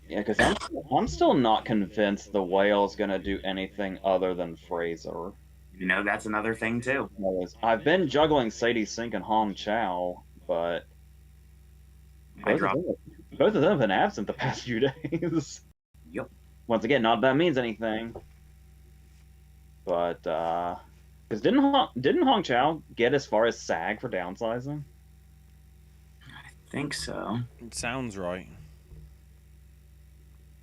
Yeah, because I'm still not convinced the Whale's gonna do anything other than Fraser. You know, that's another thing too. I've been juggling Sadie Sink and Hong Chow, but both of them have been absent the past few days. Yep. Once again, not that means anything. But because didn't Hong Chow get as far as SAG for downsizing? I think so. It sounds right.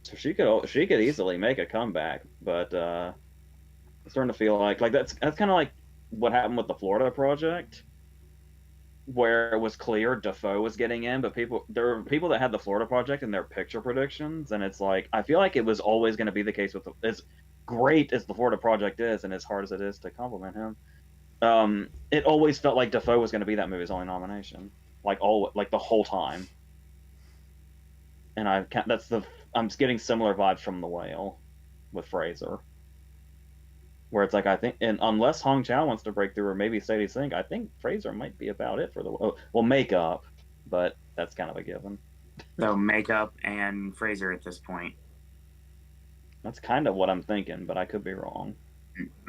So she could easily make a comeback, but it's starting to feel like that's kind of like what happened with the Florida Project, where it was clear Dafoe was getting in, but there were people that had the Florida Project in their picture predictions, and it's like I feel like it was always going to be the case with as great as the Florida Project is, and as hard as it is to compliment him, it always felt like Dafoe was going to be that movie's only nomination, like the whole time. And I'm getting similar vibes from The Whale with Fraser, where it's like I think, and unless Hong Chow wants to break through, or maybe Sadie Sink, I think Fraser might be about it for well, makeup, but that's kind of a given. So makeup and Fraser at this point. That's kind of what I'm thinking, but I could be wrong.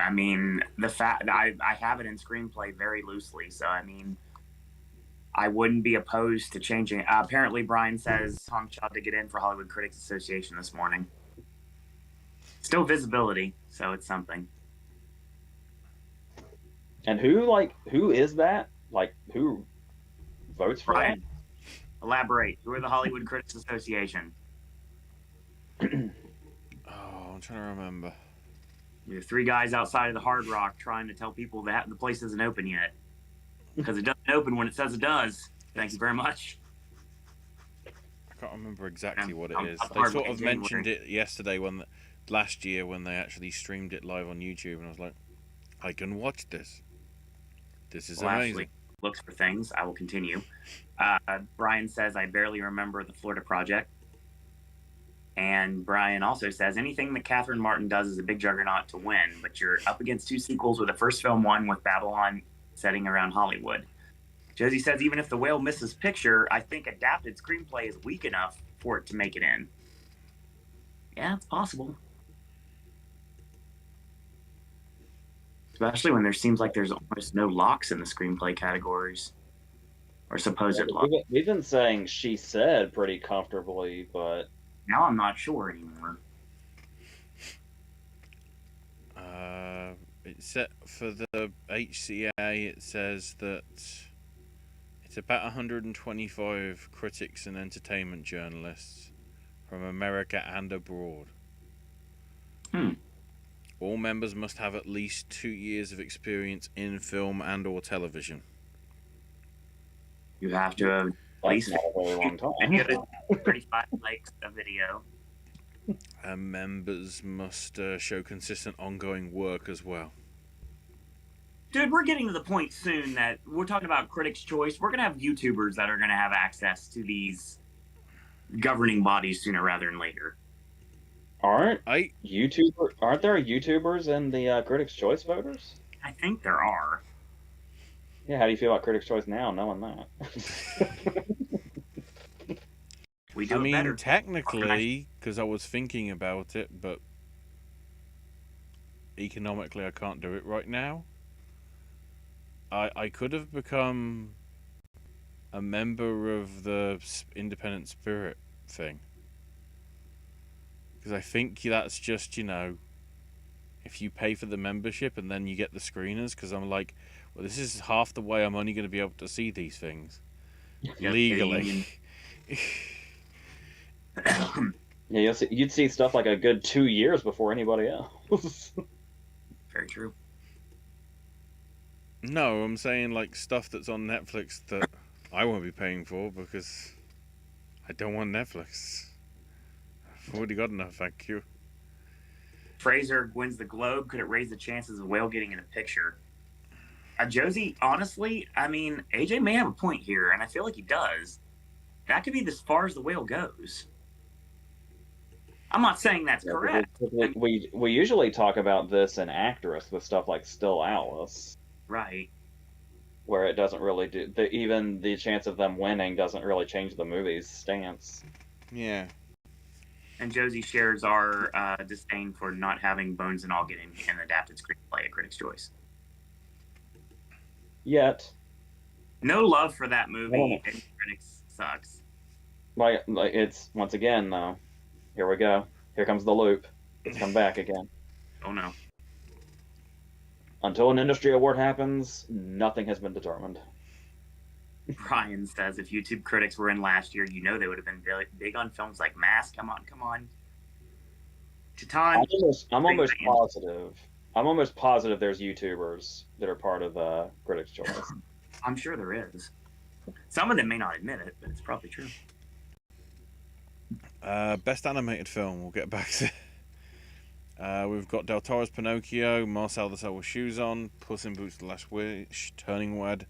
I mean, the fact I have it in screenplay very loosely, so I mean, I wouldn't be opposed to changing it. Apparently, Brian says Hong Chow to get in for Hollywood Critics Association this morning. Still visibility, so it's something. And who is that? Like, who votes for Brian. Elaborate. Who are the Hollywood Critics Association? Oh, I'm trying to remember. You have 3 guys outside of the Hard Rock trying to tell people that the place isn't open yet. Because it doesn't open when it says it does. Thank you very much. I can't remember exactly what it I'm is. up They hard sort in of January. mentioned it yesterday last year when they actually streamed it live on YouTube, and I was like, I can watch this. This is amazing. Ashley looks for things. I will continue. Brian says, I barely remember the Florida Project. And Brian also says, anything that Catherine Martin does is a big juggernaut to win, but you're up against 2 sequels with a first film one with Babylon setting around Hollywood. Josie says, even if The Whale misses picture, I think adapted screenplay is weak enough for it to make it in. Yeah, it's possible. Especially when there seems like there's almost no locks in the screenplay categories. Or supposed locks. We've been saying she said pretty comfortably, but now I'm not sure anymore. It's set for the HCA. It says that it's about 125 critics and entertainment journalists from America and abroad. All members must have at least 2 years of experience in film and/or television. You have to have at least a very long time. 35 likes a video. And members must show consistent ongoing work as well. Dude, we're getting to the point soon that we're talking about Critics' Choice. We're going to have YouTubers that are going to have access to these governing bodies sooner rather than later. Aren't there YouTubers in the Critics' Choice voters? I think there are. Yeah, how do you feel about Critics' Choice now, knowing that? We do better. Technically, because I was thinking about it, but economically I can't do it right now. I could have become a member of the Independent Spirit thing. Because I think that's just, if you pay for the membership and then you get the screeners, because I'm like, well, this is half the way I'm only going to be able to see these things. Legally. Yeah, you'd see stuff like a good 2 years before anybody else. Very true. No, I'm saying like stuff that's on Netflix that I won't be paying for because I don't want Netflix. I've already got enough, thank you. Fraser wins the Globe. Could it raise the chances of Whale getting in a picture? Josie, honestly, AJ may have a point here, and I feel like he does. That could be as far as the Whale goes. I'm not saying that's correct. We usually talk about this in actress with stuff like Still Alice. Right. Where it doesn't really do... even the chance of them winning doesn't really change the movie's stance. Yeah. And Josie shares our disdain for not having Bones and All getting an adapted screenplay at Critics' Choice. Yet. No love for that movie, and Critics sucks. Like it's, once again, though, here we go. Here comes the loop. It's come back again. Oh, no. Until an industry award happens, nothing has been determined. Brian says, if YouTube critics were in last year, they would have been big on films like Mask. Come on. Chatan. I'm almost positive. I'm almost positive there's YouTubers that are part of Critics' Choice. I'm sure there is. Some of them may not admit it, but it's probably true. Best animated film, we'll get back to. We've got Del Toro's Pinocchio, Marcel the Cell with Shoes On, Puss in Boots: The Last Wish, Turning Red,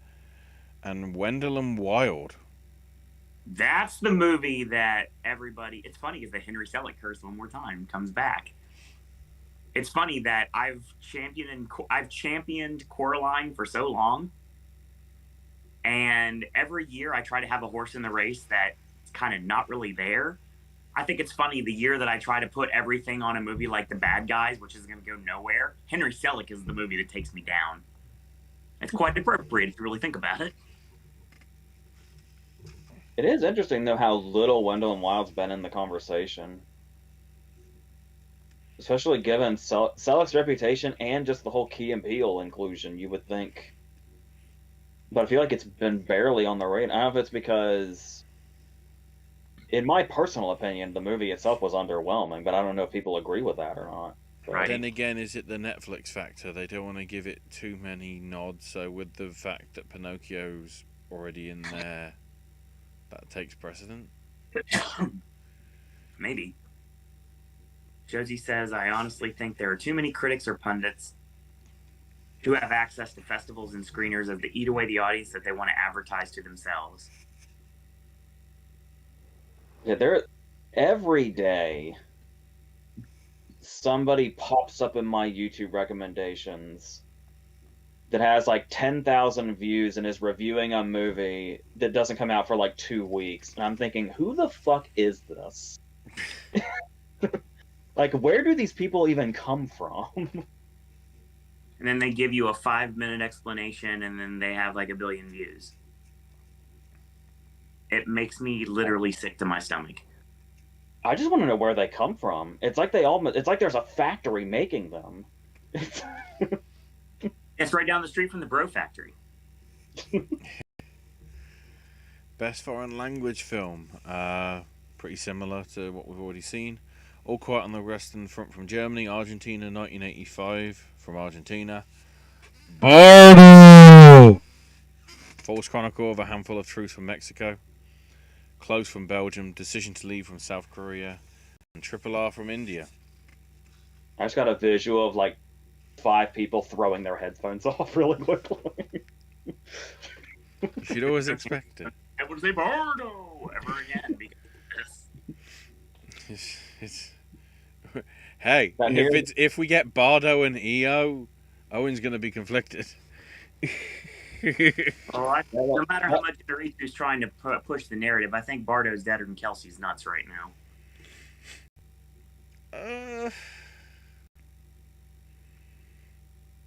and Wendell and Wild. That's the movie that everybody... It's funny because the Henry Selick curse one more time comes back. It's funny that I've championed Coraline for so long, and every year I try to have a horse in the race that's kind of not really there. I think it's funny the year that I try to put everything on a movie like The Bad Guys, which is going to go nowhere, Henry Selick is the movie that takes me down. It's quite appropriate if you really think about it. It is interesting, though, how little Wendell and Wild's been in the conversation. Especially given Selick's reputation and just the whole Key and Peele inclusion, you would think. But I feel like it's been barely on the radar. I don't know if it's because in my personal opinion, the movie itself was underwhelming, but I don't know if people agree with that or not. But, Right. Then again, is it the Netflix factor? They don't want to give it too many nods, so with the fact that Pinocchio's already in there, that takes precedent. Maybe. Josie says, I honestly think there are too many critics or pundits who have access to festivals and screeners that eat away the audience that they want to advertise to themselves. Yeah, every day somebody pops up in my YouTube recommendations that has like 10,000 views and is reviewing a movie that doesn't come out for like 2 weeks. And I'm thinking, who the fuck is this? Like, where do these people even come from? And then they give you a 5-minute explanation, and then they have like 1 billion views. It makes me literally sick to my stomach. I just want to know where they come from. It's like it's like there's a factory making them. It's right down the street from the Bro Factory. Best foreign language film. Pretty similar to what we've already seen. All Quiet on the Western Front from Germany. Argentina 1985 from Argentina. Bardo! False Chronicle of a Handful of Truths from Mexico. Close from Belgium. Decision to Leave from South Korea. And Triple R from India. I just got a visual of like 5 people throwing their headphones off really quickly. You should always expect it. I would say Bardo ever again because Hey, if we get Bardo and EO, Owen's gonna be conflicted. No matter how much Doritos trying to push the narrative, I think Bardo's deader than Kelsey's nuts right now.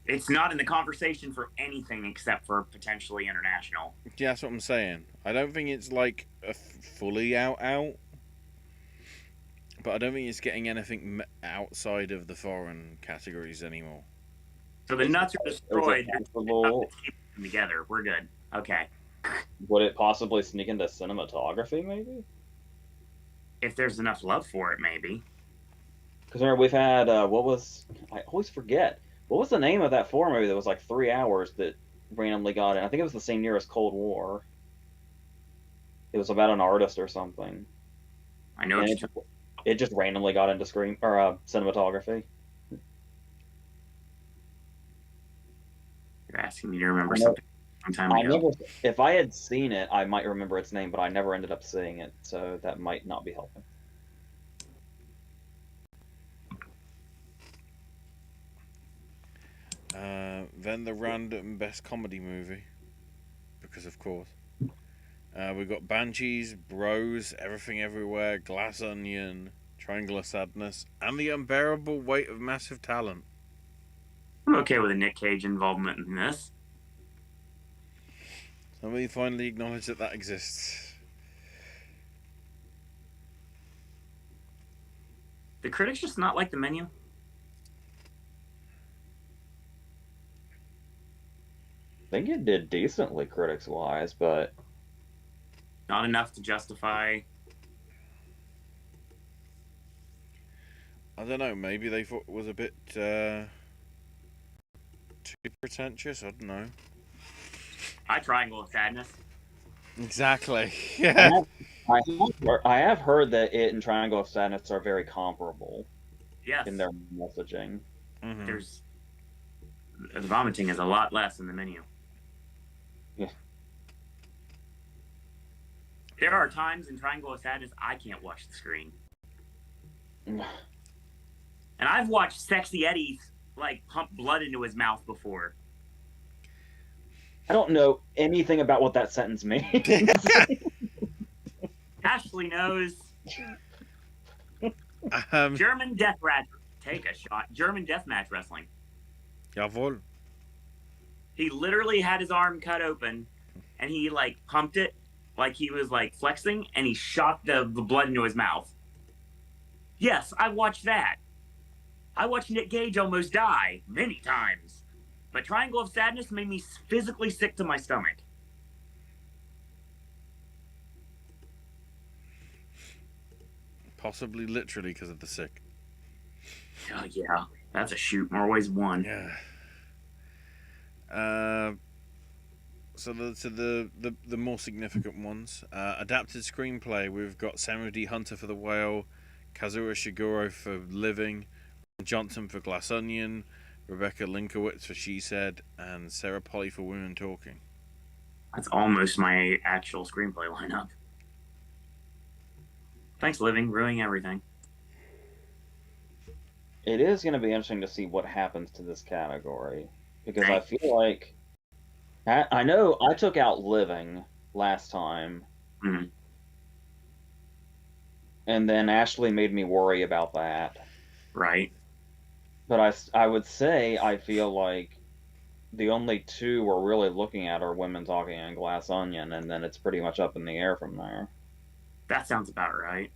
It's not in the conversation for anything except for potentially international. Yeah, that's what I'm saying. I don't think it's like a fully out, but I don't think it's getting anything outside of the foreign categories anymore. So the nuts are destroyed. Keep them together. We're good. Okay. Would it possibly sneak into cinematography, maybe? If there's enough love for it, maybe. Because remember, we've had, I always forget. What was the name of that foreign movie that was like 3 hours that randomly got in? I think it was the same year as Cold War. It was about an artist or something. I know. It just randomly got into cinematography. You're asking me to remember something a long time ago. If I had seen it, I might remember its name, but I never ended up seeing it, so that might not be helping. Then the random best comedy movie, because of course. We got Banshees, Bros, Everything Everywhere, Glass Onion, Triangle of Sadness, and The Unbearable Weight of Massive Talent. I'm okay with a Nick Cage involvement in this. Somebody finally acknowledged that exists. The critics just not like the menu? I think it did decently critics-wise, but not enough to justify. I don't know, maybe they thought it was a bit too pretentious, I don't know. Triangle of Sadness. Exactly. Yeah. I have heard that it and Triangle of Sadness are very comparable. Yes. In their messaging. Mm-hmm. The vomiting is a lot less in the menu. Yeah. There are times in Triangle of Sadness I can't watch the screen. And I've watched Sexy Eddie like pump blood into his mouth before. I don't know anything about what that sentence means. Ashley knows. German death match. Take a shot. German deathmatch wrestling. Jawohl. He literally had his arm cut open, and he like pumped it like he was like flexing, and he shot the blood into his mouth. Yes, I watched that. I watched Nick Cage almost die many times, but Triangle of Sadness made me physically sick to my stomach. Possibly literally because of the sick. Oh, yeah. That's a shoot. More ways than one. Yeah. So the more significant ones. Adapted screenplay, we've got Samuel D. Hunter for The Whale, Kazuo Ishiguro for Living, Johnson for Glass Onion, Rebecca Linkowitz for She Said, and Sarah Polley for Women Talking. That's almost my actual screenplay lineup. Thanks, Living. Ruining everything. It is going to be interesting to see what happens to this category. Because I Thanks. feel like... I know I took out Living last time. Mm-hmm. And then Ashley made me worry about that. Right. But I would say I feel like the only two we're really looking at are Women Talking and Glass Onion, and then it's pretty much up in the air from there. That sounds about right.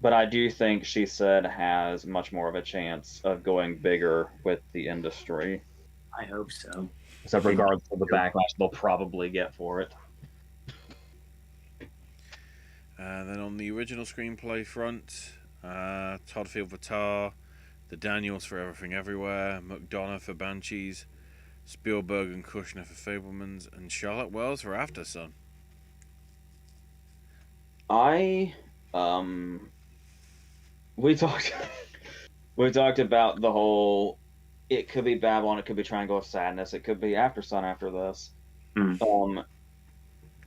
But I do think She Said has much more of a chance of going bigger with the industry. I hope so. So regardless of the backlash they'll probably get for it. Then on the original screenplay front, Todd Field for Tar, the Daniels for Everything Everywhere, McDonough for Banshees, Spielberg and Kushner for Fabelmans, and Charlotte Wells for Aftersun. We talked about the whole, it could be Babylon, it could be Triangle of Sadness, it could be Aftersun after this. Mm.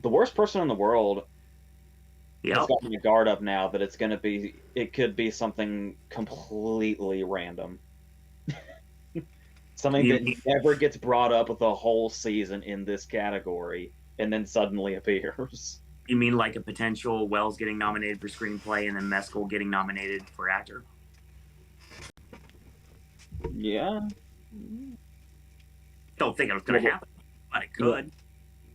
The Worst Person in the World Yep. has got my guard up now that it could be something completely random. Something that never gets brought up with a whole season in this category and then suddenly appears. You mean like a potential Wells getting nominated for screenplay and then Mescal getting nominated for actor? Yeah. Don't think it was going to happen, but it could.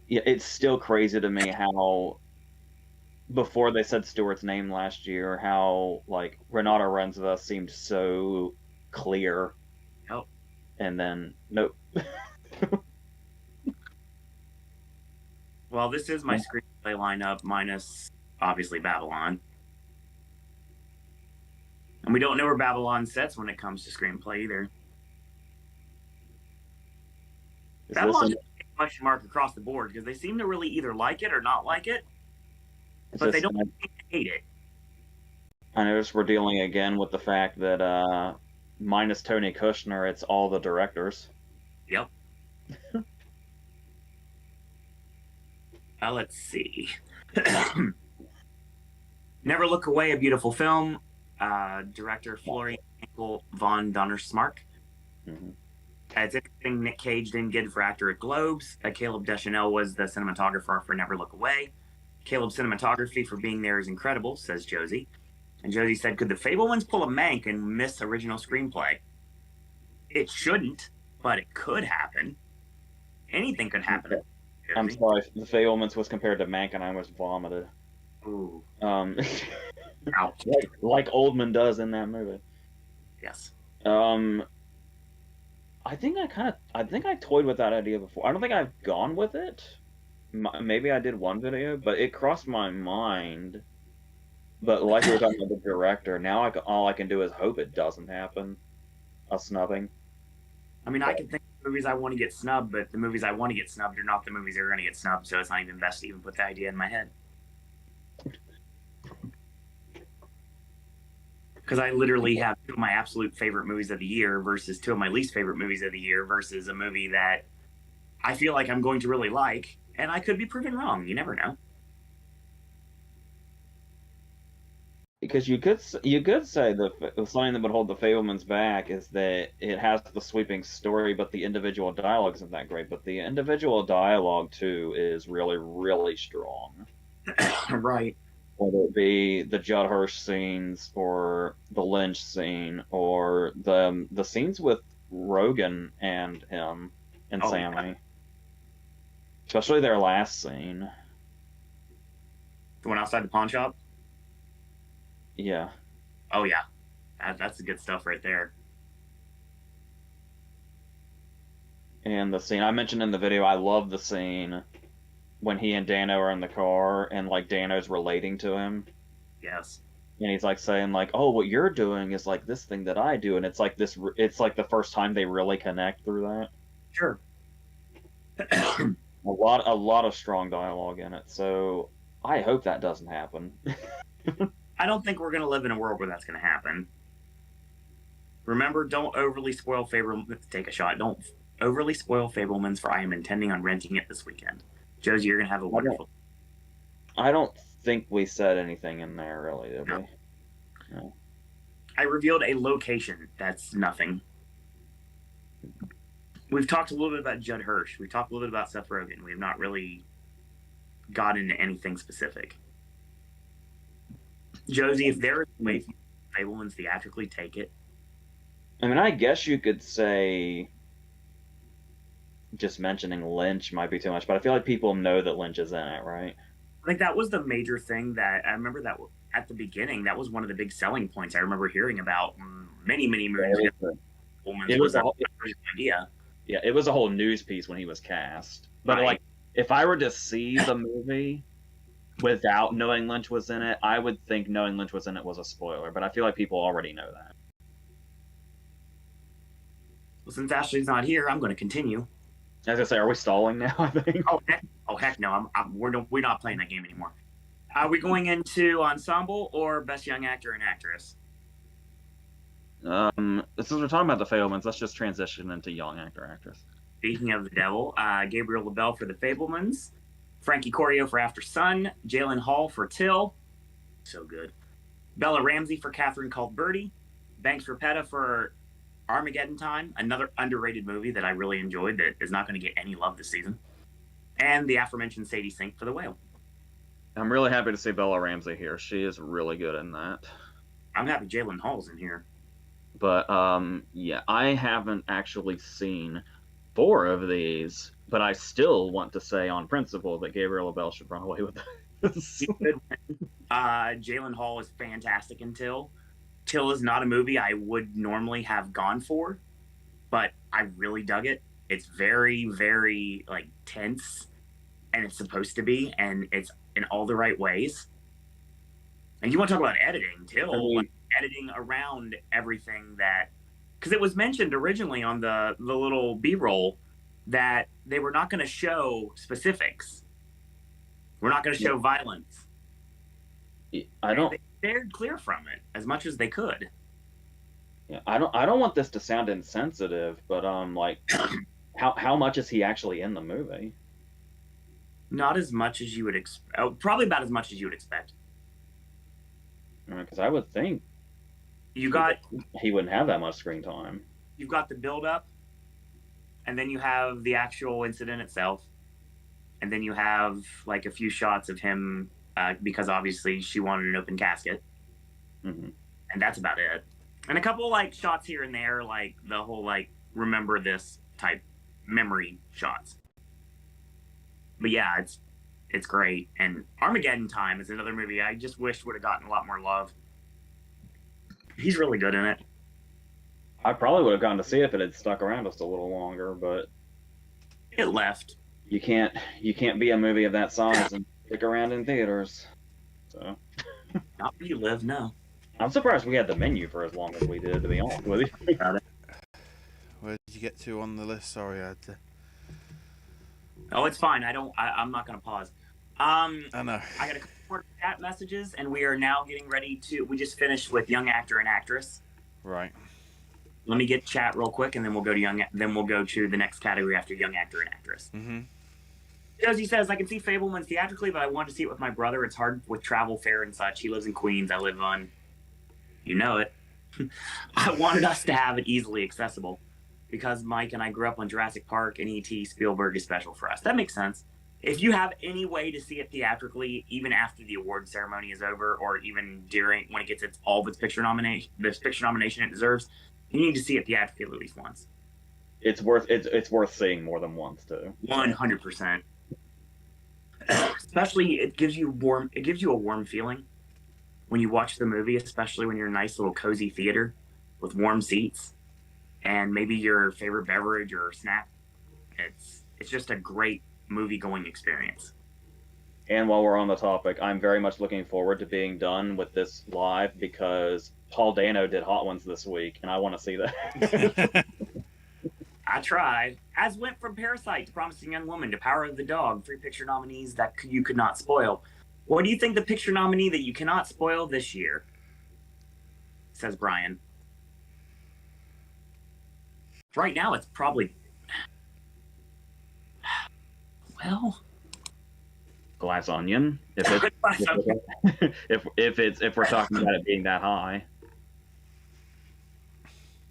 Yeah, it's still crazy to me how, before they said Stewart's name last year, how, like, Renata Renzva seemed so clear. Yep. And then, nope. Well, this is my screenplay lineup, minus, obviously, Babylon. And we don't know where Babylon sets when it comes to screenplay either. Babylon's a question mark across the board because they seem to really either like it or not like it, but they don't hate it. I noticed we're dealing again with the fact that minus Tony Kushner, it's all the directors. Yep. Let's see. Never Look Away, a beautiful film. Director Florian von Donnersmarck. Mm-hmm. It's interesting Nick Cage didn't get it for actor at Globes. Caleb Deschanel was the cinematographer for Never Look Away. Caleb's cinematography for being there is incredible, says Josie. And Josie said, could the Fabelmans pull a Mank and miss original screenplay? It shouldn't, but it could happen. Anything could happen. I'm sorry, the Fabelmans was compared to Mank and I almost vomited. Ooh. Ouch. Like Oldman does in that movie. Yes. I think I toyed with that idea before. I don't think I've gone with it. Maybe I did one video, but it crossed my mind. But like we were talking about the director, now all I can do is hope it doesn't happen. A snubbing. I mean, I can think of movies I want to get snubbed, but the movies I want to get snubbed are not the movies that are going to get snubbed, so it's not even best to even put the idea in my head. Because I literally have two of my absolute favorite movies of the year versus two of my least favorite movies of the year versus a movie that I feel like I'm going to really like, and I could be proven wrong. You never know. Because you could say something that would hold the Fabelmans back is that it has the sweeping story, but the individual dialogue isn't that great. But the individual dialogue too is really, really strong. Right. Whether it be the Judd Hirsch scenes or the Lynch scene or the scenes with Rogan and him and Sammy. Yeah. Especially their last scene. The one outside the pawn shop? Yeah. Oh, yeah. That's the good stuff right there. And the scene I mentioned in the video, I love the scene when he and Dano are in the car and like Dano's relating to him. Yes. and he's like saying like, "Oh, what you're doing is like this thing that I do," and it's like this. It's like the first time they really connect through that. Sure. A lot of strong dialogue in it. So I hope that doesn't happen. I don't think we're going to live in a world where that's going to happen. Remember, don't overly spoil Fableman. Take a shot. Don't overly spoil Fablemans, for I am intending on renting it this weekend. Josie, you're going to have a wonderful. I don't think we said anything in there really, did we? No. I revealed a location. That's nothing. We've talked a little bit about Judd Hirsch. We've talked a little bit about Seth Rogen. We've not really got into anything specific. Josie, if there is a way Fablemans theatrically, take it. I mean, I guess you could say just mentioning Lynch might be too much, but I feel like people know that Lynch is in it, right? Like, that was the major thing that I remember that at the beginning, that was one of the big selling points I remember hearing about many movies ago. It was a whole idea. Yeah, it was a whole news piece when he was cast. But Right. like, if I were to see the movie without knowing Lynch was in it, I would think knowing Lynch was in it was a spoiler. But I feel like people already know that. Well, since Ashley's not here, I'm going to continue. As I say, are we stalling now? I think. Oh heck no! We're not playing that game anymore. Are we going into ensemble or best young actor and actress? Since we're talking about the Fablemans, let's just transition into young actor actress. Speaking of the devil, Gabriel LaBelle for The Fablemans, Frankie Corio for After Sun, Jalen Hall for Till, so good. Bella Ramsey for Catherine Called Birdie, Banks Rapetta for Armageddon Time, another underrated movie that I really enjoyed that is not going to get any love this season, and the aforementioned Sadie Sink for The Whale. I'm really happy to see Bella Ramsey here. She is really good in that. I'm happy Jalen Hall's in here. But yeah, I haven't actually seen 4 of these, but I still want to say on principle that Gabriel LaBelle should run away with this. Jalen Hall is fantastic in Till. Till is not a movie I would normally have gone for, but I really dug it. It's very, very like tense, and it's supposed to be, and it's in all the right ways. And you want to talk about editing, Till, like, editing around everything that, because it was mentioned originally on the little B-roll that they were not going to show specifics. We're not going to show violence. I don't. They steered clear from it as much as they could. Yeah, I don't want this to sound insensitive, but like, how much is he actually in the movie? Not as much as you would expect. Oh, probably about as much as you would expect. Because I would think he wouldn't have that much screen time. You've got the build-up, and then you have the actual incident itself, and then you have like a few shots of him because obviously she wanted an open casket, and that's about it. And a couple like shots here and there, like the whole like remember this type memory shots. But yeah, it's great. And Armageddon Time is another movie I just wish would have gotten a lot more love. He's really good in it. I probably would have gone to see it if it had stuck around just a little longer, but it left. You can't be a movie of that size and stick around in theaters. So not where you live, no. I'm surprised we had the menu for as long as we did, to be honest with you. Where did you get to on the list? Sorry, I had to. Oh, it's fine. I'm not going to pause. I know. I got a couple more chat messages, and we are now getting ready to. We just finished with young actor and actress. Right. Let me get chat real quick, and then we'll go to Then we'll go to the next category after young actor and actress. Mm-hmm. Josie says, "I can see Fableman's theatrically, but I want to see it with my brother. It's hard with travel fare and such. He lives in Queens. I live on, you know it. I wanted us to have it easily accessible." Because Mike and I grew up on Jurassic Park and E.T. Spielberg is special for us. That makes sense. If you have any way to see it theatrically, even after the award ceremony is over, or even during when it gets all of its picture nomination it deserves, you need to see it theatrically at least once. It's worth seeing more than once too. 100%. Especially, it gives you a warm feeling when you watch the movie, especially when you're in a nice little cozy theater with warm seats. And maybe your favorite beverage or snack. It's just a great movie-going experience. And while we're on the topic, I'm very much looking forward to being done with this live because Paul Dano did Hot Ones this week, and I want to see that. I tried. As went from Parasite to Promising Young Woman to Power of the Dog, 3 picture nominees that you could not spoil. What do you think the picture nominee that you cannot spoil this year? Says Brian. Right now, it's probably... Well... Glass Onion. If we're talking about it being that high,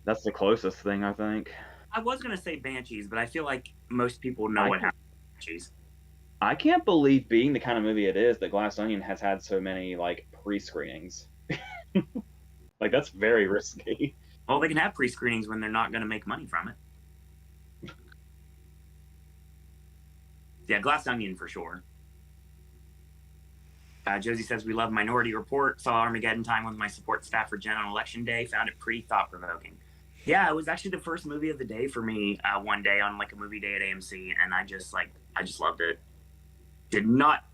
that's the closest thing, I think. I was gonna say Banshees, but I feel like most people know what happened to Banshees. I can't believe, being the kind of movie it is, that Glass Onion has had so many like pre-screenings. Like, that's very risky. Well, they can have pre-screenings when they're not gonna make money from it. Yeah, Glass Onion for sure. Josie says, we love Minority Report. Saw Armageddon Time with my support staff for Jen on election day. Found it pretty thought-provoking. Yeah, it was actually the first movie of the day for me one day on like a movie day at AMC, and I just loved it. Did not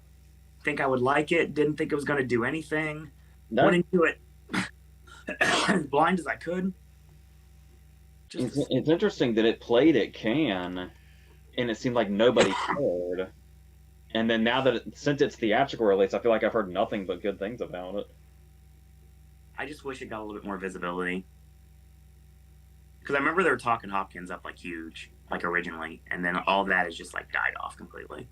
think I would like it. Didn't think it was going to do anything. No. Went into it as blind as I could. It's interesting that it played at Cannes, and it seemed like nobody cared. And then now that since its theatrical release, I feel like I've heard nothing but good things about it. I just wish it got a little bit more visibility. Because I remember they were talking Hopkins up like huge, like originally, and then all that has just like died off completely.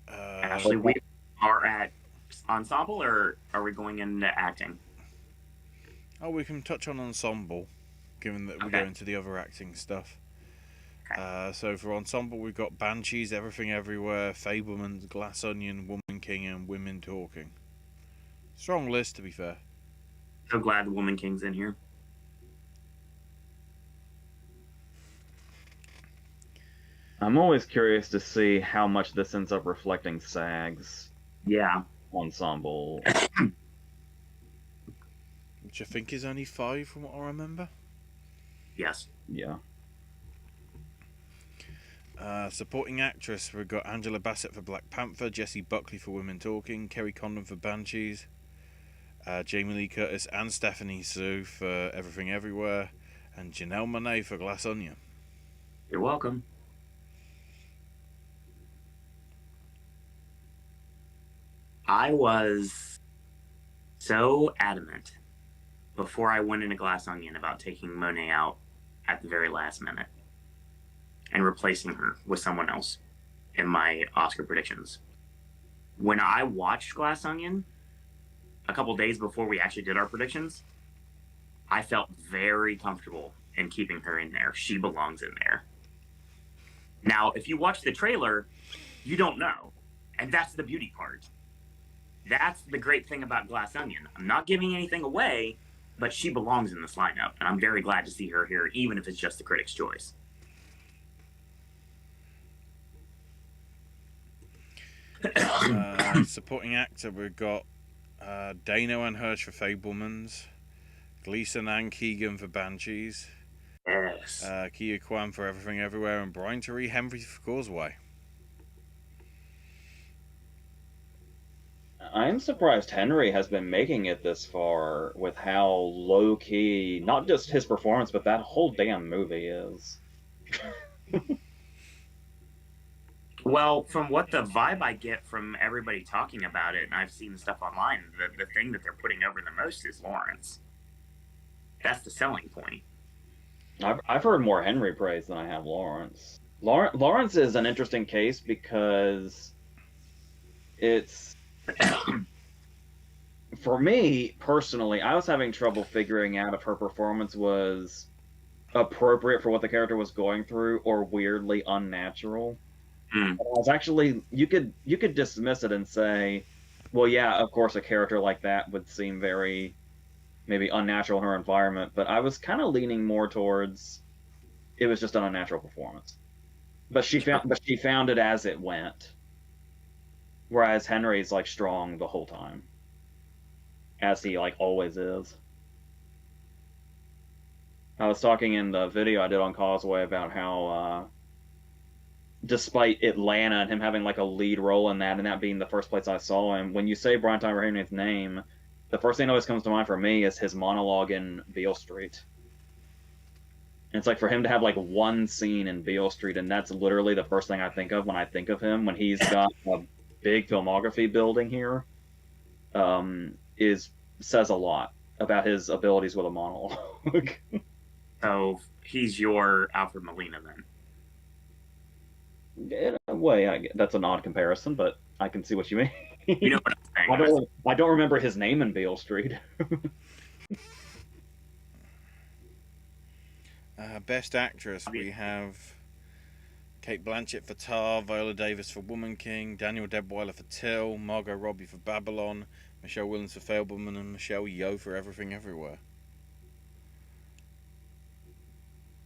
Ashley, we are at ensemble, or are we going into acting? Oh, we can touch on ensemble, given that we go into the other acting stuff. Okay. So for ensemble, we've got Banshees, Everything Everywhere, Fabelmans, Glass Onion, Woman King, and Women Talking. Strong list, to be fair. So glad the Woman King's in here. I'm always curious to see how much this ends up reflecting SAG's ensemble. Which I think is only 5 from what I remember. Yes. Yeah. Supporting actress, we've got Angela Bassett for Black Panther, Jessie Buckley for Women Talking, Kerry Condon for Banshees, Jamie Lee Curtis and Stephanie Sue for Everything Everywhere, and Janelle Monáe for Glass Onion. You're welcome. I was so adamant before I went into Glass Onion about taking Monet out at the very last minute and replacing her with someone else in my Oscar predictions. When I watched Glass Onion a couple days before we actually did our predictions, I felt very comfortable in keeping her in there. She belongs in there. Now, if you watch the trailer, you don't know. And that's the beauty part. That's the great thing about Glass Onion. I'm not giving anything away, but she belongs in this lineup. And I'm very glad to see her here, even if it's just the Critics' Choice. Supporting actor, we've got Dano and Hirsch for Fabelmans, Gleason and Keegan for Banshees, Yes. Kia Kwan for Everything Everywhere, and Brian Tyree Henry for Causeway. I'm surprised Henry has been making it this far with how low-key, not just his performance, but that whole damn movie is. Well, from what the vibe I get from everybody talking about it, and I've seen stuff online, the thing that they're putting over the most is Lawrence. That's the selling point. I've heard more Henry praise than I have Lawrence. Lawrence is an interesting case because it's... For me, personally, I was having trouble figuring out if her performance was appropriate for what the character was going through or weirdly unnatural. I was actually, you could dismiss it and say, well, yeah, of course a character like that would seem very maybe unnatural in her environment, but I was kind of leaning more towards it was just an unnatural performance. But she found it as it went. Whereas Henry's like strong the whole time. As he like always is. I was talking in the video I did on Causeway about how despite Atlanta and him having like a lead role in that, and that being the first place I saw him, when you say Brian Tyree Henry's name, the first thing that always comes to mind for me is his monologue in Beale Street. And it's like for him to have like one scene in Beale Street, and that's literally the first thing I think of when I think of him, when he's got a big filmography building here, is says a lot about his abilities with a monologue. So he's your Alfred Molina then. In a way, that's an odd comparison, but I can see what you mean. You know what I'm saying? I don't remember his name in Beale Street. Best Actress, we have Kate Blanchett for Tar, Viola Davis for Woman King, Daniel Deadwyler for Till, Margot Robbie for Babylon, Michelle Williams for Fableman, and Michelle Yeoh for Everything Everywhere.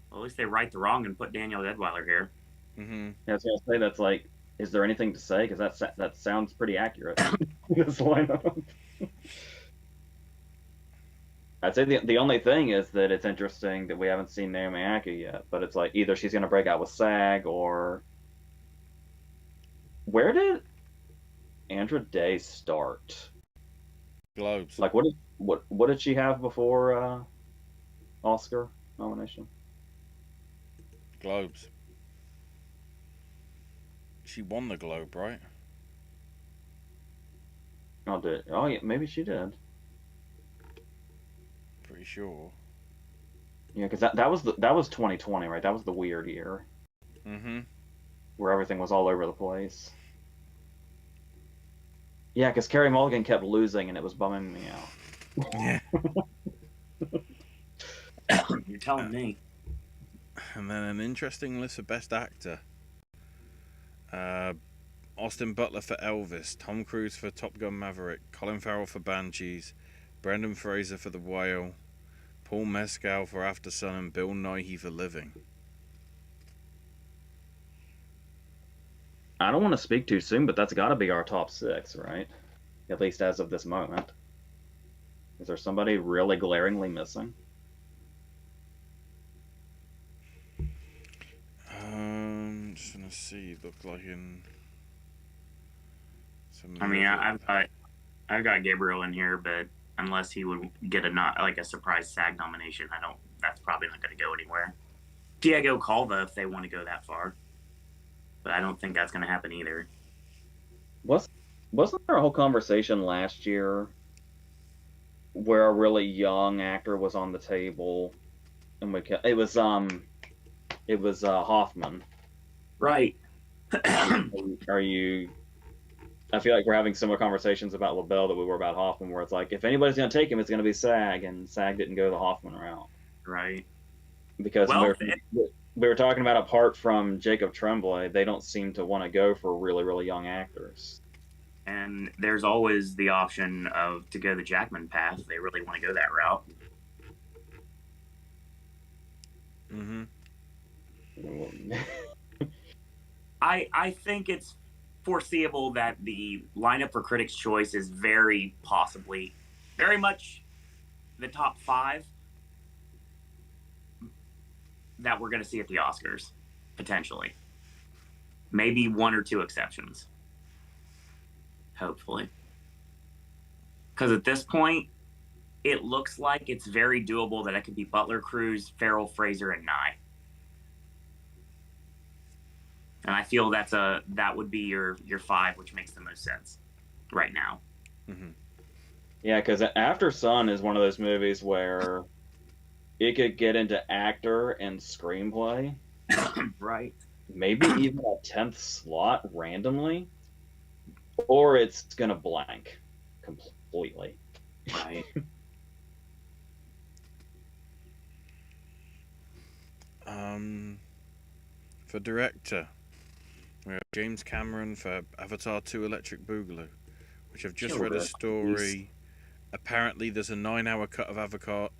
Well, at least they right the wrong and put Daniel Deadwyler here. Mm-hmm. Yeah, I was gonna say that's like, is there anything to say? Because that sounds pretty accurate. This lineup. I'd say the only thing is that it's interesting that we haven't seen Naomi Ackie yet, but it's like either she's gonna break out with SAG or where did Andra Day start? Globes. Like what did she have before Oscar nomination? Globes. She won the Globe, right? Oh yeah, maybe she did. Pretty sure. Yeah, because that was 2020, right? That was the weird year. Mm-hmm. Where everything was all over the place. Yeah, because Carey Mulligan kept losing, and it was bumming me out. Yeah. You're telling me. And then an interesting list of Best Actor. Austin Butler for Elvis, Tom Cruise for Top Gun Maverick, Colin Farrell for Banshees, Brendan Fraser for The Whale, Paul Mescal for After Sun, and Bill Nighy for Living. I don't want to speak too soon, but that's got to be our top 6, right? At least as of this moment. Is there somebody really glaringly missing? Just gonna see. Look like in. I mean, I've got Gabriel in here, but unless he would get a surprise SAG nomination, that's probably not going to go anywhere. Diego Calva, if they want to go that far, but I don't think that's going to happen either. Wasn't there a whole conversation last year where a really young actor was on the table, and it was Hoffman. Right. Are you? I feel like we're having similar conversations about LaBelle that we were about Hoffman, where it's like, if anybody's going to take him, it's going to be SAG, and SAG didn't go the Hoffman route. Right. Because we were talking about, apart from Jacob Tremblay, they don't seem to want to go for really, really young actors. And there's always the option to go the Jackman path if they really want to go that route. Mm-hmm. I think it's foreseeable that the lineup for Critics' Choice is very much the top 5 that we're going to see at the Oscars, potentially. Maybe 1 or 2 exceptions. Hopefully. Because at this point, it looks like it's very doable that it could be Butler, Cruz, Farrell, Fraser, and Nye. And I feel that would be your 5, which makes the most sense right now. Mm-hmm. Yeah, because After Sun is one of those movies where it could get into actor and screenplay. Right. Maybe even a 10th slot randomly. Or it's going to blank completely. Right. For director, we have James Cameron for Avatar 2 Electric Boogaloo, which I've just read a story. Apparently there's a 9-hour cut of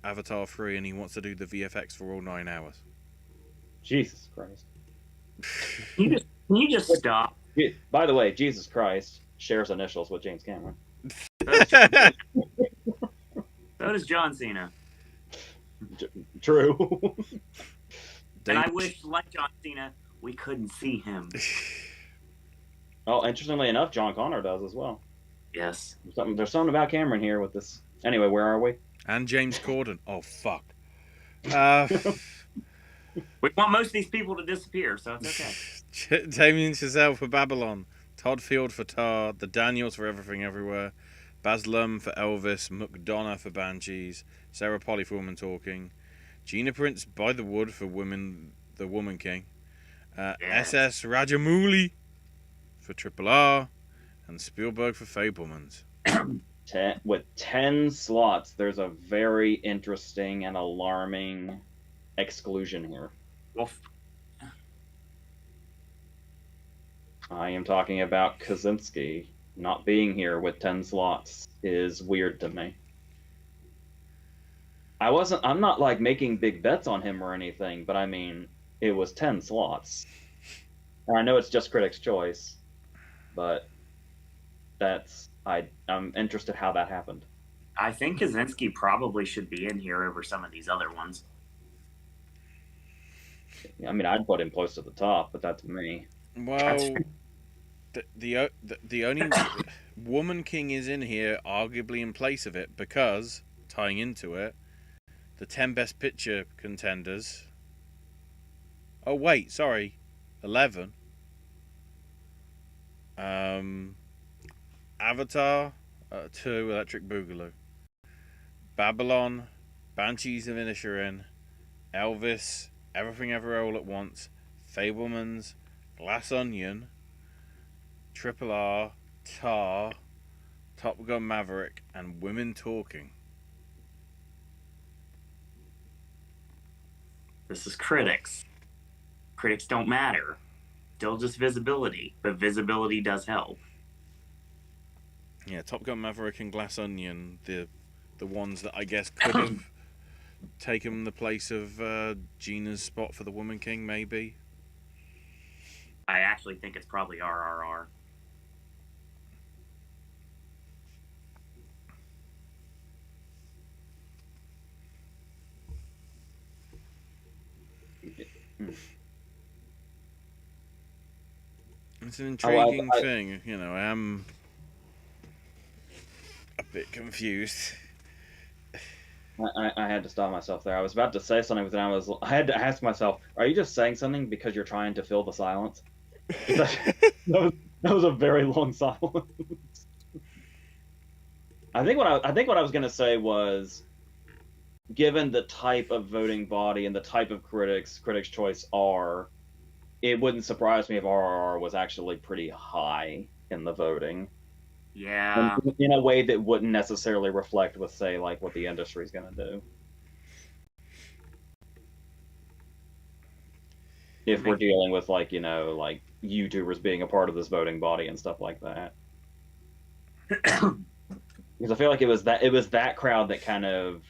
Avatar 3 and he wants to do the VFX for all 9 hours. Jesus Christ. Can you just stop? By the way, Jesus Christ shares initials with James Cameron. So does John Cena. True. And I wish, like John Cena, we couldn't see him. Oh, interestingly enough, John Connor does as well. Yes. There's something about Cameron here with this. Anyway, where are we? And James Corden. Oh, fuck. We want most of these people to disappear, so it's okay. Damien Chazelle for Babylon. Todd Field for Tar. The Daniels for Everything Everywhere. Baz Luhrmann for Elvis. McDonough for Banshees. Sarah Polley for Woman Talking. Gina Prince by the Wood for The Woman King. Yes. SS Rajamouli for Triple R. And Spielberg for Fabelmans. With 10 slots, there's a very interesting and alarming exclusion here. Well, I am talking about Kaczynski. Not being here with 10 slots is weird to me. I'm not like making big bets on him or anything, but I mean, it was 10 slots. And I know it's just Critics' Choice, but I'm interested how that happened. I think Kaczynski probably should be in here over some of these other ones. I mean, I'd put him close to the top, but that's me. Well, the only Woman King is in here, arguably in place of it, because tying into it, the 10 Best Picture contenders. Oh wait, sorry, 11. Avatar, 2, Electric Boogaloo, Babylon, Banshees of Inisherin, Elvis, Everything Everywhere All at Once, Fabelmans, Glass Onion, Triple R, Tar, Top Gun Maverick, and Women Talking. This is critics. Critics don't matter. Still just visibility, but visibility does help. Yeah, Top Gun Maverick and Glass Onion, the ones that I guess could have taken the place of Gina's spot for The Woman King, maybe. I actually think it's probably RRR. It's an intriguing thing, you know. I am a bit confused. I had to stop myself there. I was about to say something, but then I had to ask myself, are you just saying something because you're trying to fill the silence? that was a very long silence. I think what I was going to say was, given the type of voting body and the type of Critics' Choice are, it wouldn't surprise me if RRR was actually pretty high in the voting. Yeah. In a way that wouldn't necessarily reflect with, say, like what the industry's going to do. If we're dealing with, like, you know, like YouTubers being a part of this voting body and stuff like that. Because I feel like it was that crowd that kind of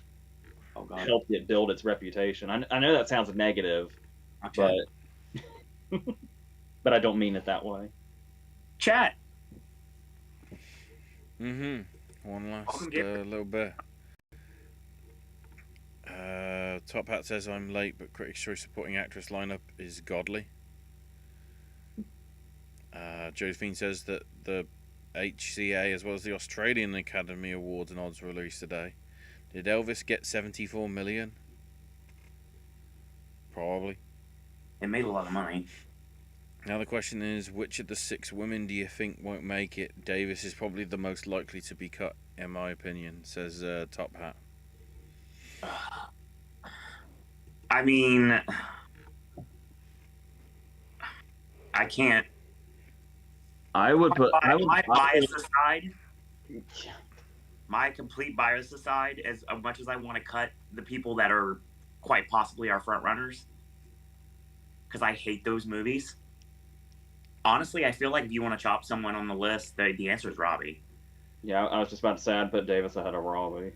helped it build its reputation. I know that sounds negative, Okay. but I don't mean it that way. Chat. One last little bit. Top Hat says I'm late, but Critics' Choice supporting actress lineup is godly. Josephine says that the HCA as well as the Australian Academy Awards and odds were released today. Did Elvis get 74 million? Probably. It made a lot of money. Now the question is, which of the 6 women do you think won't make it? Davis is probably the most likely to be cut, in my opinion, says Top Hat. I mean, I can't. I would put my bias aside. My complete bias aside, as much as I want to cut the people that are quite possibly our front runners, because I hate those movies. Honestly, I feel like if you want to chop someone on the list, the answer is Robbie. Yeah, I was just about to say I'd put Davis ahead of Robbie.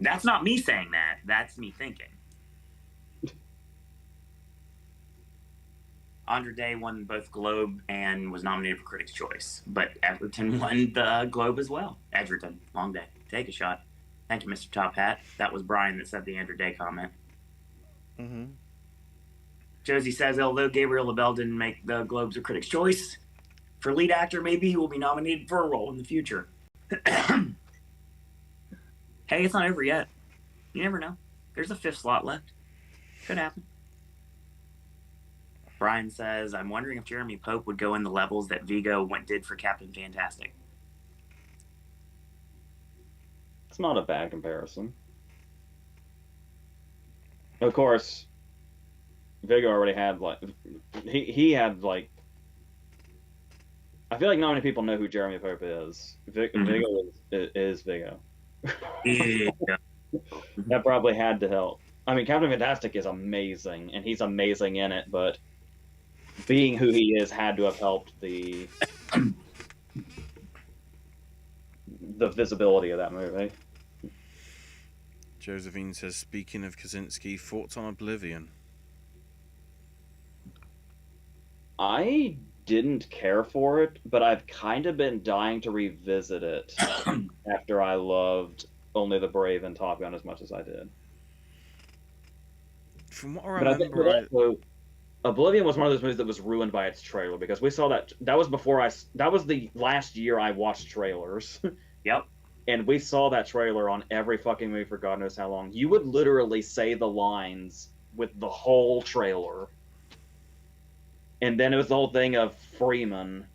That's not me saying that. That's me thinking. Andra Day won both Globe and was nominated for Critics' Choice, but Edgerton won the Globe as well. Edgerton, long day. Take a shot. Thank you, Mr. Top Hat. That was Brian that said the Andra Day comment. Mm-hmm. Josie says, although Gabriel LaBelle didn't make the Globes or Critics' Choice for lead actor, maybe he will be nominated for a role in the future. Hey, it's not over yet. You never know. There's a 5th slot left. Could happen. Brian says, I'm wondering if Jeremy Pope would go in the levels that Vigo did for Captain Fantastic. It's not a bad comparison. Of course, Vigo already had he had I feel like not many people know who Jeremy Pope is. Vigo is Vigo. Yeah. That probably had to help. I mean, Captain Fantastic is amazing, and he's amazing in it, but being who he is had to have helped the visibility of that movie. Josephine says, speaking of Kaczynski, thoughts on Oblivion? I didn't care for it, but I've kind of been dying to revisit it after I loved Only the Brave and Top Gun as much as I did. From what I remember, Oblivion was one of those movies that was ruined by its trailer, because we saw that was the last year I watched trailers. Yep. And we saw that trailer on every fucking movie for God knows how long. You would literally say the lines with the whole trailer. And then it was the whole thing of Freeman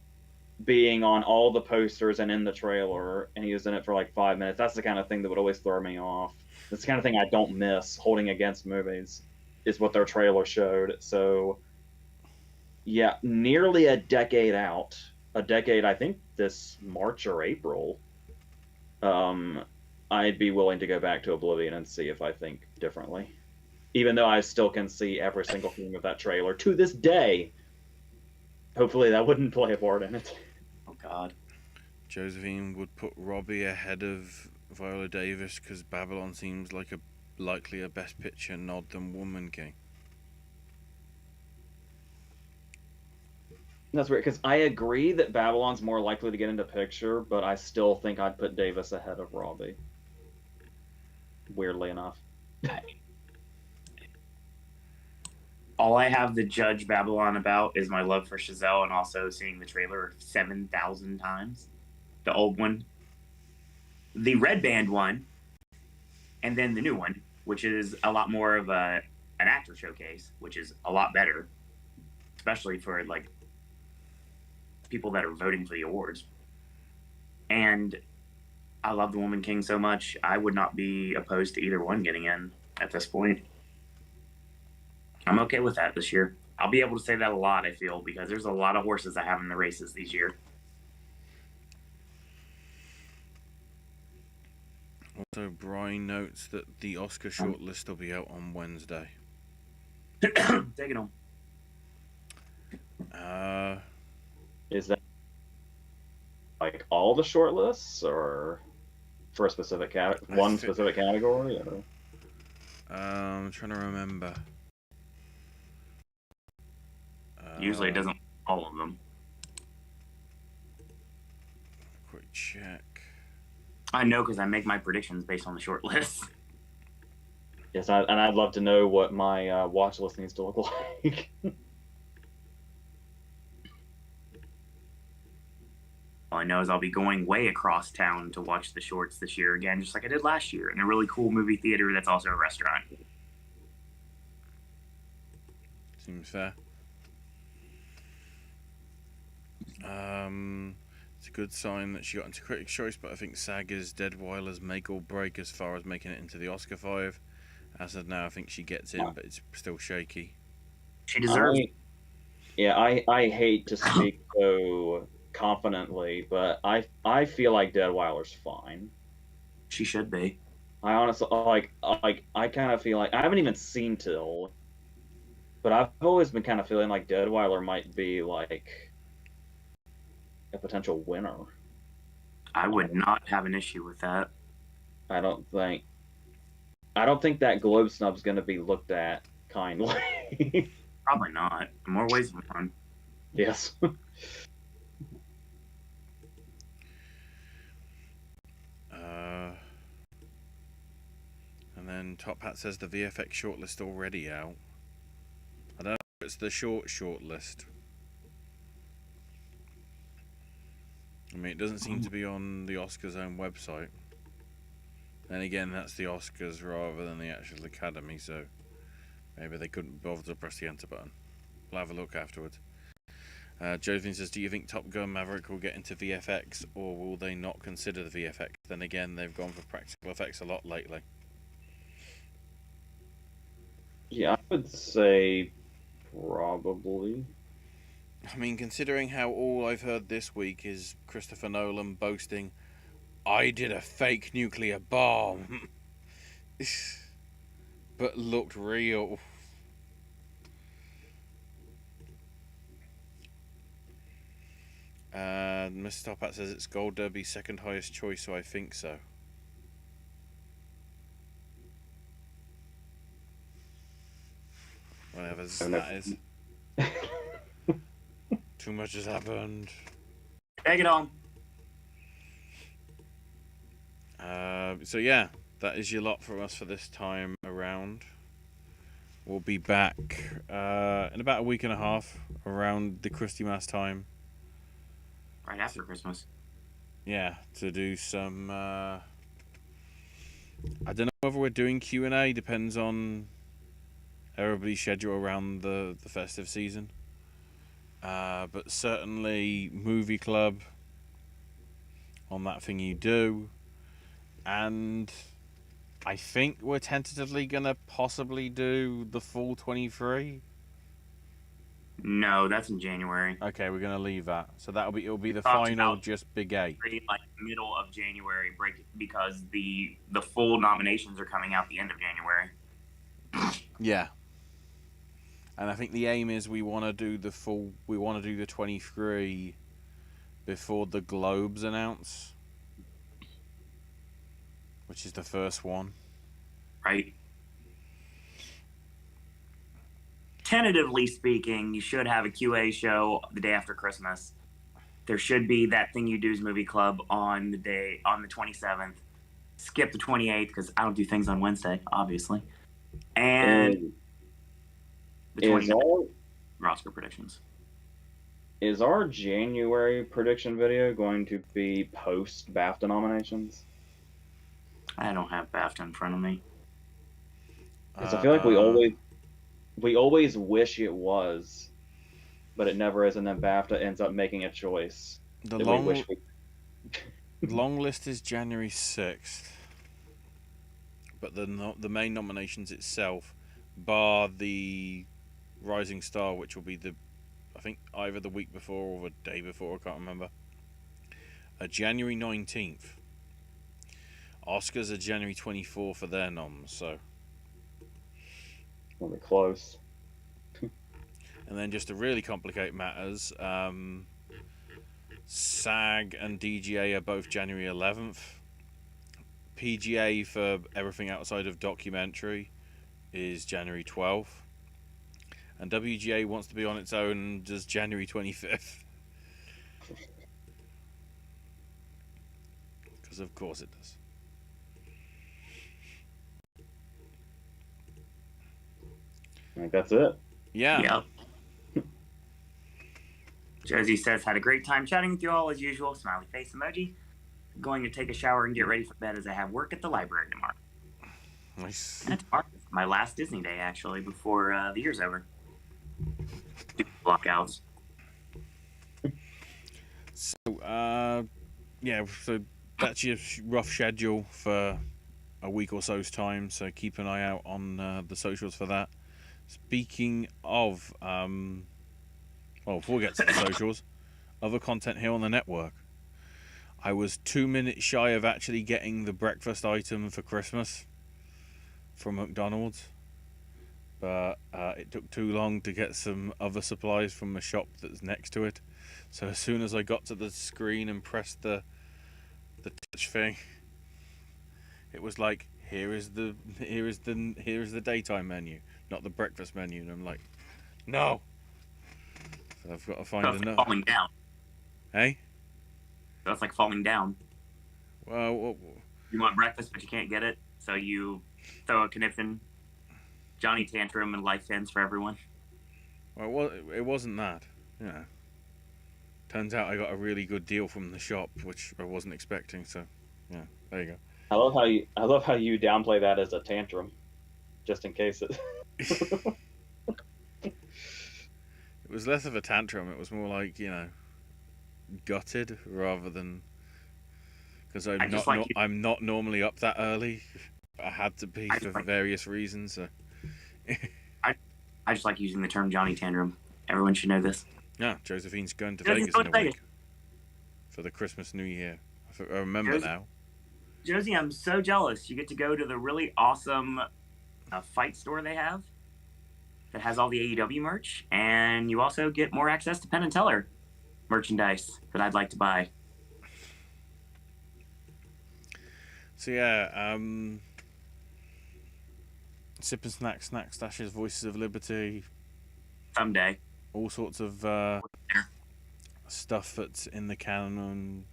being on all the posters and in the trailer, and he was in it for like 5 minutes. That's the kind of thing that would always throw me off. That's the kind of thing I don't miss holding against movies, is what their trailer showed. So, yeah, nearly a decade out. A decade, I think, this March or April. I'd be willing to go back to Oblivion and see if I think differently. Even though I still can see every single theme of that trailer to this day. Hopefully that wouldn't play a part in it. Oh, God. Josephine would put Robbie ahead of Viola Davis because Babylon seems like likely a Best Picture nod than Woman King. That's weird, because I agree that Babylon's more likely to get into picture, but I still think I'd put Davis ahead of Robbie. Weirdly enough. All I have to judge Babylon about is my love for Chazelle, and also seeing the trailer 7,000 times. The old one, the Red Band one, and then the new one, which is a lot more of an actor showcase, which is a lot better, especially for like people that are voting for the awards. And I love The Woman King so much, I would not be opposed to either one getting in at this point. I'm okay with that this year. I'll be able to say that a lot, I feel, because there's a lot of horses I have in the races this year. Also, Brian notes that the Oscar shortlist will be out on Wednesday. Take it home. Is that like all the shortlists, or for a specific specific category? Or? I'm trying to remember. Usually it doesn't all of them. Quick check. I know because I make my predictions based on the short list. Yes, and I'd love to know what my watch list needs to look like. All I know is I'll be going way across town to watch the shorts this year again, just like I did last year, in a really cool movie theater that's also a restaurant. Seems fair. It's a good sign that she got into Critics' Choice, but I think SAG's Deadweiler's make or break as far as making it into the Oscar 5. As of now, I think she gets in, but it's still shaky. She deserves it. Yeah, I hate to speak so confidently, but I feel like Deadweiler's fine. She should be. I honestly I kind of feel like I haven't even seen Till, but I've always been kind of feeling like Deadweiler might be like a potential winner. I would not have an issue with that. I don't think that Globe snub's going to be looked at kindly. Probably not. More ways than one. Yes. And then Top Hat says the VFX shortlist already out. I don't know if it's the shortlist. I mean, it doesn't seem to be on the Oscars' own website. Then again, that's the Oscars rather than the actual Academy, so maybe they couldn't bother to press the enter button. We'll have a look afterwards. Josephine says, do you think Top Gun Maverick will get into VFX, or will they not consider the VFX? Then again, they've gone for practical effects a lot lately. Yeah, I would say probably. I mean, considering how all I've heard this week is Christopher Nolan boasting, I did a fake nuclear bomb, but looked real. Mr. Top Hat says it's Gold Derby's second highest choice, so I think so. Whatever that is. Too much has happened. Take it on. So yeah, that is your lot from us for this time around. We'll be back in about a week and a half, around the Christy Mass time. Right after Christmas. Yeah, to do some. I don't know whether we're doing Q&A. Depends on everybody's schedule around the festive season. But certainly movie club on that thing you do. And I think we're tentatively going to possibly do the full 23. No, that's in January. Okay, we're going to leave that. So it'll be the Talked final, about just Big A. like middle of January break, because the full nominations are coming out the end of January. Yeah. And I think the aim is we want to do the 23 before the Globes announce, which is the first one. Right. Tentatively speaking, you should have a QA show the day after Christmas. There should be that Thing You Do's movie club on the 27th. Skip the 28th because I don't do things on Wednesday, obviously. And the 29th, Oscar predictions. Is our January prediction video going to be post BAFTA nominations? I don't have BAFTA in front of me. Because I feel like we always wish it was, but it never is, and then BAFTA ends up making a choice. The long list is January 6th, but the main nominations itself, bar the Rising Star, which will be I think either the week before or the day before, I can't remember. January 19th. Oscars are January 24th for their noms, so. When we're close. And then just to really complicate matters, SAG and DGA are both January 11th. PGA for everything outside of documentary is January 12th. And WGA wants to be on its own and does January 25th. Because of course it does. I think that's it. Yeah. Yep. Josie says, had a great time chatting with you all as usual. Smiley face emoji. Going to take a shower and get ready for bed as I have work at the library tomorrow. Nice. And tomorrow, my last Disney day, actually, before the year's over. Do blockouts. So, yeah, so that's your rough schedule for a week or so's time. So keep an eye out on the socials for that. Speaking of, before we get to the socials, other content here on the network. I was 2 minutes shy of actually getting the breakfast item for Christmas from McDonald's, but it took too long to get some other supplies from the shop that's next to it. So as soon as I got to the screen and pressed the touch thing, it was like, here is the daytime menu, not the breakfast menu. And I'm like, no. So I've got to find another. Like falling down. Hey? That's like falling down. Well, you want breakfast, but you can't get it, so you throw a conniption, Johnny Tantrum, and life ends for everyone. Well, it wasn't that. Yeah. Turns out I got a really good deal from the shop, which I wasn't expecting. So, yeah, there you go. I love how you downplay that as a tantrum, just in case it. It was less of a tantrum. It was more like, gutted rather than because I'm not normally up that early. I had to be for various reasons. So. I just like using the term Johnny Tantrum. Everyone should know this. Yeah, Josephine's going to Vegas in a week for the Christmas New Year. I remember now. Josie, I'm so jealous. You get to go to the really awesome fight store they have that has all the AEW merch, and you also get more access to Penn and Teller merchandise that I'd like to buy. So yeah, Sip and Snack, Stashes, Voices of Liberty. Someday. All sorts of stuff that's in the can and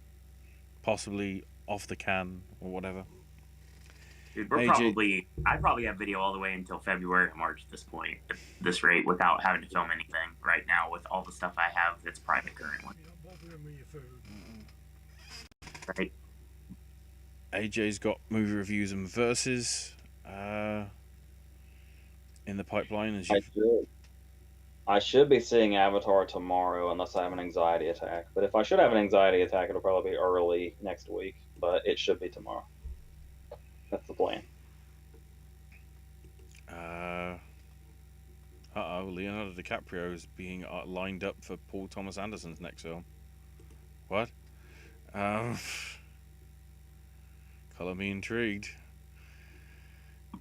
possibly off the can or whatever. Dude, I'd probably have video all the way until February or March at this point, at this rate, without having to film anything right now with all the stuff I have that's private currently. Right. AJ's got movie reviews and verses in the pipeline. As I should be seeing Avatar tomorrow unless I have an anxiety attack. But if I should have an anxiety attack, it'll probably be early next week. But it should be tomorrow. That's the plan. Leonardo DiCaprio is being lined up for Paul Thomas Anderson's next film. What? Color me intrigued.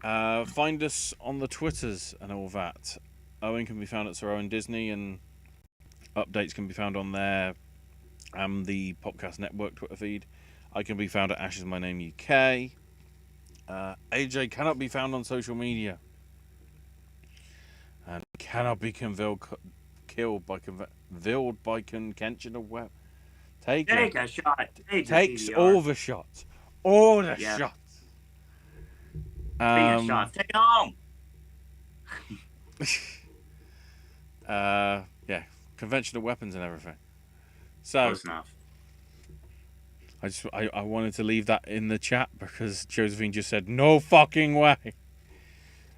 Find us on the Twitters and all that. Owen can be found at Sir Owen Disney, and updates can be found on there. The Popcast Network Twitter feed. I can be found at Ashes My Name UK. AJ cannot be found on social media, and cannot be killed by convention of weapons. Take a shot. Takes all the shots. All the shots. Shots. Take it home. Yeah, conventional weapons and everything. So close enough. I wanted to leave that in the chat because Josephine just said no fucking way.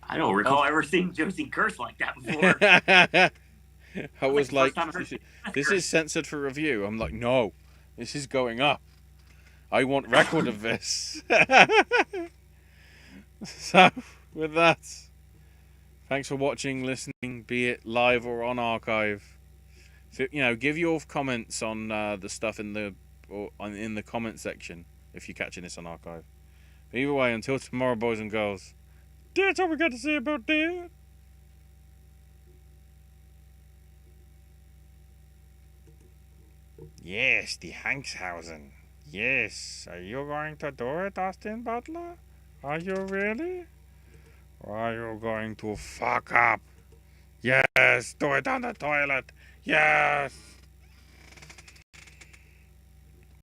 I don't recall ever seeing Josie curse like that before. I was like this is censored for review. I'm like, no, this is going up. I want record of this. So with that, thanks for watching, listening, be it live or on archive. So, give your comments on the stuff in the comment section if you're catching this on archive. But either way, until tomorrow, boys and girls, that's all we got to say about that. Yes, the Hankshausen. Yes, are you going to do it, Austin Butler? Are you really? Or are you going to fuck up? Yes, do it on the toilet. Yes.